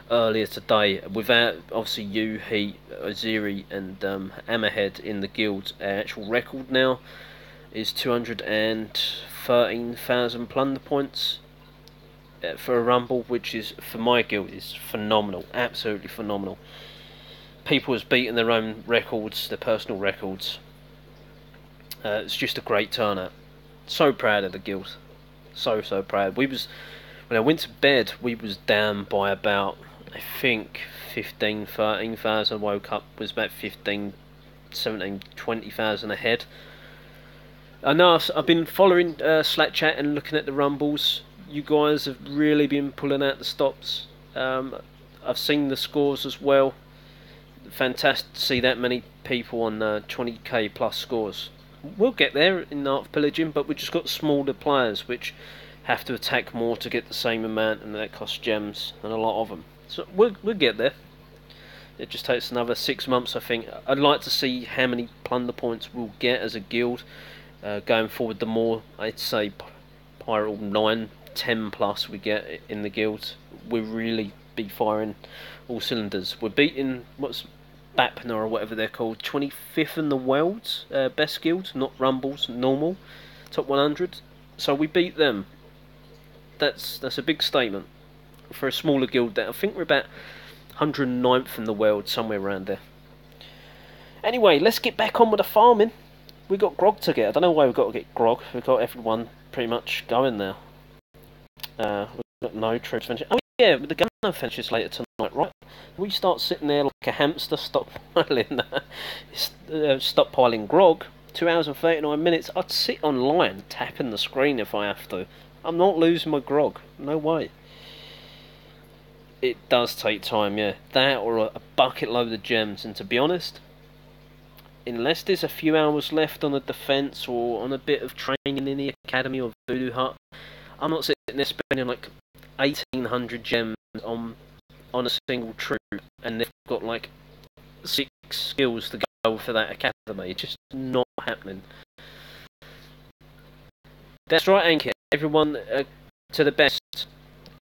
earlier today without, obviously, you, Heat, Oziri and Hammerhead in the guild. Our actual record now is 213,000 plunder points for a rumble, which is, for my guild, is phenomenal, absolutely phenomenal. People has beaten their own records, their personal records. It's just a great turnout. So proud of the guild. So proud. When I went to bed, we was down by about, I think, 15, 13,000. Woke up, was about 15, 17, 20,000 ahead. I know I've been following Slack chat and looking at the rumbles. You guys have really been pulling out the stops. I've seen the scores as well. Fantastic to see that many people on 20k plus scores. We'll get there in Art of Pillaging, but we've just got smaller players which have to attack more to get the same amount, and that costs gems and a lot of them. So we'll get there. It just takes another 6 months, I think. I'd like to see how many plunder points we'll get as a guild going forward. The more, I'd say, Pirate 9, 10 plus we get in the guild, we'll really be firing all cylinders. We're beating Bapna or whatever they're called, 25th in the world, best guild, not rumbles, normal, top 100. So we beat them. That's a big statement for a smaller guild. That I think we're about 109th in the world, somewhere around there. Anyway, let's get back on with the farming. We got grog to get. I don't know why we've got to get grog. We've got everyone pretty much going now. We've got no troops finishing. Oh yeah, the gunner finishes later tonight, right? We start sitting there like a hamster stockpiling grog. 2 hours and 39 minutes. I'd sit online tapping the screen if I have to. I'm not losing my grog. No way. It does take time, yeah. That or a bucket load of gems. And to be honest, unless there's a few hours left on the defence or on a bit of training in the academy or Voodoo Hut, I'm not sitting there spending like 1,800 gems on a single troop, and they've got like 6 skills to go for that academy. It's just not happening. That's right, Anki. Everyone to the best.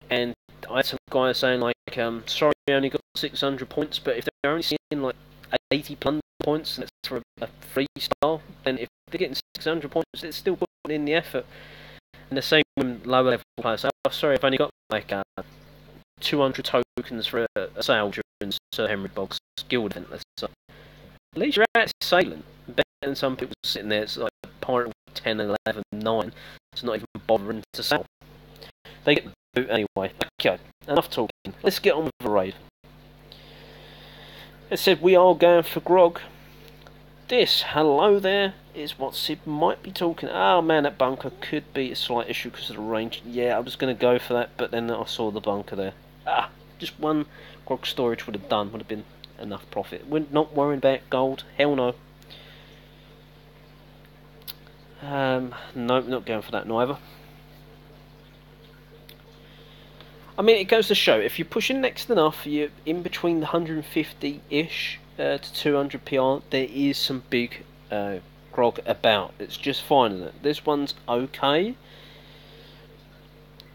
And I had some guys saying like, sorry, I only got 600 points, but if they're only seeing like 80 plunder points and it's for a freestyle, then if they're getting 600 points, it's still putting in the effort. And the same with lower level players. So, oh, sorry, I've only got like 200 tokens for a sale during Sir Henry Boggs guild event. At least you're out sailing. Better than some people sitting there. It's like Pirate 10, 11, 9. It's not even bothering to sell. They get the boot anyway. Okay, enough talking. Let's get on with the raid. It said we are going for grog. This, hello there, is what Sid might be talking. Oh man, that bunker could be a slight issue because of the range. Yeah, I was going to go for that, but then I saw the bunker there. Just one grog storage would have done, would have been enough profit. We're not worrying about gold, hell no. Nope, not going for that neither. I mean, it goes to show, if you're pushing next enough, you're in between the 150-ish to 200 PR, there is some big grog about. It's just finding it. This one's okay.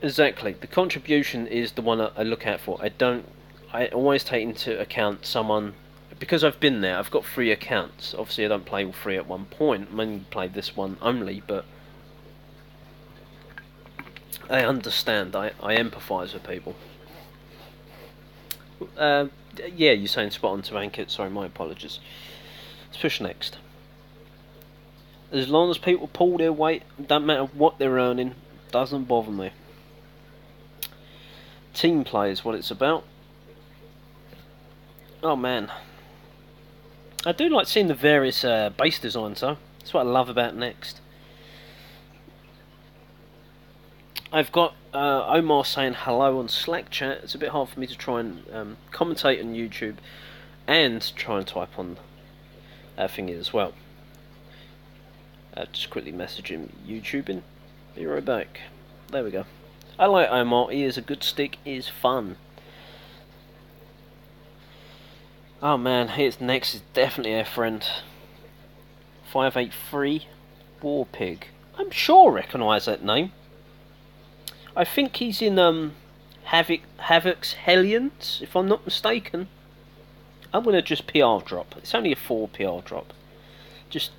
Exactly. The contribution is the one I look out for. I always take into account someone, because I've been there, I've got 3 accounts. Obviously I don't play all 3 at one point. I mainly play this one only, but I understand. I empathise with people. Yeah, you're saying spot on to rank it. Sorry, my apologies. Let's push next. As long as people pull their weight, don't matter what they're earning, doesn't bother me. Team play is what it's about. Oh man, I do like seeing the various base designs though. That's what I love about next. I've got Omar saying hello on Slack chat. It's a bit hard for me to try and commentate on YouTube and try and type on thingy as well. Just quickly message him YouTubing. Be right back. There we go. I like Omar. He is a good stick. He is fun. Oh man, his next is definitely our friend. 583 War Pig. I'm sure I recognise that name. I think he's in Havoc's Hellions, if I'm not mistaken. I'm gonna just PR drop. It's only a 4 PR drop. Just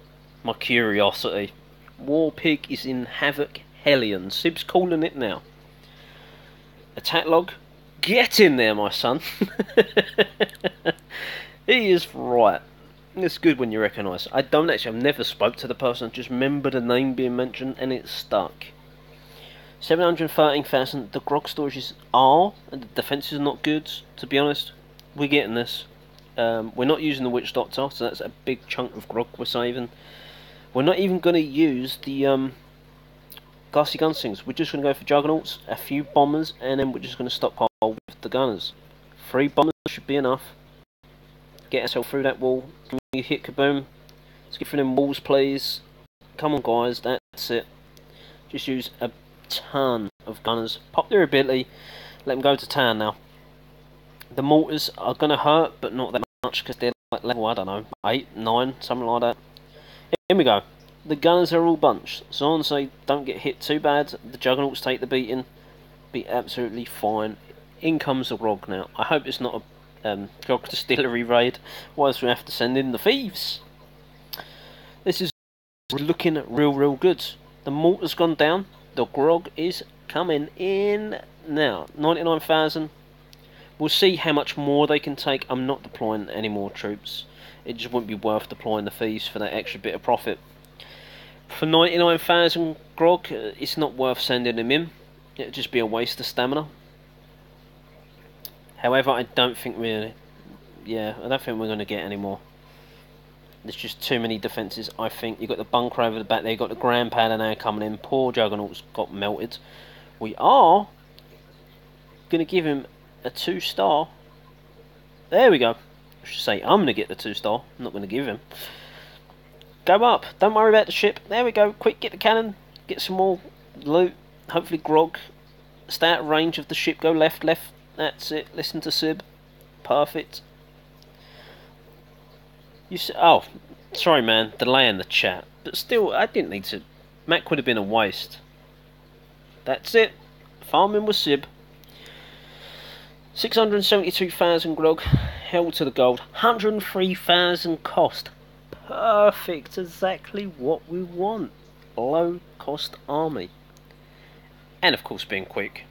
my curiosity. War Pig is in Havoc Hellions. Sib's calling it now. Attack log. Get in there, my son. He is right. It's good when you recognise. I've never spoke to the person. Just remember the name being mentioned and it stuck. 713,000. The grog storages are, and the defence is not good. To be honest, we're getting this. We're not using the Witch Doctor, so that's a big chunk of grog we're saving. We're not even going to use the Ghastly Gunslings. We're just going to go for Juggernauts, a few bombers, and then we're just going to stockpile with the gunners. 3 bombers should be enough. Get ourselves through that wall. Can you hit kaboom? Let's get through them walls, please. Come on, guys. That's it. Just use a ton of gunners. Pop their ability. Let them go to town now. The mortars are going to hurt, but not that much because they're like level, I don't know, 8, 9, something like that. Here we go. The gunners are all bunched. So long as they don't get hit too bad, the Juggernauts take the beating. Be absolutely fine. In comes the grog now. I hope it's not a grog distillery raid. Otherwise we have to send in the thieves. This is looking real good. The mortar's gone down. The grog is coming in now. 99,000. We'll see how much more they can take. I'm not deploying any more troops. It just wouldn't be worth deploying the thieves for that extra bit of profit. For 99,000 grog, it's not worth sending them in. It'd just be a waste of stamina. However, I don't think we're going to get any more. There's just too many defences. I think you've got the bunker over the back there. You've got the Grand Powder now coming in. Poor Juggernauts got melted. We are going to give him a 2-star. There we go. I should say I'm going to get the 2-star. I'm not going to give him. Go up. Don't worry about the ship. There we go. Quick, get the cannon. Get some more loot. Hopefully grog. Stay out of range of the ship. Go left. That's it. Listen to Sib. Perfect. Oh, sorry man. Delay in the chat. But still, I didn't need to. Mac would have been a waste. That's it. Farming with Sib. 672,000 grog. Held to the gold. 103,000 cost. Perfect. Exactly what we want. Low cost army. And of course being quick.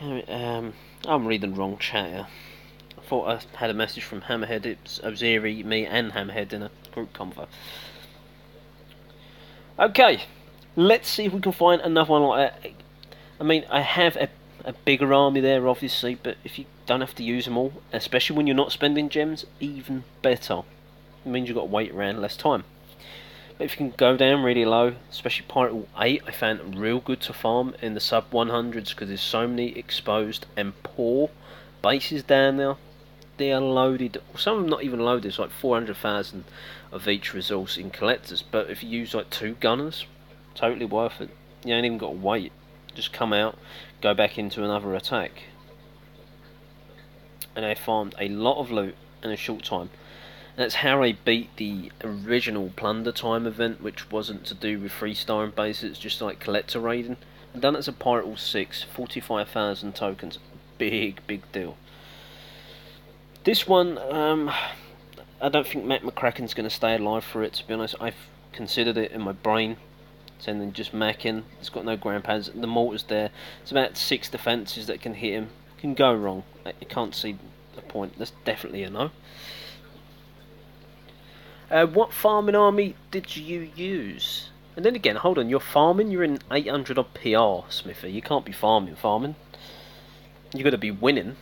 I'm reading the wrong chat here. I thought I had a message from Hammerhead. It's Oziri, me and Hammerhead in a group convo. Okay. Let's see if we can find another one like that. I mean, I have a bigger army there, obviously, but if you don't have to use them all, especially when you're not spending gems, even better. It means you've got to wait around less time. But if you can go down really low, especially Pirate Wall 8, I found real good to farm in the sub 100s because there's so many exposed and poor bases down there. They are loaded, some of them not even loaded, it's like 400,000 of each resource in collectors. But if you use like 2 gunners, totally worth it. You ain't even got to wait. Just come out, go back into another attack. And I farmed a lot of loot in a short time. And that's how I beat the original Plunder time event, which wasn't to do with 3-star and bases, it's just like collector raiding. And done it as a Pirate Wall 6, 45,000 tokens. Big deal. This one, I don't think Matt McCracken's going to stay alive for it, to be honest. I've considered it in my brain. Sending just Mac in. It's got no ground pads. The mortar's there. It's about 6 defences that can hit him. can go wrong. I can't see the point. That's definitely a no. What farming army did you use? And then again, hold on, you're farming? You're in 800 odd PR, Smithy. You can't be farming. You got to be winning.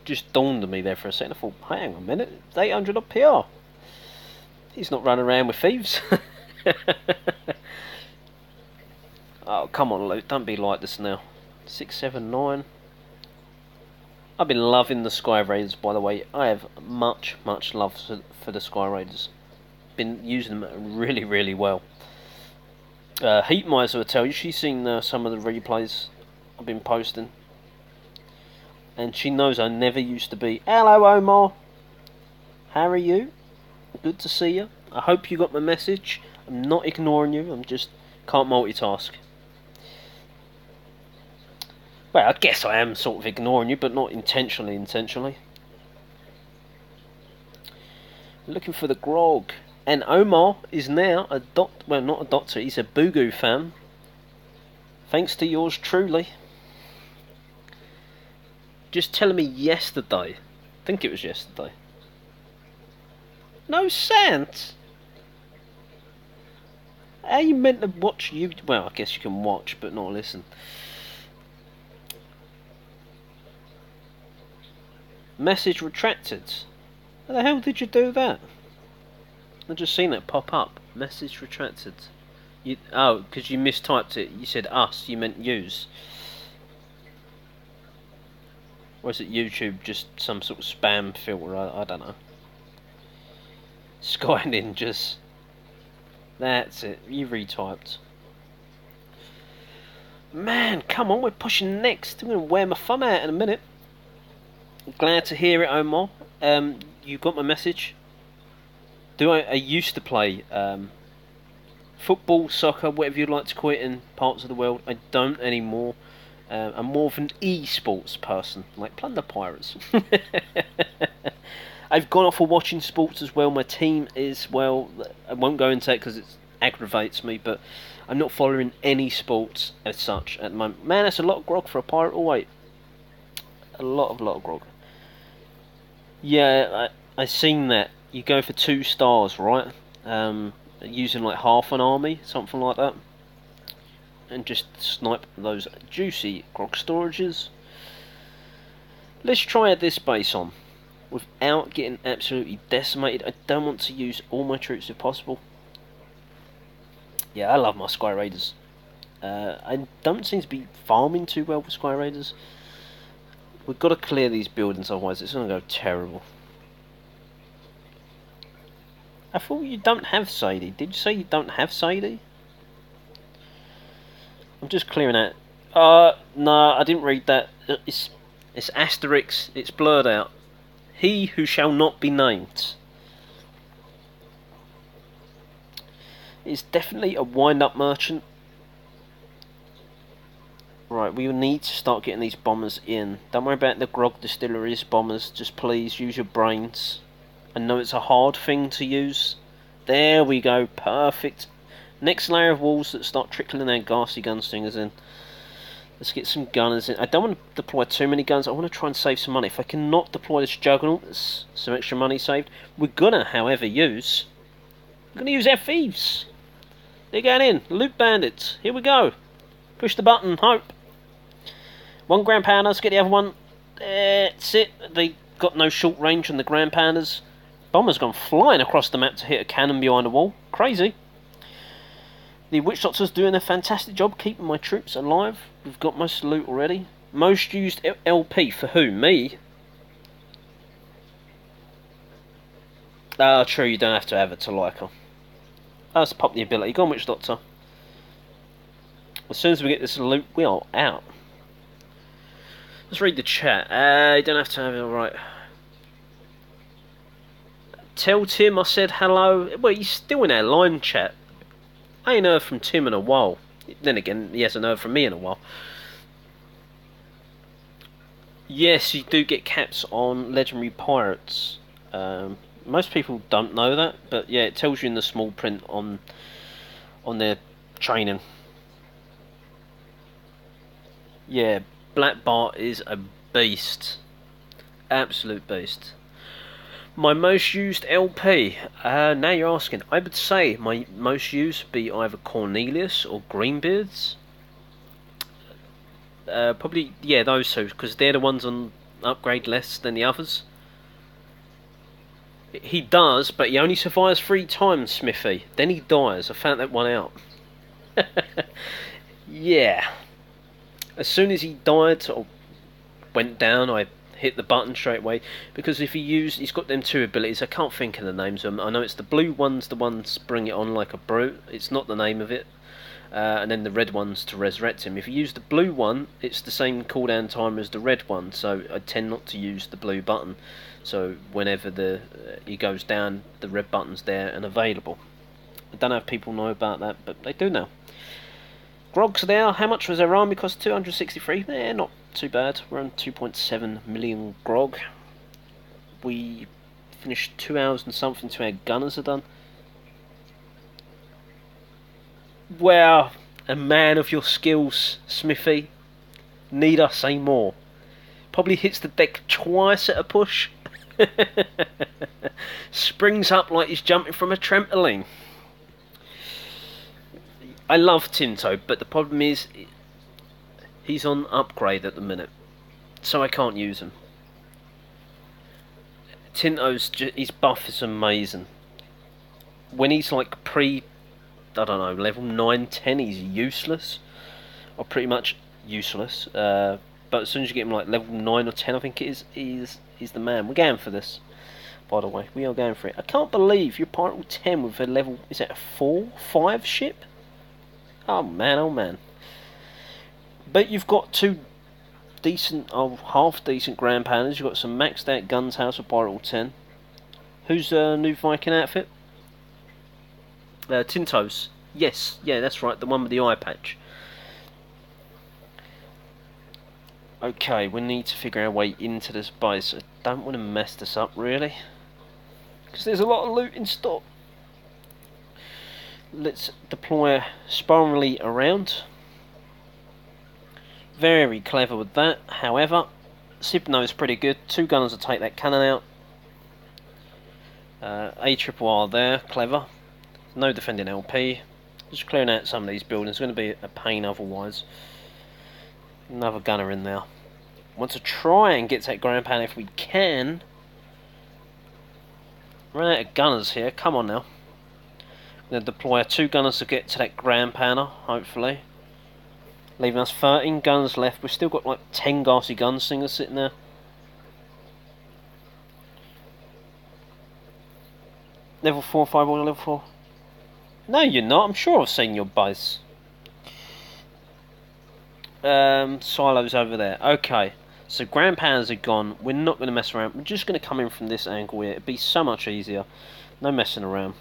Just dawned on me there for a second. I thought, hang on a minute, it's 800 odd PR. He's not running around with thieves. Oh, come on, Luke, don't be like this now. 679. I've been loving the Sky Raiders, by the way. I have much love for the Sky Raiders. Been using them really, really well. Heat Miser will tell you, she's seen some of the replays I've been posting. And she knows I never used to be. Hello, Omar. How are you? Good to see you. I hope you got my message. I'm not ignoring you. I'm just can't multitask. Well, I guess I am sort of ignoring you, but not intentionally. Looking for the grog. And Omar is now well, not a doctor, he's a Boogoo fan. Thanks to yours truly. Just telling me yesterday. I think it was yesterday. No Sant! How you meant to watch you? Well, I guess you can watch, but not listen. Message retracted. How the hell did you do that? I've just seen it pop up. Message retracted. Oh, because you mistyped it. You said us, you meant use. Or is it YouTube just some sort of spam filter? I don't know. Sky Ninjas. That's it. You retyped. Man, come on, we're pushing next. I'm going to wear my thumb out in a minute. Glad to hear it, Omar. You got my message. I used to play football, soccer, whatever you'd like to call it in parts of the world. I don't anymore. I'm more of an e-sports person, like Plunder Pirates. I've gone off of watching sports as well. My team is, well, I won't go into it because it aggravates me, but I'm not following any sports as such at the moment. Man, that's a lot of grog for a pirate. Oh, wait. A lot of grog. Yeah, I seen that. You go for 2 stars, right? Using like half an army, something like that. And just snipe those juicy grog storages. Let's try this base on without getting absolutely decimated. I don't want to use all my troops if possible. Yeah, I love my Sky Raiders. I don't seem to be farming too well for Sky Raiders. We've got to clear these buildings, otherwise it's going to go terrible. I thought you don't have Sadie. Did you say you don't have Sadie? I'm just clearing out. No, I didn't read that. It's asterisk. It's blurred out. He who shall not be named. It's definitely a wind-up merchant. Right, we will need to start getting these bombers in. Don't worry about the grog distilleries, bombers. Just please use your brains. I know it's a hard thing to use. There we go, perfect. Next layer of walls that start trickling their ghastly gunslingers in. Let's get some gunners in. I don't want to deploy too many guns. I want to try and save some money. If I cannot deploy this juggernaut, there's some extra money saved. We're gonna, however, use our thieves. They're going in. Loot bandits. Here we go. Push the button. Hope. 1 ground pounder. Let's get the other one. That's it. They got no short range on the ground pounders. Bomber's gone flying across the map to hit a cannon behind a wall. Crazy. The Witch Doctor's doing a fantastic job keeping my troops alive. We've got most loot already. Most used LP for who? Me? Ah, true, you don't have to have it to like her. Let's pop the ability. Go on, Witch Doctor. As soon as we get this loot, we are out. Let's read the chat. You don't have to have it, alright. Tell Tim I said hello. Well, he's still in our line chat. I ain't heard from Tim in a while. Then again, he hasn't heard from me in a while. Yes, you do get caps on legendary pirates. Most people don't know that, but yeah, it tells you in the small print on their training. Yeah, Black Bart is a beast. Absolute beast. My most used LP. Now you're asking. I would say my most used would be either Cornelius or Greenbeards. Probably, yeah, those two, because they're the ones on upgrade less than the others. He does, but he only survives 3 times, Smithy. Then he dies. I found that one out. Yeah. As soon as he died, or went down, I hit the button straight away. Because if he's got them 2 abilities. I can't think of the names of them. I know it's the blue ones, the ones bring it on like a brute. It's not the name of it. And then the red one's to resurrect him. If you use the blue one, it's the same cooldown time as the red one, so I tend not to use the blue button. So whenever he goes down, the red button's there and available. I don't know if people know about that, but they do now. Grog's there. How much was their army cost? 263. Not too bad. We're on 2.7 million grog. We finished 2 hours and something to our gunners are done. Wow, a man of your skills, Smithy. Need I say more? Probably hits the deck twice at a push. Springs up like he's jumping from a trampoline. I love Tinto, but the problem is he's on upgrade at the minute, so I can't use him. His buff is amazing. When he's like I don't know, level 9, 10, he's useless. Or pretty much useless. But as soon as you get him like level 9 or 10, I think it is, he's the man. We're going for this, by the way. We are going for it. I can't believe you're Pirate 10 with a level, is it a 4, 5 ship? Oh man, oh man. But you've got 2 decent, half decent Grand Panners. You've got some maxed out guns house of Pirate 10. Who's new Viking outfit? Tintos. Yes, yeah, that's right, the one with the eye patch. Okay, we need to figure our way into this base. I don't want to mess this up, really, because there's a lot of loot in stock. Let's deploy sparingly around. Very clever with that. However, Sibno is pretty good. 2 gunners will take that cannon out. A-triple-R there, clever. No defending LP. Just clearing out some of these buildings. It's going to be a pain otherwise. Another gunner in there. Want to try and get to that Grand Pan if we can. Run out of gunners here. Come on now. I'm going to deploy 2 gunners to get to that Grand Panner, hopefully. Leaving us 13 guns left. We've still got like 10 gassy gunslingers sitting there. Level 4, 5 or level 4? No, you're not. I'm sure I've seen your base. Silos over there. Okay. So Grand Pans are gone. We're not going to mess around. We're just going to come in from this angle here. It'd be so much easier. No messing around.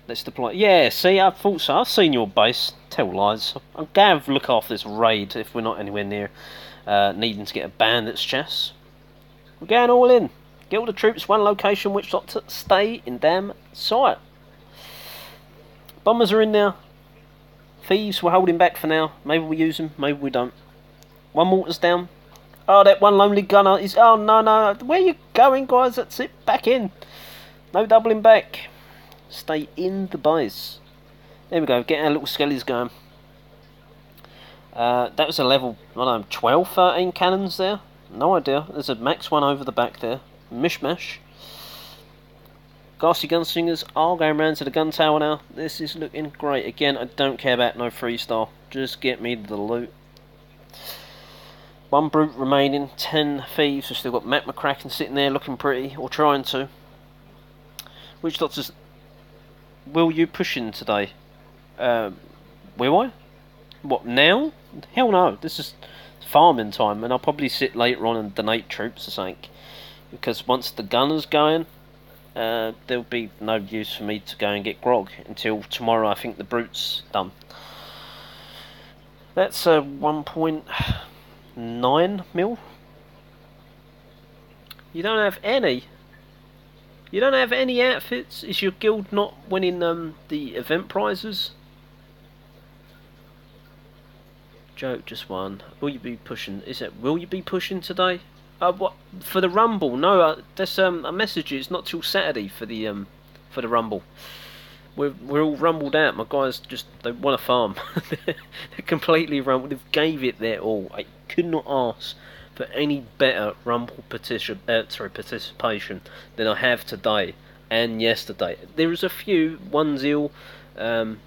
Let's deploy. Yeah, see, I thought so. I've seen your base. Tell lies. I'm going to look after this raid if we're not anywhere near needing to get a bandit's chest. We're going all in. Get all the troops, one location, which got to stay in damn sight. Bombers are in there. Thieves we're holding back for now. Maybe we use them, maybe we don't. 1 mortar's down. Oh, that one lonely gunner is... Oh, no, no. Where are you going, guys? That's it. Back in. No doubling back. Stay in the base. There we go. Get our little skellies going. That was a level, I don't know, 12, 13 cannons there. No idea. There's a max one over the back there. Mishmash. Gassy gunslingers are going round to the gun tower now. This is looking great. Again, I don't care about no 3-star. Just get me the loot. 1 brute remaining. 10 thieves. We've still got Matt McCracken sitting there looking pretty, or trying to. Which doctors will you push in today? Will I? What, now? Hell no. This is farming time, and I'll probably sit later on and donate troops or something. Because once the gunner's going, there'll be no use for me to go and get grog until tomorrow. I think the brute's done. That's 1.9 mil. You don't have any. You don't have any outfits. Is your guild not winning the event prizes? Joke just won. Will you be pushing? Is it? Will you be pushing today? What for the Rumble? No, there's a message. It's not till Saturday for the Rumble. We're all rumbled out. My guys just they want to farm. They're completely rumbled. They've gave it their all. I could not ask for any better Rumble participation than I have today and yesterday. There is a few 1-0.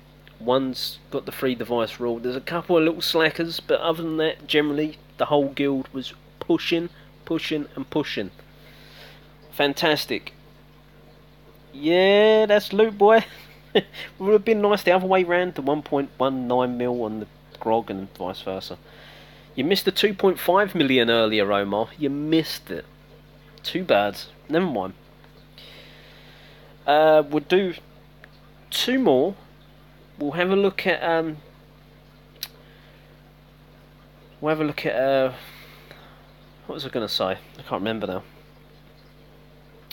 One's got the free device rule. There's a couple of little slackers, but other than that, generally the whole guild was pushing, and pushing. Fantastic. Yeah, that's loot, boy. It would have been nice the other way round, the 1.19 mil on the grog and vice versa. You missed the 2.5 million earlier, Omar. You missed it. Too bad. Never mind. We'll do 2 more. We'll have a look at what was I going to say? I can't remember now.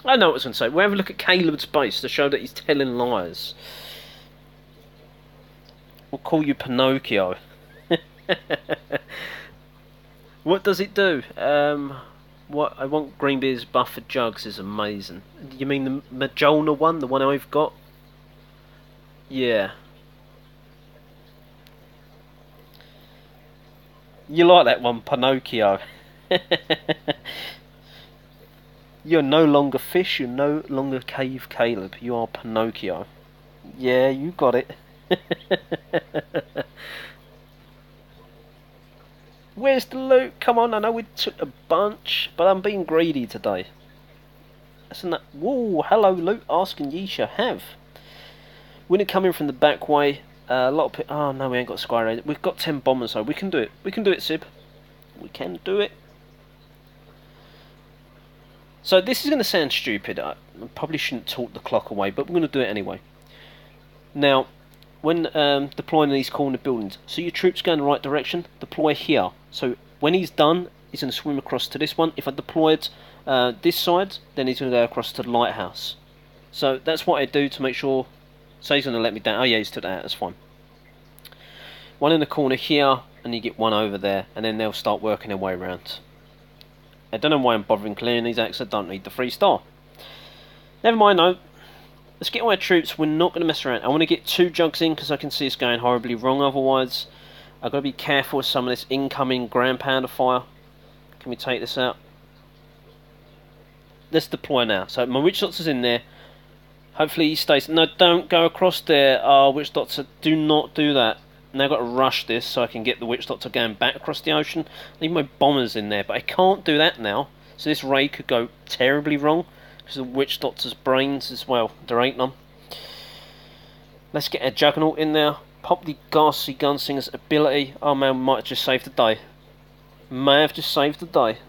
I know what I was going to say. We'll have a look at Caleb's base to show that he's telling lies. We'll call you Pinocchio. What does it do? What I want Greenbeard's buffered jugs is amazing. You mean the Majolna one, the one I've got? Yeah. You like that one, Pinocchio. You're no longer fish, you're no longer Cave Caleb, you are Pinocchio. Yeah, you got it. Where's the loot? Come on, I know we took a bunch, but I'm being greedy today. Isn't that... Whoa, hello loot, asking ye shall have. When it coming from the back way, a lot of people... Oh no, we ain't got Sky Raid. We've got 10 bombers though, we can do it. We can do it, Sib. We can do it. So this is going to sound stupid. I probably shouldn't talk the clock away, but we're going to do it anyway. Now, when deploying these corner buildings, so your troops go in the right direction, deploy here. So when he's done, he's going to swim across to this one. If I deployed this side, then he's going to go across to the lighthouse. So that's what I do to make sure... So he's going to let me down. Oh yeah, he's took that out, that's fine. One in the corner here, and you get one over there, and then they'll start working their way around. I don't know why I'm bothering clearing these acts, I don't need the 3-star. Never mind though. Let's get all our troops, we're not going to mess around. I want to get 2 jugs in because I can see it's going horribly wrong otherwise. I've got to be careful with some of this incoming ground pounder fire. Can we take this out? Let's deploy now. So my Witch Doctor's in there. Hopefully he stays. No, don't go across there. Witch Doctor, do not do that. Now I've got to rush this so I can get the Witch Doctor going back across the ocean. Leave my bombers in there, but I can't do that now. So this raid could go terribly wrong because of the Witch Doctor's brains as well. There ain't none. Let's get a Juggernaut in there. Pop the Ghastly Gunsinger's ability. Oh man, we might have just saved the day. May have just saved the day.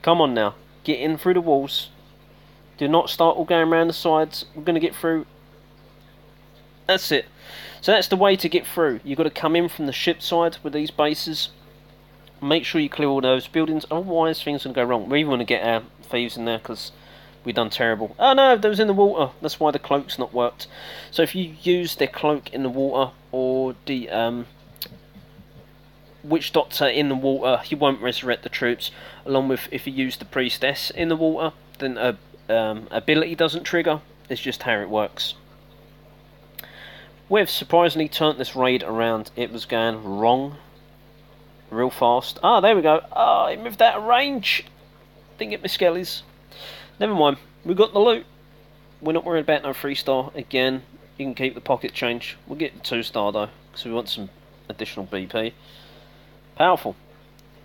Come on now. Get in through the walls. Do not start all going around the sides. We're going to get through. That's it. So that's the way to get through. You've got to come in from the ship side with these bases. Make sure you clear all those buildings, otherwise things are going to go wrong. We even want to get our thieves in there because we've done terrible. Oh no, that was in the water. That's why the cloak's not worked. So if you use their cloak in the water or the Witch Doctor in the water, he won't resurrect the troops. Along with if you use the Priestess in the water, then ability doesn't trigger. It's just how it works. We've surprisingly turned this raid around. It was going wrong real fast. Ah, there we go. Ah, it moved out of range. Didn't get my skellies. Never mind. We got the loot. We're not worried about no 3-star. Again, you can keep the pocket change. We'll get the 2-star though, because we want some additional BP. Powerful.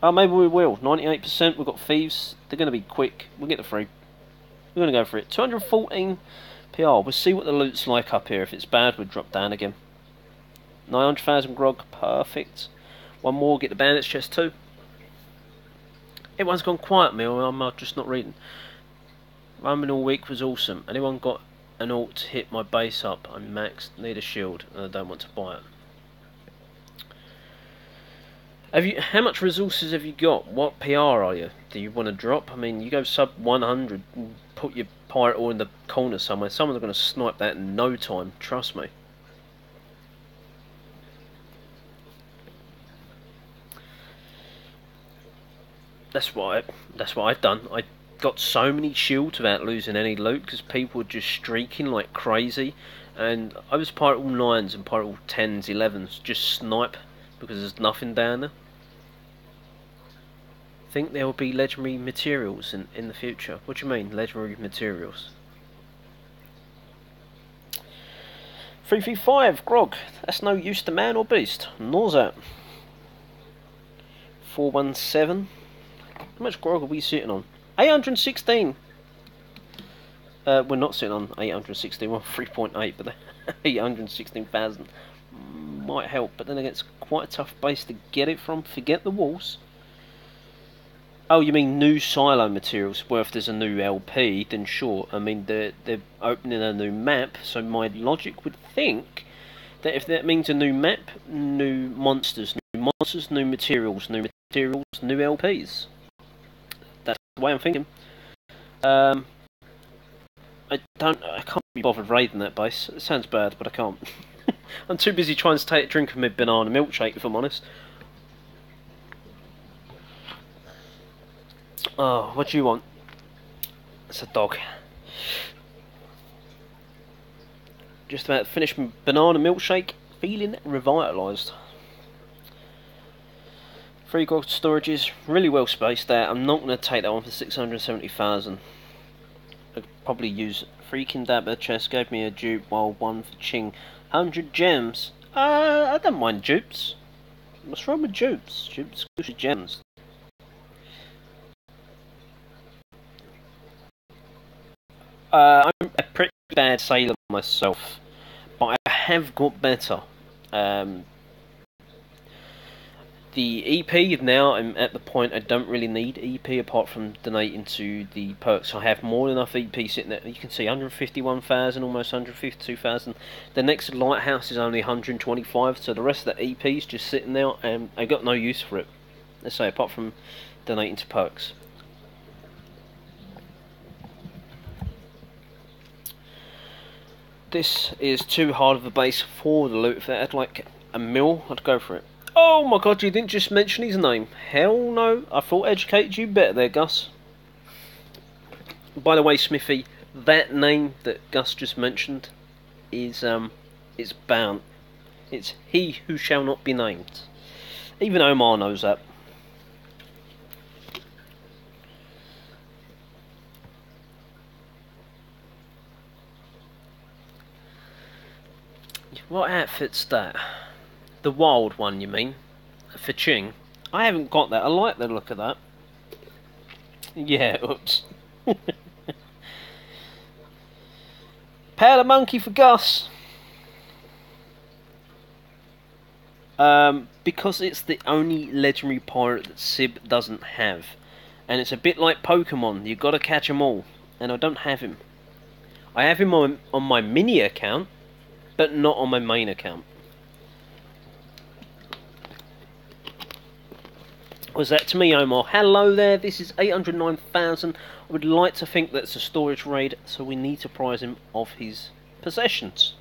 Oh, maybe we will. 98%. We've got thieves. They're going to be quick. We'll get the 3. We're going to go for it. 214 PR. We'll see what the loot's like up here. If it's bad, we'll drop down again. 900,000 grog. Perfect. One more. Get the bandits chest too. Everyone's gone quiet, me, or I'm just not reading. Roaming all week was awesome. Anyone got an alt to hit my base up? I'm maxed. Need a shield, and I don't want to buy it. How much resources have you got? What PR are you? Do you want to drop? I mean, you go sub 100 and put your pirate ore in the corner somewhere. Someone's going to snipe that in no time. Trust me. that's what I've done. I got so many shields without losing any loot because people were just streaking like crazy, and I was pirate all 9s and pirate all 10s, 11s, just snipe because there's nothing down there. Think there will be legendary materials in the future. What do you mean, legendary materials? 3v5, grog. That's no use to man or beast. Nor's that. 417. How much grog are we sitting on? 816. We're not sitting on 816. We're on 3.8, but 816,000 might help. But then it's quite a tough base to get it from. Forget the walls. Oh, you mean new silo materials? Well, if there's a new LP, then sure. I mean, they're opening a new map, so my logic would think that if that means a new map, new monsters, new materials, new LPs. That's the way I'm thinking. I can't be bothered raiding that base. It sounds bad, but I can't. I'm too busy trying to take a drink of my banana milkshake, if I'm honest. Oh, what do you want? It's a dog. Just about finished my banana milkshake, feeling revitalised. 3 gold storages, really well spaced out. I'm not going to take that one for 670,000. I'd probably use freaking dabber chest, gave me a dupe, while one for Ching. 100 gems. I don't mind dupes. What's wrong with dupes? Dupes gives you gems. I'm a pretty bad sailor myself, but I have got better. The EP now, I'm at the point I don't really need EP apart from donating to the perks. I have more than enough EP sitting there. You can see 151,000, almost 152,000. The next lighthouse is only 125, so the rest of the EP is just sitting there, and I got no use for it. Let's say apart from donating to perks. This is too hard of a base for the loot. If they had like a mill, I'd go for it. Oh my god, you didn't just mention his name. Hell no, I thought I educated you better there, Gus. By the way, Smithy, that name that Gus just mentioned is it's bound. It's he who shall not be named. Even Omar knows that. What outfit's that? The wild one, you mean? For Ching? I haven't got that. I like the look of that. Yeah, oops. Powder monkey for Gus. Because it's the only legendary pirate that Sib doesn't have. And it's a bit like Pokemon. You've got to catch them all. And I don't have him. I have him on my mini account, but not on my main account. Was that to me, Omar? Hello there, this is 809,000. I would like to think that's a storage raid, so we need to prize him of his possessions.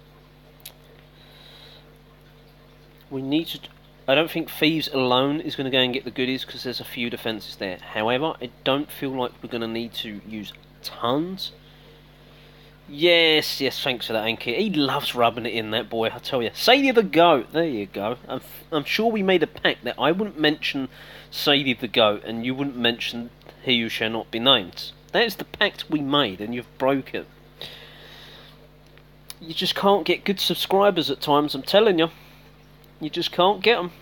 We need to... I don't think Thieves alone is going to go and get the goodies, because there's a few defences there. However, I don't feel like we're going to need to use tons. Yes, thanks for that, Anki. He loves rubbing it in, that boy, I tell you. Sadie the Goat, there you go. I'm sure we made a pact that I wouldn't mention Sadie the Goat, and you wouldn't mention He Who Shall Not Be Named. That is the pact we made, and you've broke it. You just can't get good subscribers at times, I'm telling you. You just can't get them.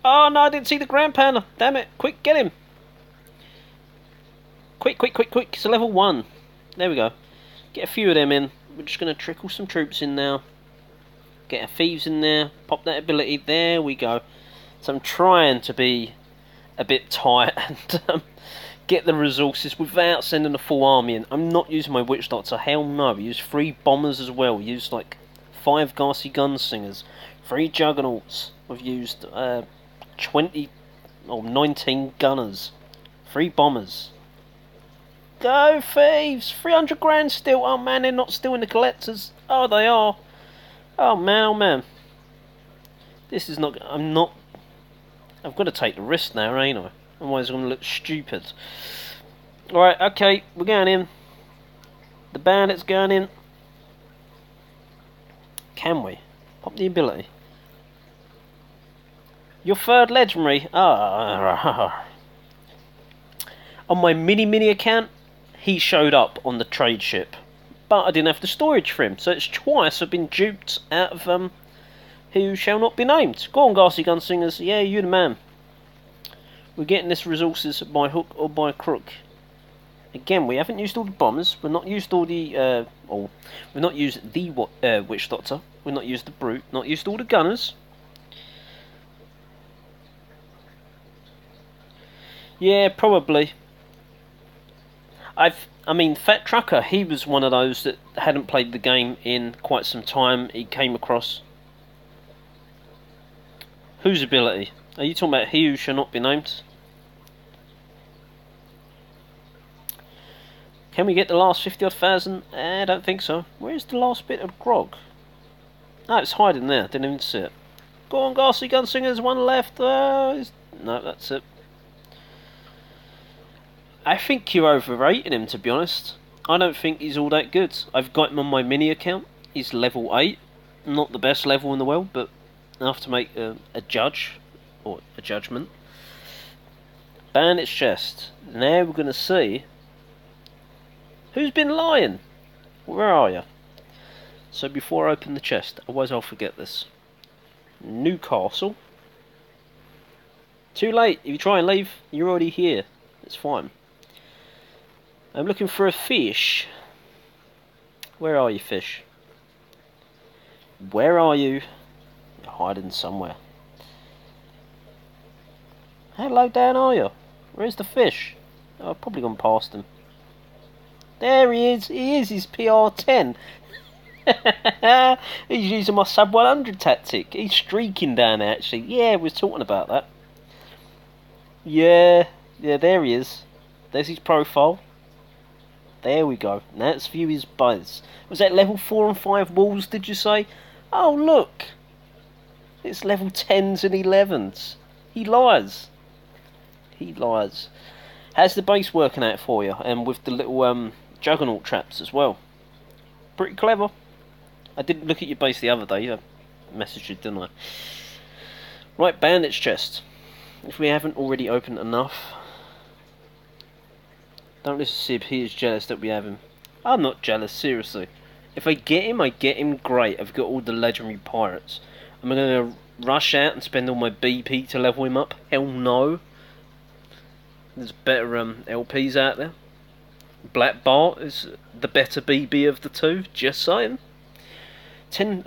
Oh no, I didn't see the Grand Panda. Damn it, quick, get him. Quick, it's a level 1. There we go. Get a few of them in. We're just going to trickle some troops in now. Get our thieves in there. Pop that ability. There we go. So I'm trying to be a bit tight and get the resources without sending a full army in. I'm not using my witch doctor. Hell no. We use 3 bombers as well. We used like 5 Garcy gunslingers. 3 juggernauts. We've used 20 or 19 gunners. 3 bombers. Go thieves! 300 grand still. Oh man, they're not still in the collectors. Oh, they are. Oh man. This is not. I've got to take the risk now, ain't I? Otherwise I'm going to look stupid. Alright, okay, we're going in. The bandit's going in. Can we? Pop the ability. Your third legendary. On my mini account, he showed up on the trade ship. But I didn't have the storage for him. So it's twice I've been duped out of who shall not be named. Go on, Garsy Gunslingers. Yeah, you're the man. We're getting this resources by hook or by crook. Again, we haven't used all the bombers. We've not used all the we've not used the witch doctor. We've not used the brute. Not used all the gunners. Yeah, probably. I mean, Fat Trucker. He was one of those that hadn't played the game in quite some time. He came across. Whose ability? Are you talking about he who shall not be named? Can we get the last 50,000? I don't think so. Where's the last bit of grog? Oh, it's hiding there. Didn't even see it. Go on, Garsy Gunslingers. One left. No, that's it. I think you're overrating him, to be honest. I don't think he's all that good. I've got him on my mini account. He's level 8. Not the best level in the world, but enough to make a judge, or a judgment. Bandit's chest. Now we're going to see who's been lying. Where are you? So before I open the chest, otherwise I'll forget this. Newcastle. Too late. If you try and leave, you're already here. It's fine. I'm looking for a fish. Where are you, fish? Where are you? You're hiding somewhere. How low down are you? Where's the fish? Oh, I've probably gone past him. There he is. He is. He's PR10. He's using my sub 100 tactic. He's streaking down there, actually. Yeah, we was talking about that. Yeah, there he is. There's his profile. There we go. Now let's view his buzz. Was that level 4 and 5 walls, did you say? Oh, look. It's level 10s and 11s. He lies. He lies. How's the base working out for you? And with the little juggernaut traps as well. Pretty clever. I didn't look at your base the other day. I messaged you, didn't I? Right, bandit's chest. If we haven't already opened enough. Don't listen to Sib, he is jealous that we have him. I'm not jealous, seriously. If I get him great. I've got all the legendary pirates. Am I going to rush out and spend all my BP to level him up? Hell no. There's better LPs out there. Black Bart is the better BB of the two, just saying. 10.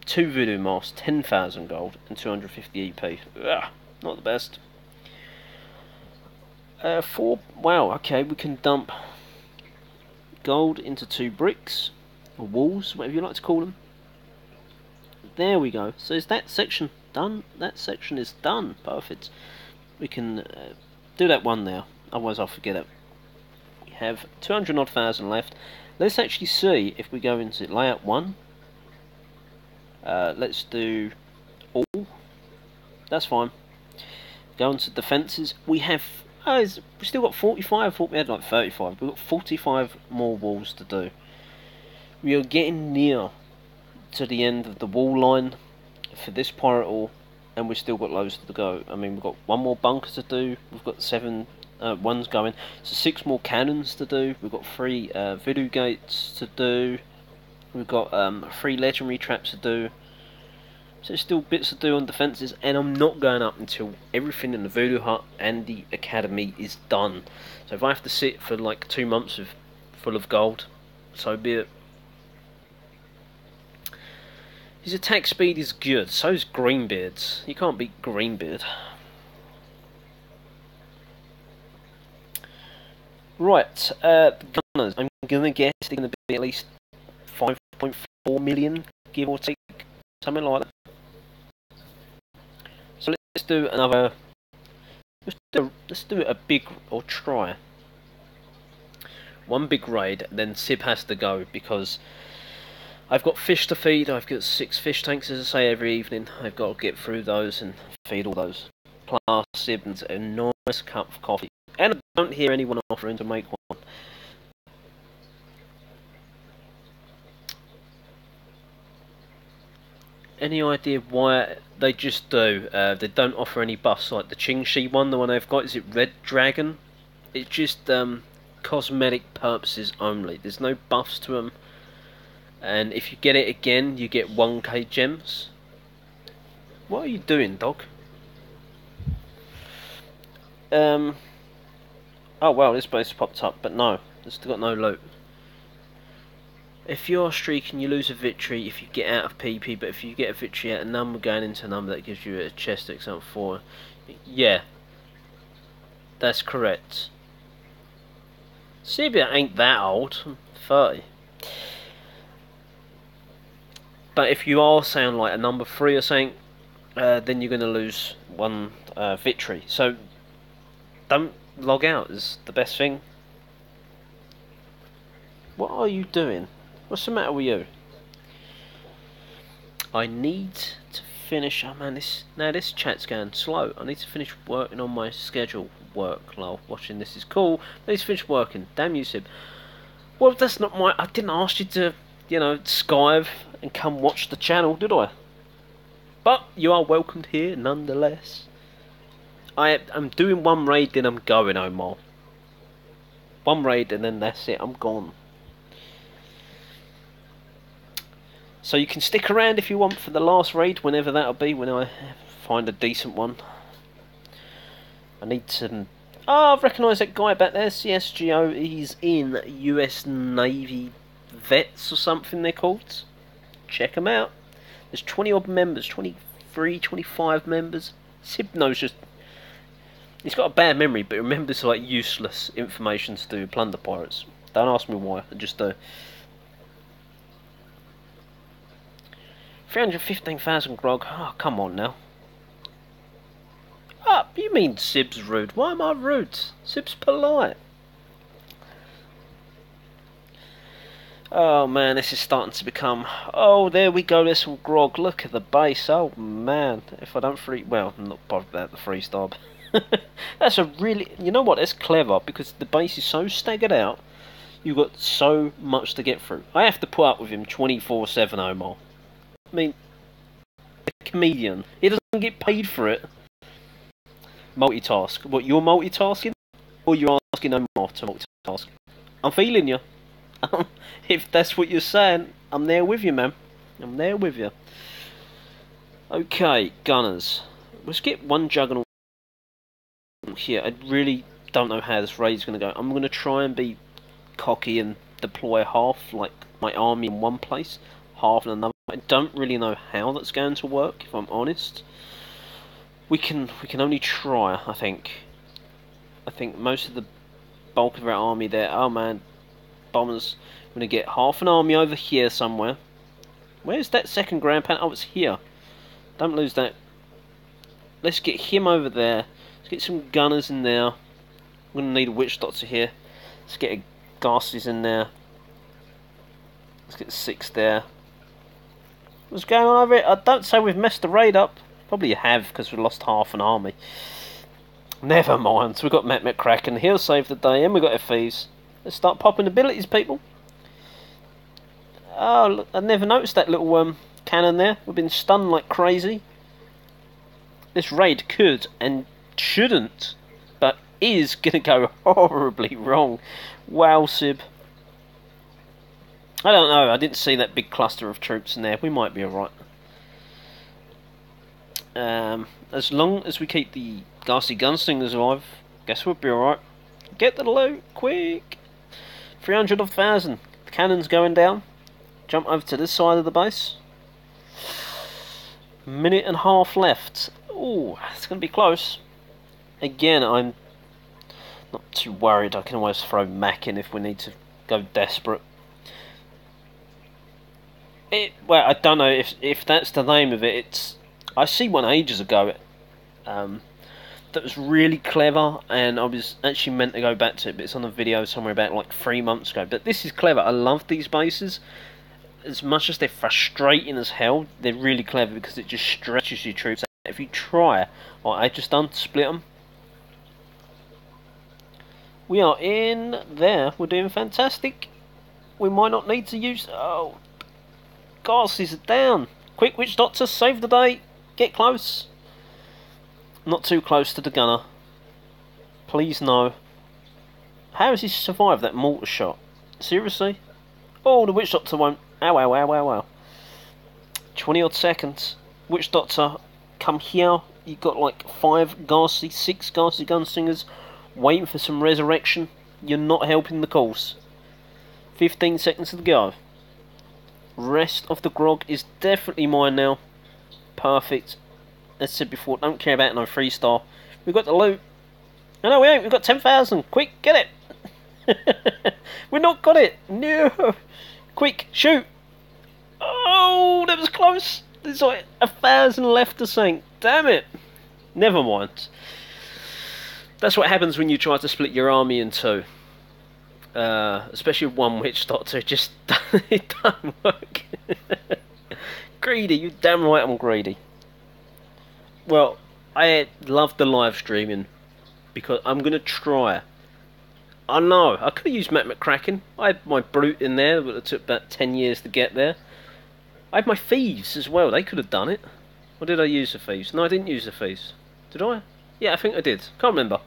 2 Voodoo Masks, 10,000 gold and 250 EP. Ugh, not the best. 4. Wow, okay, we can dump gold into 2 bricks, or walls, whatever you like to call them. There we go. So is that section done? That section is done. Perfect. We can do that one now, otherwise I'll forget it. We have 200 odd thousand left. Let's actually see if we go into layout 1. Let's do all. That's fine. Go into defences. We have. We still got 45. I thought we had like 35. We've got 45 more walls to do. We are getting near to the end of the wall line for this pirate hall, and we've still got loads to go. I mean, we've got 1 more bunker to do. We've got 7 ones going. So 6 more cannons to do. We've got 3 voodoo gates to do. We've got 3 legendary traps to do. So there's still bits to do on defences, and I'm not going up until everything in the Voodoo Hut and the Academy is done. So if I have to sit for like 2 months full of gold, so be it. His attack speed is good, so is Greenbeard's. You can't beat Greenbeard. Right, the gunners. I'm going to guess they're going to be at least 5.4 million, give or take, something like that. So let's do another. Let's do a big, or try 1 big raid. Then Sib has to go because I've got fish to feed. I've got 6 fish tanks, as I say, every evening. I've got to get through those and feed all those. plus sib and a nice cup of coffee. And I don't hear anyone offering to make one. Any idea why they just do? They don't offer any buffs like the Qingxi one, the one they've got. Is it Red Dragon? It's just cosmetic purposes only. There's no buffs to them. And if you get it again, you get 1k gems. What are you doing, dog? Oh well, this base popped up, but no, it's still got no loot. If you're streaking, you lose a victory if you get out of PP, but if you get a victory at a number going into a number, that gives you a chest example 4. Yeah, that's correct. Sibia ain't that old, I'm 30. But if you are saying like a number 3 or something, then you're going to lose 1 victory. So don't log out is the best thing. What are you doing? What's the matter with you? I need to finish. Oh man, this chat's going slow. I need to finish working on my schedule. Work, lol. Watching this is cool. I need to finish working. Damn you, Sib. Well, that's not my. I didn't ask you to, you know, Skype and come watch the channel, did I? But you are welcomed here nonetheless. I'm doing 1 raid, then I'm going no more. 1 raid and then that's it. I'm gone. So you can stick around if you want for the last raid, whenever that'll be, when I find a decent one. I need to... Oh, I've recognised that guy back there, CSGO. He's in US Navy Vets or something they're called. Check him out. There's 20 odd members, 23, 25 members. Sib knows just... He's got a bad memory, but he remembers like useless information to do with Plunder Pirates. Don't ask me why, I just do. 315,000 grog. Oh, come on now. Ah, you mean Sib's rude? Why am I rude? Sib's polite. Oh man, this is starting to become... Oh, there we go, there's some grog. Look at the base. Oh man, if I don't free... Well, I'm not bothered about the freestyle. That's a really... You know what, that's clever, because the base is so staggered out. You've got so much to get through. I have to put up with him 24/7, Omar. I mean, a comedian. He doesn't get paid for it. Multitask. What, you're multitasking? Or you're asking Omar to multitask? I'm feeling you. If that's what you're saying, I'm there with you, man. I'm there with you. Okay, gunners. Let's get 1 juggernaut here. I really don't know how this raid's going to go. I'm going to try and be cocky and deploy half, like, my army in one place, half in another. I don't really know how that's going to work, if I'm honest. We can only try, I think. I think most of the bulk of our army there... Oh man, bombers. I'm going to get half an army over here somewhere. Where's that second ground pan? Oh, it's here. Don't lose that. Let's get him over there. Let's get some gunners in there. I'm going to need a witch doctor here. Let's get a ghastlies in there. Let's get 6 there. What's going on over here? I don't say we've messed the raid up. Probably have, because we lost half an army. Never mind. So we've got Matt McCracken. He'll save the day. And we've got FEs. Let's start popping abilities, people. Oh, look, I never noticed that little cannon there. We've been stunned like crazy. This raid could and shouldn't, but is going to go horribly wrong. Wow, Sib. I don't know, I didn't see that big cluster of troops in there. We might be alright. As long as we keep the ghastly gunslingers alive, guess we'll be alright. Get the loot, quick! 300 of 1,000. The cannon's going down. Jump over to this side of the base. Minute and a half left. Ooh, it's going to be close. Again, I'm not too worried. I can always throw Mac in if we need to go desperate. Well, I don't know if that's the name of it. It's I see one ages ago that was really clever, and I was actually meant to go back to it, but it's on a video somewhere about like 3 months ago. But this is clever. I love these bases. As much as they're frustrating as hell, they're really clever because it just stretches your troops if you try. Right, I just done split them. We are in there. We're doing fantastic. We might not need to use. Oh, gases are down. Quick, witch doctor, save the day. Get close. Not too close to the gunner. Please no. How has he survived that mortar shot? Seriously? Oh, the witch doctor won't. Ow, ow, ow, ow, ow. 20 odd seconds. Witch doctor, come here. You've got like 6 ghastly gunslingers waiting for some resurrection. You're not helping the cause. 15 seconds to go. Rest of the grog is definitely mine now. Perfect. As I said before, don't care about no 3-star. We've got the loot. No, we ain't. We've got 10,000. Quick, get it. We've not got it. No. Quick, shoot. Oh, that was close. There's like 1,000 left to sink. Damn it. Never mind. That's what happens when you try to split your army in two. Especially with one witch doctor. It doesn't work. Greedy. You damn right I'm greedy. Well, I love the live streaming because I'm going to try. I know, I could have used Matt McCracken. I had my brute in there, but it took about 10 years to get there. I had my thieves as well, they could have done it. Or did I use the thieves? No, I didn't use the thieves. Did I? Yeah, I think I did. Can't remember.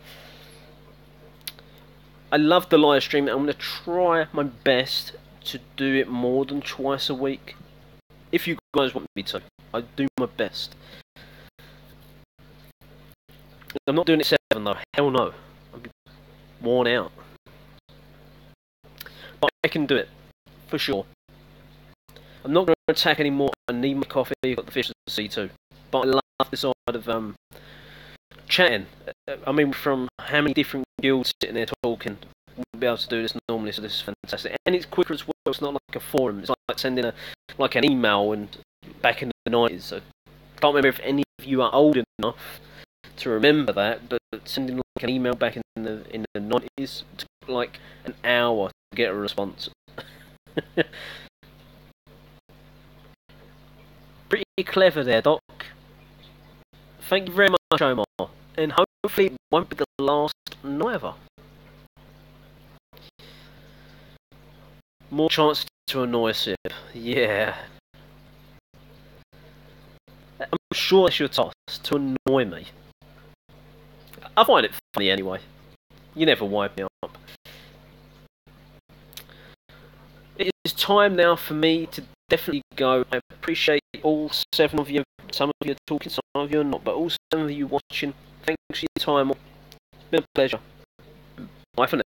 I love the live stream. I'm going to try my best to do it more than twice a week. If you guys want me to. I do my best. I'm not doing it 7 though. Hell no. I'll be worn out. But I can do it. For sure. I'm not going to attack anymore. I need my coffee. I've got the fish to see too. But I love this side of chatting. I mean, from how many different guilds sitting there talking. I wouldn't be able to do this normally, so this is fantastic. And it's quicker as well. It's not like a forum. It's like sending an email and back in the 90s. So I can't remember if any of you are old enough to remember that, but sending like an email back in the 90s took like an hour to get a response. Pretty clever there, Doc. Thank you very much, Omar, and hopefully it won't be the last neither. More chance to annoy Sib. Yeah. I'm sure that's your task, to annoy me. I find it funny anyway. You never wipe me up. It is time now for me to definitely go. I appreciate all 7 of you. Some of you are talking, some of you are not. But all 7 of you watching, thanks for your time. It's been a pleasure. Bye for now.